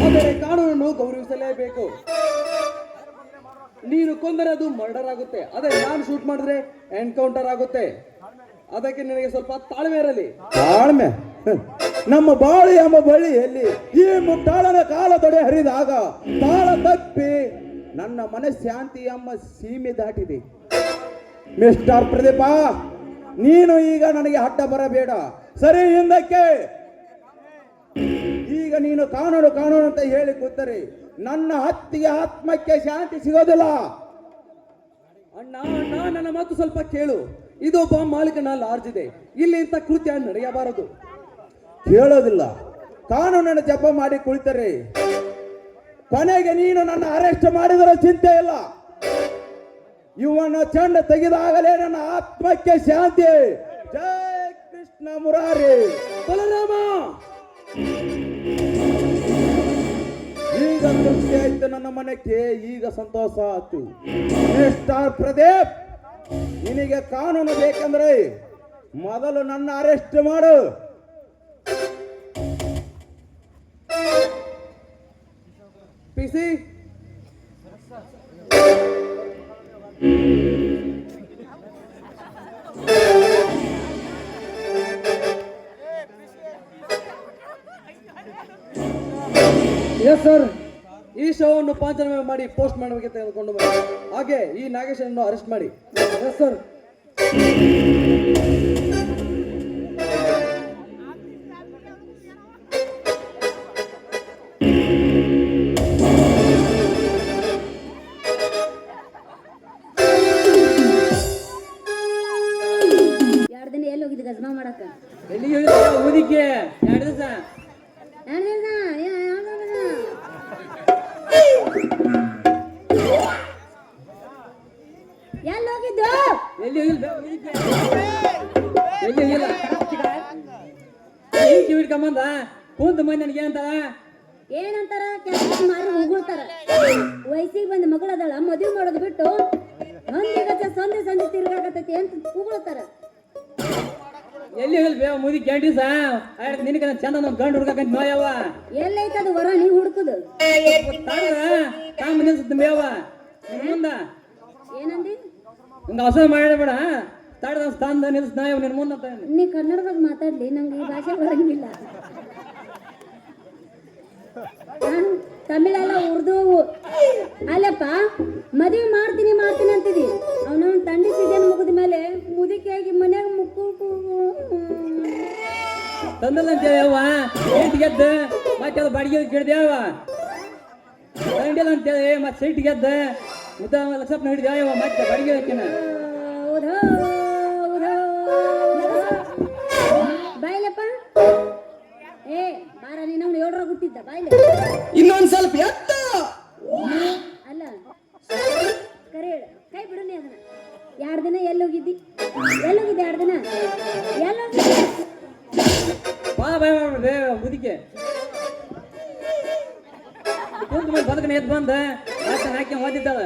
ಆದರೆ ಕಾನೂನನ್ನು ಗೌರವಿಸಲೇಬೇಕು. ನೀನು ಕೊಂದರೆ ಅದು ಮರ್ಡರ್ ಆಗುತ್ತೆ, ಅದೇ ನಾನು ಶೂಟ್ ಮಾಡಿದ್ರೆ ಎನ್ಕೌಂಟರ್ ಆಗುತ್ತೆ. ಅದಕ್ಕೆ ನಿನಗೆ ಸ್ವಲ್ಪ ತಾಳ್ಮೆ ಇರಲಿ. ತಾಳ್ಮೆ? ನಮ್ಮ ಬಾಳಿ ಎಂಬ ಬಳಿಯಲ್ಲಿ ಈ ಮುಟ್ಟಾಳನ ಕಾಲ ತೊಡೆ ಹರಿದಾಗ ತಾಳ ತಪ್ಪಿ ನನ್ನ ಮನಃಶಾಂತಿ ಎಂಬ ಸೀಮೆ ದಾಟಿದೆ. ಮಿಸ್ಟರ್ ಪ್ರದೀಪ, ನೀನು ಈಗ ನನಗೆ ಅಡ್ಡ ಬರಬೇಡ. ಸರಿ, ಹಿಂದಕ್ಕೆ. ಈಗ ನೀನು ಕಾನೂನು ಕಾನೂನು ಅಂತ ಹೇಳಿ ಕೂತರೆ ನನ್ನ ಹತ್ತಿಗೆ ಆತ್ಮಕ್ಕೆ ಶಾಂತಿ ಸಿಗೋದಿಲ್ಲ. ಅಣ್ಣ ಅಣ್ಣ, ನನ್ನ ಮಾತು ಸ್ವಲ್ಪ ಕೇಳು. ಇದೊಬ್ಬ ಮಾಲೀಕನ ಲಾಡ್ಜ್ ಇದೆ, ಇಲ್ಲಿ ಇಂಥ ಕೃತ್ಯ ನಡೆಯಬಾರದು. ಕೇಳೋದಿಲ್ಲ. ಕಾನೂನನ್ನು ಜಪ ಮಾಡಿ ಕುಳಿತರೆ ಕೊನೆಗೆ ನೀನು ನನ್ನ ಅರೆಸ್ಟ್ ಮಾಡಿದರೆ ಚಿಂತೆ ಇಲ್ಲ. ಇವನ ಚಂಡ ತೆಗೆದಾಗಲೇ ನನ್ನ ಆತ್ಮಕ್ಕೆ ಶಾಂತಿ. ಜೈ ಕೃಷ್ಣ ಮುರಾರಿ. ಬಲರಾಮ, ಈಗ ತೃಪ್ತಿ ಆಯ್ತು ನನ್ನ ಮನಕ್ಕೆ, ಈಗ ಸಂತೋಷ ಆಯ್ತು. ಮಿಸ್ಟರ್ ಪ್ರದೀಪ್, ನಿನಗೆ ಕಾನೂನು ಬೇಕಂದ್ರೆ ಮೊದಲು ನನ್ನ ಅರೆಸ್ಟ್ ಮಾಡು. PC, yes sir. ಈ ಶವವನ್ನು ಪಾಂಚನಾಮೆ ಮಾಡಿ ಪೋಸ್ಟ್ ಮಾಡಬೇಕು ತೆಗೆದುಕೊಂಡು ಬನ್ನಿ. ಹಾಗೆ ಈ ನಾಗೇಶನನ್ನು ಅರೆಸ್ಟ್ ಮಾಡಿ. Yes sir. ಎರಡು ದಿನ ಎಲ್ಲಿ ಹೋಗಿದ್ದೆ ಗಜ್ಮಾ ಮಾಡಕ್ಕ? ಎಲ್ಲಿಗೆ ಹೋಗಿದ್ದೆ? ಊರಿಗೆ 2 ದಿವಸ. ಎಲ್ಲಿ ಹೋಗಿದ್ದು? ಎಲ್ಲಿ ಹೋಗಿಲ್ಲ ಊರಿಗೆ? ಎಲ್ಲಿ ಹೋಗಿಲ್ಲ. ಕಿವಿ ಹಿಡ್ಕೊಂಬಂದ ಕುಂತ ಮಂದಿ ನನಗೆ ಅಂತಾರ, ಏನಂತಾರ? ಕೆಲಸ ಮಾರಿ ಉಗುಳ್ತಾರ. ವಯಸ್ಸಿಗೆ ಬಂದ ಮಗಳದಳ, ಮದುವೆ ಮಾಡೋದು ಬಿಟ್ಟು ಸಂದೆ ಸಂಜೆ ತಿರ್ಗಾಕತ್ತೈತಿ ಅಂತ ಉಗುಳ್ತಾರ. ಎಲ್ಲಿ ಹೋಗಿಲ್ಲ ಮುದಿ 2 ದಿವಸ. ನಿನಗೆ ಚಂದ ಒಂದು ಗಂಡು ಹುಡ್ಕಂತ ಮೇಯವ ಎಲ್ಲೈತೆ ಅದು ವರ ನೀ ಹುಡುಕುದು? ಕಾಮ ನಿಲ್ಸುತ್ತ ಮೇಯವ ಮುಂದ. ಏನಂದಿ? ಹಂಗ ಅವಸರ ಮಾಡಬೇಡ, ತಡದ ಸ್ಥಾನದ ನಿಲ್ಸ ನಾಯವ ನಿನ್ ಮುಂದ. ನೀ ಕನ್ನಡದಾಗ ಮಾತಾಡ್ಲಿ, ನಂಗೆ ಈ ಭಾಷೆ ಬರಂಗಿಲ್ಲ. ತಮಿಳೆಲ್ಲ ಉರ್ದು. ಅಲ್ಲಪ್ಪ, ಮದುವೆ ಮಾಡ್ತೀನಿ ಅಂತಿದಿ. ಅವನವನ್ ತಂಡಿ ಸೀಸನ್ ಮುಗಿದ ಮೇಲೆ ಮುದುಕಿಯಾಗಿ ಮನ್ಯಾಗ ಮುಕ್ಕು ತಂದಲ್ಲ ಅಂತೇಳಿ ಅವ್ವ ಸೀಟ್ ಗೆದ್ದ ಮತ್ತೆ ಅದು ಬಾಡಿಗೆ ಕೇಳಿದ್ಯಾವ ತಂಡಿಲ್ಲ ಅಂತೇಳಿ ಮತ್ತೆ ಸೀಟ್ ಗೆದ್ದ ಮುದ್ದ ಲಕ್ಷಪ್ಪ ಹಿಡಿದ್ಯಾವ ಮತ್ತೆ ಬಾಡಿಗೆ ಹಾಕಿನ ಬಾಯ್ಲಪ್ಪ ಏ ಬಾರ ನೀನು ಅವ್ನು 7 ಹುಟ್ಟಿದ್ದ ಬಾಯ್ಲೆ ಇನ್ನೊಂದ್ ಸ್ವಲ್ಪ ಎತ್ತ ಅಲ್ಲ ಕರೆ ಹೇಳು ಕೈ ಬಿಡು ನೀ ಅದನ್ನ 2 ದಿನ ಎಲ್ಲೋಗಿದ್ದಿ 2 ದಿನ ಎಲ್ಲೋಗಿದ್ದಿ ಬಾ ಬಾಯ್ ಮಾಡ್ಬಿಡ್ರಿ ಮುದಿಕೆ ಕುಂತ ಮೇಲೆ ಬದಕನ ಎದ್ದು ಬಂದ ರಾತ್ರಿ ಹಾಕಿ ಓದಿದ್ದಾಳ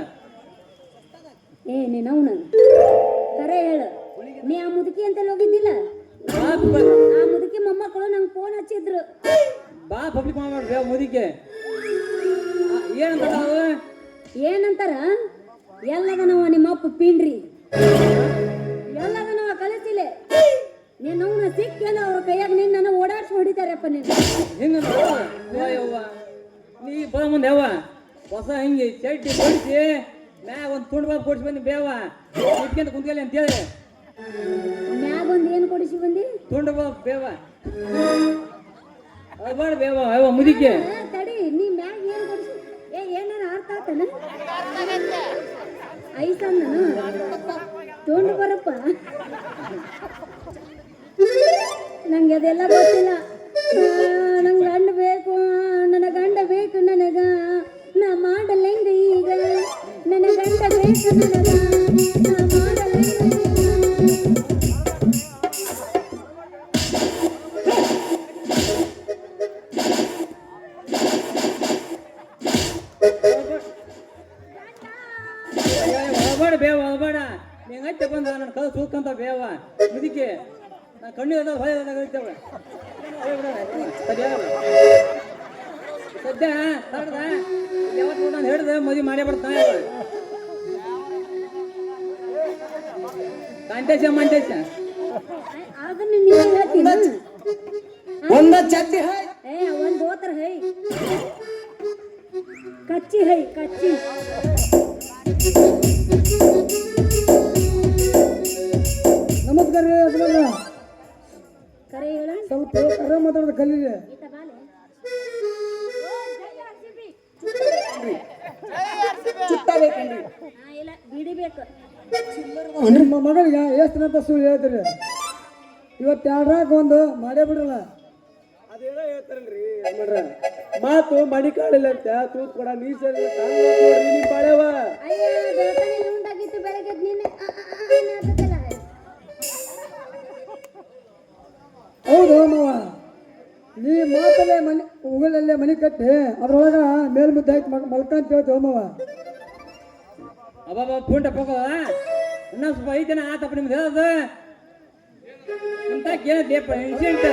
ಏ ನೀನು ಅವನು ಕರೆ ಹೇಳು ನೀ ಆ ಮುದುಕಿ ಅಂತ ಹೋಗಿದ್ದಿಲ್ಲ ಆ ಮುದುಕಿ ಮೊಮ್ಮಕ್ಕಳು ನಂಗೆ ಫೋನ್ ಹಚ್ಚಿದ್ರು ಬಾ ಪಬ್ಲಿಕ್ ಮಾಡ್ಬಿಡ್ರಿ ಮುದಿಕೆ ಏನಂತ ಏನಂತಾರ ಎಲ್ಲದನವ ನಿಮ್ಮ ಅಪ್ಪ ಪಿಂಡ್ರಿ ಎಲ್ಲದನವ ಕಲಿಸಿಲೆ ನೀನು ಅವನ ಸಿಕ್ಕೇನ ಅವ್ರ ಕೈಯಾಗ ನಿನ್ನ ನನ್ನ ಓಡಾಡ್ಸಿ ಹೊಡಿತಾರಪ್ಪ ನೀನು ಹಿಂಗ ಯವ್ವ ನೀ ಬದ ಮುಂದೆ ಯವ್ವ ಹೊಸ ಹಿಂಗೆ ಚಡ್ಡಿ ಕೊಡಿಸಿ ಮ್ಯಾಗ ಒಂದು ತುಂಡು ಬಾಬು ಕೊಡಿಸಿ ಬಂದಿ ಬೇವ ಇಟ್ಕೊಂತ ಕುಂತ್ಕೊಳ್ಳಿ ಅಂತೇಳಿ ಮ್ಯಾಗ ಒಂದು ಏನು ಕೊಡಿಸಿ ಬಂದಿ ತುಂಡು ಬಾಬು ಬೇವ ಅದು ಬೇಡ ಬೇವ ಯವ್ವ ಮುದಿಕೆ ತಡಿ ನೀ ಮ್ಯಾಗ ಏನು ಕೊಡಿಸಿ ಏನಾರ ಅರ್ಥ ಆತನ ಐಸನ್ನ ತುಂಡು ಬರಪ್ಪ ನಂಗೆ ಅದೆಲ್ಲ ಗೊತ್ತಿಲ್ಲ ನಂಗೆ ಗಂಡ ಬೇಕು ನನ್ನ ಗಂಡ ಬೇಕು ನನಗ ನಾ ಮಾಡಲ್ಲ ಹೆಂಗ ಈಗ ನನ್ನ ಗಂಡ ಬೇಕು ನನಗ ನಾ ಮಾಡಲ್ಲ ಒಳಬೇಡ ಬೇವ ಒಳಬೇಡ ನೀಂಗ್ ಹಚ್ಚ ಬಂದ ನನ್ನ ಕಲ್ ಸೂಕಂತ ಬೇವ ಮುದಿಕೆ ನಾ ಕಣ್ಣು ಭಯ ಹೇಳ್ತೇವೆ ಸದ್ಯ ತಡ್ದ ಯಾವತ್ತು ನಾನು ಹೇಳ್ದೆ ಮದುವೆ ಮಾಡೇ ಬರ್ತಾನೆ ಕಾಂಟೇಶ ಮಂಟೇಶ ಅದನ್ನ ನೀವು ಹೇಳ್ತೀನಿ ಒಂದ ಚಡ್ಡಿ ಹೈ ಒಂದು ದೋತ್ರ ಹೈ ಕಚ್ಚಿ ಹೈ ಕಚ್ಚಿ ನಮಸ್ಕಾರ ರೀ ಯಜಮಾನ್ರ. ಕರೆ ಹೇಳ ಸ್ವಲ್ಪ ಕರೆ ಮಾತಾಡೋದು ಕಲೀರಿ. ಇಲ್ಲ ಬಿಡಿಬೇಕು ನಿಮ್ಮ ಮಗಳಿಗೆ ಎಷ್ಟು ದಿನ ಅಂತ ಸುಳ್ಳು ಹೇಳ್ತೀರಿ? ಇವತ್ತು 2 ಒಂದು ಮಾಡೇ ಬಿಡಲ್ಲ. ಅದೇನೋ ಹೇಳ್ತಾರಲ್ರಿ ಮಾತು ಮಣಿ ಕಾಳಿಲ್ಲ ಅಂತ ತೂತ್ ಕೊಡ ನೀರ್ ಬಾಳೆವ ಅಯ್ಯ ದೇವತಾನೆ ಉಂಟಾಗಿತ್ತು ಬೆಳಗ್ಗೆ ನಿನ್ನೆ ಹೌದು ಮಾವ, ನೀ ಮಾತಲ್ಲೇ ಮನೆ ಉಗುಳಲ್ಲೇ ಮನೆ ಕಟ್ಟಿ ಅದ್ರೊಳಗ ಮೇಲ್ ಮುದ್ದೆ ಹಾಕಿ ಮಲ್ಕಂತ ಹೇಳ್ತೇವ ಮಾವ. ಅಬ್ಬಾ ಪುಂಟ ಪೋಕೋ ಇನ್ನೊಂದು ಸ್ವಲ್ಪ 5 ದಿನ ಆತಪ್ಪ ನಿಮ್ದು ಹೇಳೋದು ಅಂತ ಕೇಳಿದ್ಲೇಪ ಇನ್ಸಿಡೆಂಟ್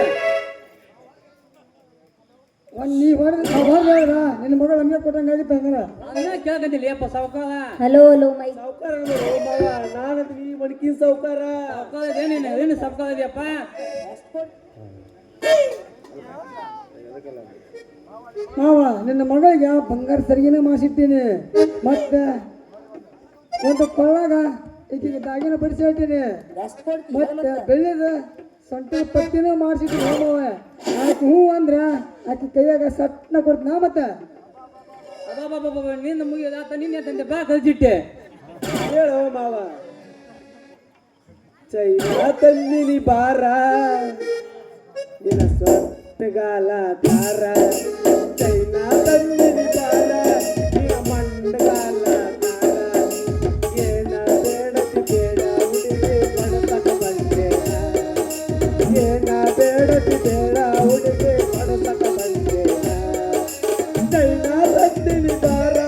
ನೀ ಹೊಡೆದ್ರ ನಿನ್ನ ಮಗಳು ನಮಗೆ ಕೊಟ್ಟಂಗೆ ಆಗಿತ್ತು ಹಂಗಾರ. ಅದನ್ನ ಕೇಳ್ಕಂತಿಲ್ಲ ಸಾವುಕಾರ ಹಲೋ ಹಲೋ ಮೈ ಸಾವುಕಾರ ನಾನು ನೀ ಮಣಕಿನ ಸಾವುಕಾರ ಸಾವುಕಾರ ಏನು ಸಾವುಕಾರ ಇದೆಯಪ್ಪ ಮಾವ ನಿನ್ನ ಮಗಳಿಗೆ ಬಂಗಾರ ಸರಿಗಿನ ಮಾಡಿಸಿಟ್ಟಿನಿ, ಮತ್ತೆ ಒಂದು ಕೊಳ್ಳಾಗ ಈಗಿಗೆ ದಾಗಿನ ಬಡಿಸಿ ಹೇಳ್ತೀನಿ, ಮತ್ತೆ ಬೆಳ್ಳಿದ ಸೊಂಟ ಪತ್ತಿನೂ ಮಾಡಿಸಿಟ್ಟಿನಿ ಮಾವ. ಆಕೆ ಹ್ಞೂ ಅಂದ್ರ ಆಕೆ ಕೈಯಾಗ ಸಟ್ನ ಕೊಡ್ತೀನ. ಮತ್ತೆ ಅಬ್ಬಾ ನಿನ್ನ ಮುಗಿಯೋದಾತ ನಿನ್ನೆ ತಂದೆ ಬಾ ಕಲ್ಸಿಟ್ಟೆ ಹೇಳೋ ಮಾವ ಚೈನಾ ತಂದಿನಿ ಬಾರ ನಿನ್ನ ಸೊಟ್ಟಗಾಲ ದಾರ ಚೈನಾ ತಂದಿನಿ ಬಾರ ನಿನ್ನ ಮಂಡಗಾಲ ದಾರ ಏನ ಬೇಡತಿ ಬೇಡ ಹುಡುಗಿ ಬಡತಕ ಬಂದೇನ ಏನ ಬೇಡತಿ ಬೇಡ ಹುಡುಗಿ ಬಡತಕ ಬಂದೇನ ಚೈನಾ ತಂದಿನಿ ಬಾರ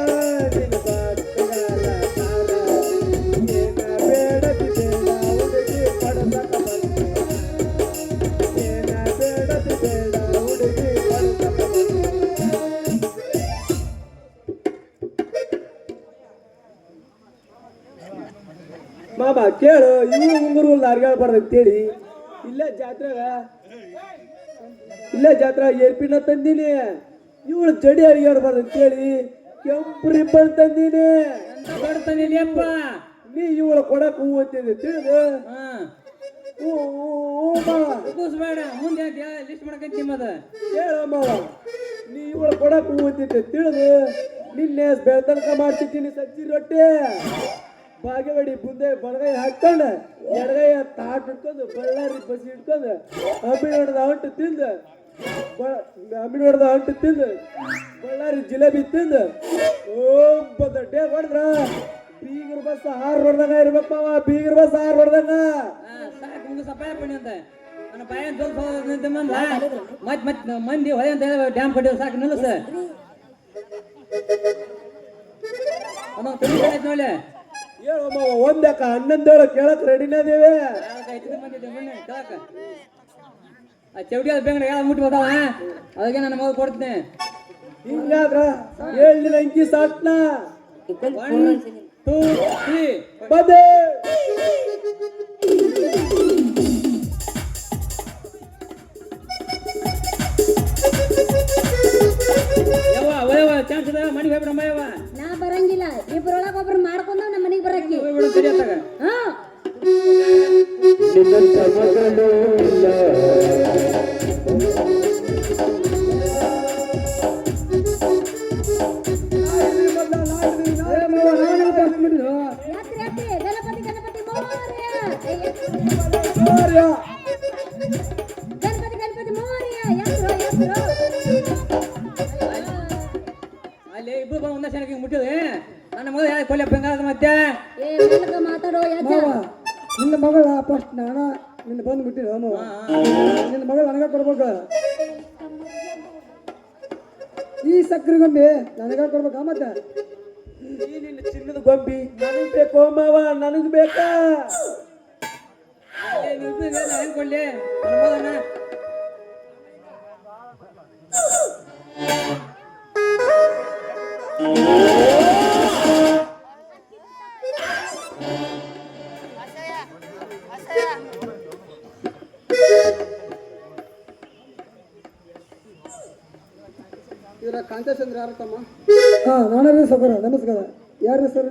ನಿನ್ನ ಸೊಟ್ಟಗಾಲ ದಾರ ಏನ ಬೇಡತಿ ಬೇಡ ಹುಡುಗಿ ಬಡತಕ ಬಂದೇನ ಏನ ಬೇಡತಿ ಬೇಡ ಹುಡುಗಿ ಬಡತಕ ಬಂದೇನ. ಮಾಮ ಕೇಳು ಇವು ಉಂಗುರು ಲಾರ್ಗಾಳ್ಬಾರ್ದು ಅಂತೇಳಿ ಇಲ್ಲೇ ಜಾತ್ರೆ ಏರ್ಪಿನ ತಂದೀನಿ. ಇವಳು ಜಡಿ ಅರಿಗಾಡ್ಬಾರ್ದು ಅಂತೇಳಿ ಕೆಂಪು ರಿಬ್ಬನ್ ತಂದೀನಿ. ಅಂತ ಬಡ್ತಾನಿಲ್ಲಪ್ಪ ನೀ ಇವಳು ಕೊಡಕ್ ಹೂ ಅಂತಿದ್ದೆ ತಿಳಿದು ಬೇಡ ಮುಂದೆ ಲಿಸ್ಟ್ ಮಾಡಕಂತ ನಿಮ್ಮದ ಹೇಳಮ್ಮವ ನೀ ಇವಳು ಕೊಡಕ್ ಹೂತಿದ್ದೆ ತಿಳಿದು ನಿನ್ನೆ ಬೆಳ್ತನಕ ಮಾಡ್ತಿದ್ದೀನಿ ಸಜ್ಜಿ ರೊಟ್ಟಿ ಬಾಗೇವಾಡಿ ಮುಂದೆ ಬಲಗೈ ಹಾಕೊಂಡು ಎಡಗೈಯ ತಾಟ್ ಇಟ್ಕೊಂಡು ಬಳ್ಳಾರಿ ಬಸಿ ಇಟ್ಕೊಂಡು ಅಂಬಿಡಿ ಹೊಡೆದ ಅಂಟು ತಿಂದು ಅಂಬಿಡಿ ಹೊಡೆದ ಅಂಟು ತಿಂದು ಬಳ್ಳಾರಿ ಜಿಲೇಬಿ ತಿಂದು ಡೇ ಹೊಡೆದ್ರ ಬೀಗರ ಬಸ್ 6 ಹೊಡೆದಂಗ ಇರ್ಬೇಕು ಮಾವ, ಬೀಗರ ಬಸ್ 6 ಹೊಡೆದಂಗ. ಸಾಕು ಮುಗಿಸ ಸಪಾಯ ಪಣಿ ಅಂತ ನನ್ನ ಬಾಯ ಮತ್ ಮಂದಿ ಹೊಳೆ ಅಂತ ಡ್ಯಾಮ್ ಕಟ್ಟಿದ್ರು ಸಾಕು ನಿಲ್ಲಿಸ ನೋಡಿ ಹೇಳಮ್ಮ ಒಂದಕ್ಕ 11 ಕೇಳಕ್ ರೆಡಿನೇ ಅದೇವೆ. ಚೌಡಿ ಅದ ಬೆಂಗ್ರೆ ಹೇಳ ಮುಟ್ಟಿ ಬರ್ತಾವ ಅದಕ್ಕೆ ನನ್ನ ಮಗ ಕೊಡ್ತೀನಿ. ಹಿಂಗಾದ್ರ ಹೇಳಿನ ಅಂಕಿ ಸಾಟ್ನ 1 2 3 ಬದೇ ಯವ್ವ ಒಯ್ಯವ ಚಾನ್ಸ್ ಅದ ಮನೆಗೆ ಹೋಗ್ಬಿಡಮ್ಮ ಯವ್ವ. ನಾ ಬರಂಗಿಲ್ಲ, ಇಬ್ಬರೊಳಗ ಒಬ್ರು ಮಾಡ್ಕೊಂಡು ನಮ್ಮ ಮನೆಗೆ ಬರಕ್ಕೆ. ಹೋಗ್ಬಿಡು ಸರಿ ಅತ್ತಾಗ. ಹಾ ಯಾತ್ರೆ ಗಣಪತಿ ಗಣಪತಿ ಮೋರ್ಯ. ಗಣಪತಿ ಗಣಪತಿ ಮೋರ್ಯ. ಯಾತ್ರೋ ಅಲ್ಲಿ ಇಬ್ರು ಒಂದ ಕ್ಷಣಕ್ಕೆ ಮುಟ್ಟಿದೆ ನನ್ನ ಮಗ ಯಾಕೆ ಕೊಲೆ ಬೆಂಗಾದ ಮತ್ತೆ ಏ ಮೆಲ್ಲಗ ಮಾತಾಡೋ ಯಾಜ. ನಿನ್ನ ಮಗಳ ಫಸ್ಟ್ ನಾನ ನಿನ್ನ ಬಂದು ಬಿಟ್ಟಿರೋ ನಿನ್ನ ಮಗಳು ನನಗ ಕೊಡ್ಬೇಕ. ಈ ಸಕ್ರೆ ಗೊಂಬೆ ನನಗ ಕೊಡ್ಬೇಕ. ಮತ್ತೆ ಈ ನಿನ್ನ ಚಿನ್ನದ ಗೊಂಬಿ ನನಗ್ ಬೇಕು ಮಾವ, ನನಗ್ ಬೇಕಾ? ಹೆಂಗ್ ಕೊಡ್ಲಿ ನನ್ನ ಮಗನ ಇವರ ಕಾಂತೇಶಂದ್ರ ಯಾರು ತಮ್ಮ? ನಾನೇ ಸೌಕರ್ಯ. ನಮಸ್ಕಾರ. ಯಾರು ಸರ್?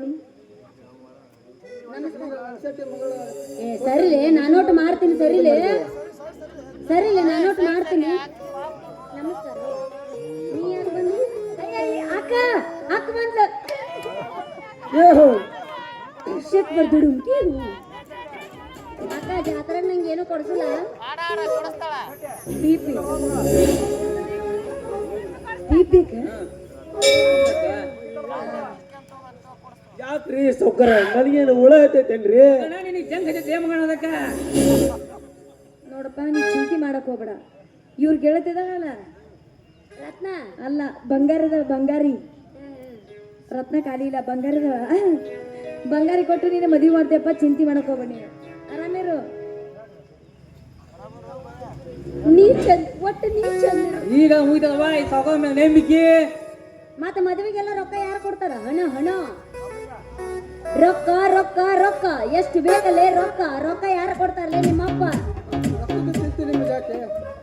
ಏ ಸರಿಲೆ, ನಾನೋಟ್ ಮಾಡ್ತೀನಿ. ಸರಿಲೆ ನಾನೋಟ್ ಮಾಡ್ತೀನಿ. ನಮಸ್ಕಾರ. ನೀ ಯಾರು ಬಂದಿ? ಅಕ್ಕ ಅಕ್ಕ ಬಂದ. ಶೆಟ್ ಬರ್ದಿಡು. ಅಕ್ಕ ಜಾತ್ರೆ ನಂಗೆ ಏನು ಕೊಡ್ಸಲ್ಲ. ಬಿಪಿ ಯಾಕ್ರಿ ಸೌಕರ್ಯ? ನನಗೇನು ಹುಳ ಐತೈತೇನ್ರಿ? ನಿನಗೆ ಜಂಗ್ ಹಚ್ಚೈತೆ ಮಗನ ಅದಕ್ಕ. ನೋಡಪ್ಪ, ನೀ ಚಿಂತೆ ಮಾಡಕ್ ಹೋಗ್ಬೇಡ. ಇವ್ರು ಗೆಳತಿದಾರಲ್ಲ ರತ್ನ ಅಲ್ಲ, ಬಂಗಾರಿ ರತ್ನ ಖಾಲಿ ಇಲ್ಲ, ಬಂಗಾರಿ ಕೊಟ್ಟು ನೀನು ಮದುವೆ ಮಾಡ್ತೇಪ್ಪ. ಚಿಂತೆ ಮಾಡಕ್ ಹೋಗ್ಬೇಡ. ನೀನು ಆರಾಮಿರು. ನೀ ಚಂದ, ಒಟ್ಟು ನೀ ಚಂದ. ಈಗ ಮುಗಿದಲ್ವಾ ಈ ಸಾವುಕಾರ ಮೇಲೆ ನೇಮಿಕೆ. ಮತ್ತೆ ಮದುವೆಗೆಲ್ಲ ರೊಕ್ಕ ಯಾರು ಕೊಡ್ತಾರ? ಹಣ ರೊಕ್ಕ ರೊಕ್ಕ ರೊಕ್ಕ ಎಷ್ಟು ಬೇಕಲ್ಲೇ? ರೊಕ್ಕ ಯಾರು ಕೊಡ್ತಾರಲ್ಲೇ? ನಿಮ್ಮಪ್ಪ. ನಿಮ್ಗೆ ಯಾಕೆ?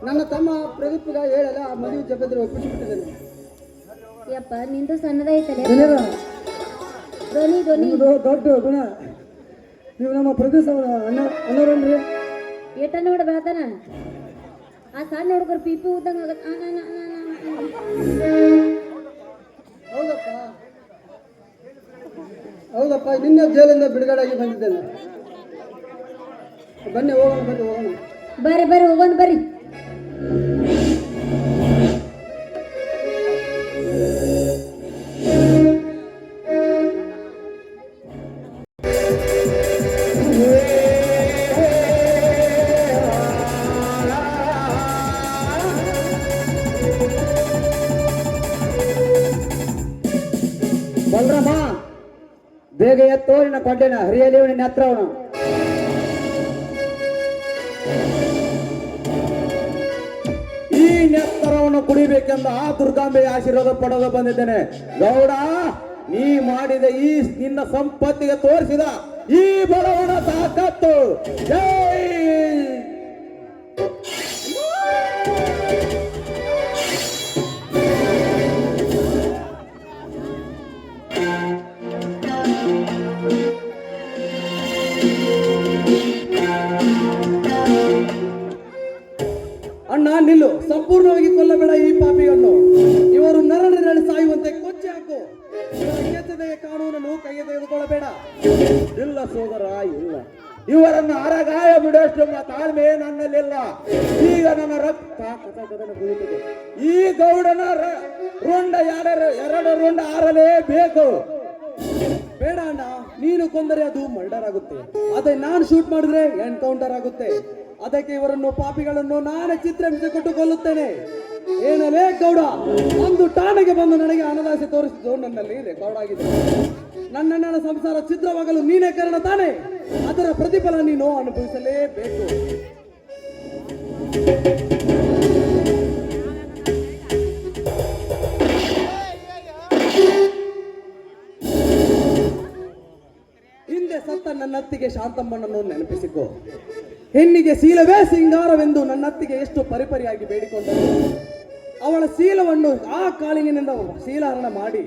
ನನ್ನ ತಮ್ಮ ಪ್ರದೀಪ್ಗ ಹೇಳಲ್ಲ, ಆ ಮದುವೆ ಜವಾಬ್ದಾರಿ ಒಪ್ಪಿಸಿಬಿಟ್ಟಿದ್ದೇನೆ. ಯಪ್ಪ ನಿಂದು ಸಣ್ಣದೈತಲೆ ಧ್ವನಿ ದೊಡ್ಡ ಗುಣ. ನೀವು ನಮ್ಮ ಪ್ರದೇಶ ಅನ್ನೋರನ್ರಿ ಏಟ ನೋಡ ಬೆಳತಾನ. ಆ ಸಣ್ಣ ಹುಡುಗರು ಪಿಪಿ ಉದ್ದಂಗ ಹೌದಪ್ಪ, ನಿನ್ನೆ ಜೈಲಿಂದ ಬಿಡುಗಡೆಯಾಗಿ ಬಂದಿದ್ದೇನೆ. ಬನ್ನಿ ಹೋಗೋಣ. ಬರ್ರಿ ಹೋಗೋಣ ಬರ್ರಿ. ಬಲರಾಮ, ಬೇಗ ಎತ್ತೋ ನಿನ್ನ ಕೊಂಡೆನ ಹರಿಯಲಿ ನಿನ್ನ ಹತ್ರ ಅವನು. ಈ ನೆತ್ತರವನ್ನು ಕುಡಿಬೇಕೆಂದು ಆ ದುರ್ಗಾಂಬೆಯ ಆಶೀರ್ವಾದ ಪಡೆದು ಬಂದಿದ್ದೇನೆ. ಗೌಡ, ನೀ ಮಾಡಿದ ಈ ನಿನ್ನ ಸಂಪತ್ತಿಗೆ ತೋರಿಸಿದ ಈ ಬಡವನ ತಾಕತ್ತು. ಜೈ ನಿಲ್ಲು, ಸಂಪೂರ್ಣವಾಗಿ ಕೊಲ್ಲಬೇಡ ಈ ಪಾಪಿಯನ್ನು. ಇವರು ನರಳಿ ಸಾಯುವಂತೆ ಕೊಚ್ಚಿ ಹಾಕು. ಇವರ ಕೆತ್ತದೆಯ ಕಾನೂನನ್ನು ಕೈಗೆ ತೆಗೆದುಕೊಳ್ಳಬೇಡ. ಇಲ್ಲ ಸೋದರ, ಇಲ್ಲ. ಇವರನ್ನು ಅರಗಾಯ ಬಿಡುವಷ್ಟು ತಾಳ್ಮೆ ನನ್ನಲ್ಲಿಲ್ಲ. ಈಗ ನನ್ನ ರಕ್ತ ಕಥಕದನ್ನು ಕುಳಿತಿದೆ. ಈ ಗೌಡನ ರುಂಡ ಎರಡು ರುಂಡ ಆರಲೇಬೇಕು. ಬೇಡ ಅಣ್ಣ, ನೀನು ಕೊಂದರೆ ಅದು ಮರ್ಡರ್ ಆಗುತ್ತೆ. ಅದೇ ನಾನು ಶೂಟ್ ಮಾಡಿದ್ರೆ ಎನ್ಕೌಂಟರ್ ಆಗುತ್ತೆ. ಅದಕ್ಕೆ ಇವರನ್ನು ಪಾಪಿಗಳನ್ನು ನಾನೇ ಚಿತ್ರಹಿಂಸೆ ಕೊಟ್ಟು ಕೊಲ್ಲುತ್ತೇನೆ. ಏನಲೇ ಗೌಡ, ಒಂದು ಠಾಣೆಗೆ ಬಂದು ನನಗೆ ಅನದಾಸೆ ತೋರಿಸಿದ್ದು ನನ್ನಲ್ಲಿ ರೆಕಾರ್ಡ್ ಆಗಿದೆ. ನನ್ನ ಸಂಸಾರ ಛಿದ್ರವಾಗಲು ನೀನೇ ಕಾರಣ ತಾನೇ. ಅದರ ಪ್ರತಿಫಲ ನೀನು ಅನುಭವಿಸಲೇಬೇಕು. ಹಿಂದೆ ಸತ್ತ ನನ್ನತ್ತಿಗೆ ಶಾಂತಮ್ಮನನ್ನು ನೆನಪಿಸಿಕೊ. ಹೆಣ್ಣಿಗೆ ಶೀಲವೇ ಸಿಂಗಾರವೆಂದು ನನ್ನತ್ತಿಗೆ ಎಷ್ಟು ಪರಿಪರಿಯಾಗಿ ಬೇಡಿಕೊಂಡರು. ಅವಳ ಶೀಲವನ್ನು ಆ ಕಾಳಿಂಗಿನಿಂದ ಶೀಲಹರಣ ಮಾಡಿ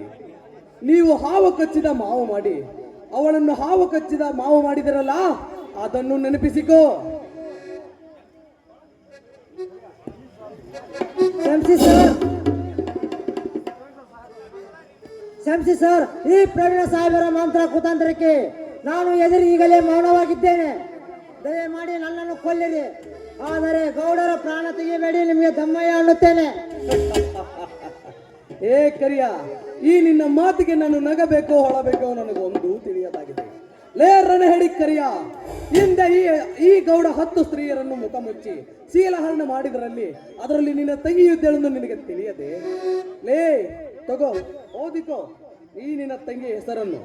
ನೀವು ಹಾವು ಕಚ್ಚಿದ ಮಾವು ಮಾಡಿ ಅವಳನ್ನು ಹಾವು ಕಚ್ಚಿದ ಮಾವು ಮಾಡಿದಿರಲ್ಲ, ಅದನ್ನು ನೆನಪಿಸಿಕೋ. ಕ್ಷಮಿಸಿ ಸರ್, ಈ ಪ್ರವೀಣ ಸಾಹೇಬರ ಮಂತ್ರ ಕುತಂತ್ರಕ್ಕೆ ನಾನು ಎದುರು ಈಗಲೇ ಮೌನವಾಗಿದ್ದೇನೆ. ದಯಮಾಡಿ ನನ್ನನ್ನು ಕೊಲ್ಲಿರಿ, ಆದರೆ ಗೌಡರ ಪ್ರಾಣ ತೆಗೆಯಬೇಡಿ, ನಿಮಗೆ ದಮ್ಮಯ್ಯ ಅನ್ನುತ್ತೇನೆ. ಏ ಕರಿಯ, ಈ ನಿನ್ನ ಮಾತಿಗೆ ನಾನು ನಗಬೇಕೋ ಹೊಳಬೇಕೋ ನನಗೊಂದು ತಿಳಿಯದಾಗಿದೆ. ಲೇ ರಣಹೆಡಿ ಕರಿಯ, ಹಿಂದೆ ಈ ಗೌಡ 10 ಸ್ತ್ರೀಯರನ್ನು ಮುಖ ಮುಚ್ಚಿ ಶೀಲಹರಣ ಮಾಡಿದರಲ್ಲಿ ಅದರಲ್ಲಿ ನಿನ್ನ ತಂಗಿಯುದ್ದೇಳೆಂದು ನಿನಗೆ ತಿಳಿಯದೆ? ಲೇ ತಗೋ, ಓದಿಕೋ ಈ ನಿನ್ನ ತಂಗಿ ಹೆಸರನ್ನು.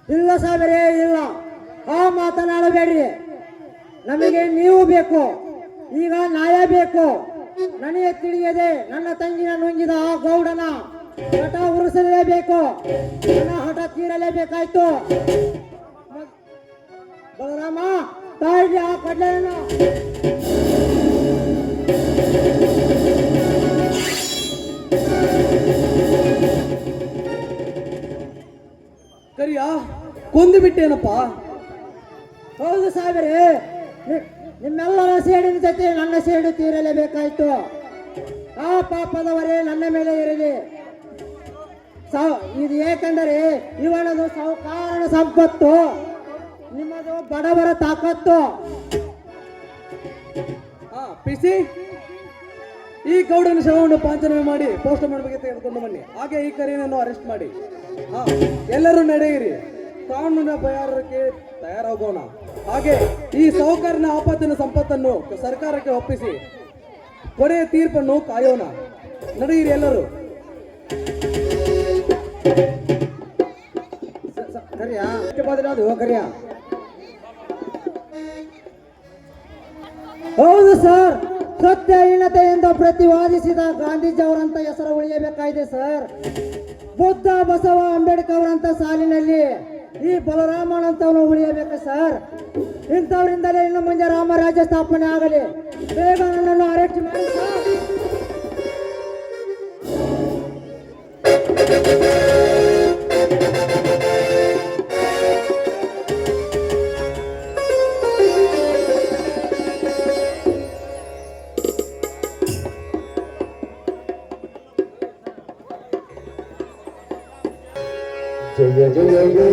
ಇಲ್ಲ ಸಾಹೇಬರೇ, ಇಲ್ಲ, ಆ ಮಾತನಾಡಬೇಡ್ರಿ. ನಮಗೆ ನೀವು ಬೇಕು, ಈಗ ನ್ಯಾಯ ಬೇಕು. ನನಗೆ ತಿಳಿಯದೆ ನನ್ನ ತಂಗಿನ ನುಂಗಿದ ಆ ಗೌಡನ ಹಠ ಉರುಸಲೇಬೇಕು, ನನ್ನ ಹಠ ತೀರಲೇಬೇಕಾಯ್ತು. ಬಲರಾಮ, ತಾಯಿಗೆ ಆ ಕಡ್ಲೆಯನ್ನು. ಕರಿಯ, ಕೊಂದು ಬಿಟ್ಟೇನಪ್ಪ? ಹೌದು ಸಾಹೇಬರೇ, ನಿಮ್ಮೆಲ್ಲರ ಸೇಡಿನ ಜೊತೆ ನನ್ನ ಸೇಡು ತೀರಲೇಬೇಕಾಯ್ತು. ಆ ಪಾಪದವರೇ ನನ್ನ ಮೇಲೆ ಇರಲಿ. ಇದು ಏಕೆಂದರೆ ಇವನದು ಸಾಹುಕಾರನ ಸಂಪತ್ತು, ನಿಮ್ಮದು ಬಡವರ ತಾಕತ್ತು. ಪಿಸಿ, ಈ ಗೌಡನ ಶವವನ್ನು ಪಾಂಚನವೇ ಮಾಡಿ ಪೋಸ್ಟ್ ಮಾಡಬೇಕು ತೆಗೆದುಕೊಂಡು ಬನ್ನಿ. ಹಾಗೆ ಈ ಕರಿಯನ್ನು ಅರೆಸ್ಟ್ ಮಾಡಿ. ಎಲ್ಲರೂ ನಡೆಯಿರಿ, ಕಾನೂನಿನ ಬಯಾರಕ್ಕೆ ತಯಾರಾಗೋಣ. ಹಾಗೆ ಈ ಸಾಹುಕಾರನ ಆಪತ್ತಿನ ಸಂಪತ್ತನ್ನು ಸರ್ಕಾರಕ್ಕೆ ಒಪ್ಪಿಸಿ ಕೊನೆಯ ತೀರ್ಪನ್ನು ಕಾಯೋಣ. ನಡೆಯಿರಿ ಎಲ್ಲರೂ. ಹೌದು ಸರ್, ಸತ್ಯಹೀನತೆಯಿಂದ ಪ್ರತಿವಾದಿಸಿದ ಗಾಂಧೀಜಿ ಅವರಂತ ಹೆಸರು ಉಳಿಯಬೇಕಾಗಿದೆ ಸರ್. ಬುದ್ಧ, ಬಸವ, ಅಂಬೇಡ್ಕರ್ ಅವರಂತ ಸಾಲಿನಲ್ಲಿ ಈ ಬಲರಾಮನ್ ಅಂತವನು ಉಳಿಯಬೇಕು ಸರ್. ಇಂಥವರಿಂದಲೇ ಇನ್ನು ಮುಂದೆ ರಾಮರಾಜ್ಯ ಸ್ಥಾಪನೆ ಆಗಲಿ. ಬೇಗ ನನ್ನನ್ನು ಅರೆಸ್ಟ್ ಮಾಡಿ ಸರ್. ಜಯ ಜಯ ಜಯ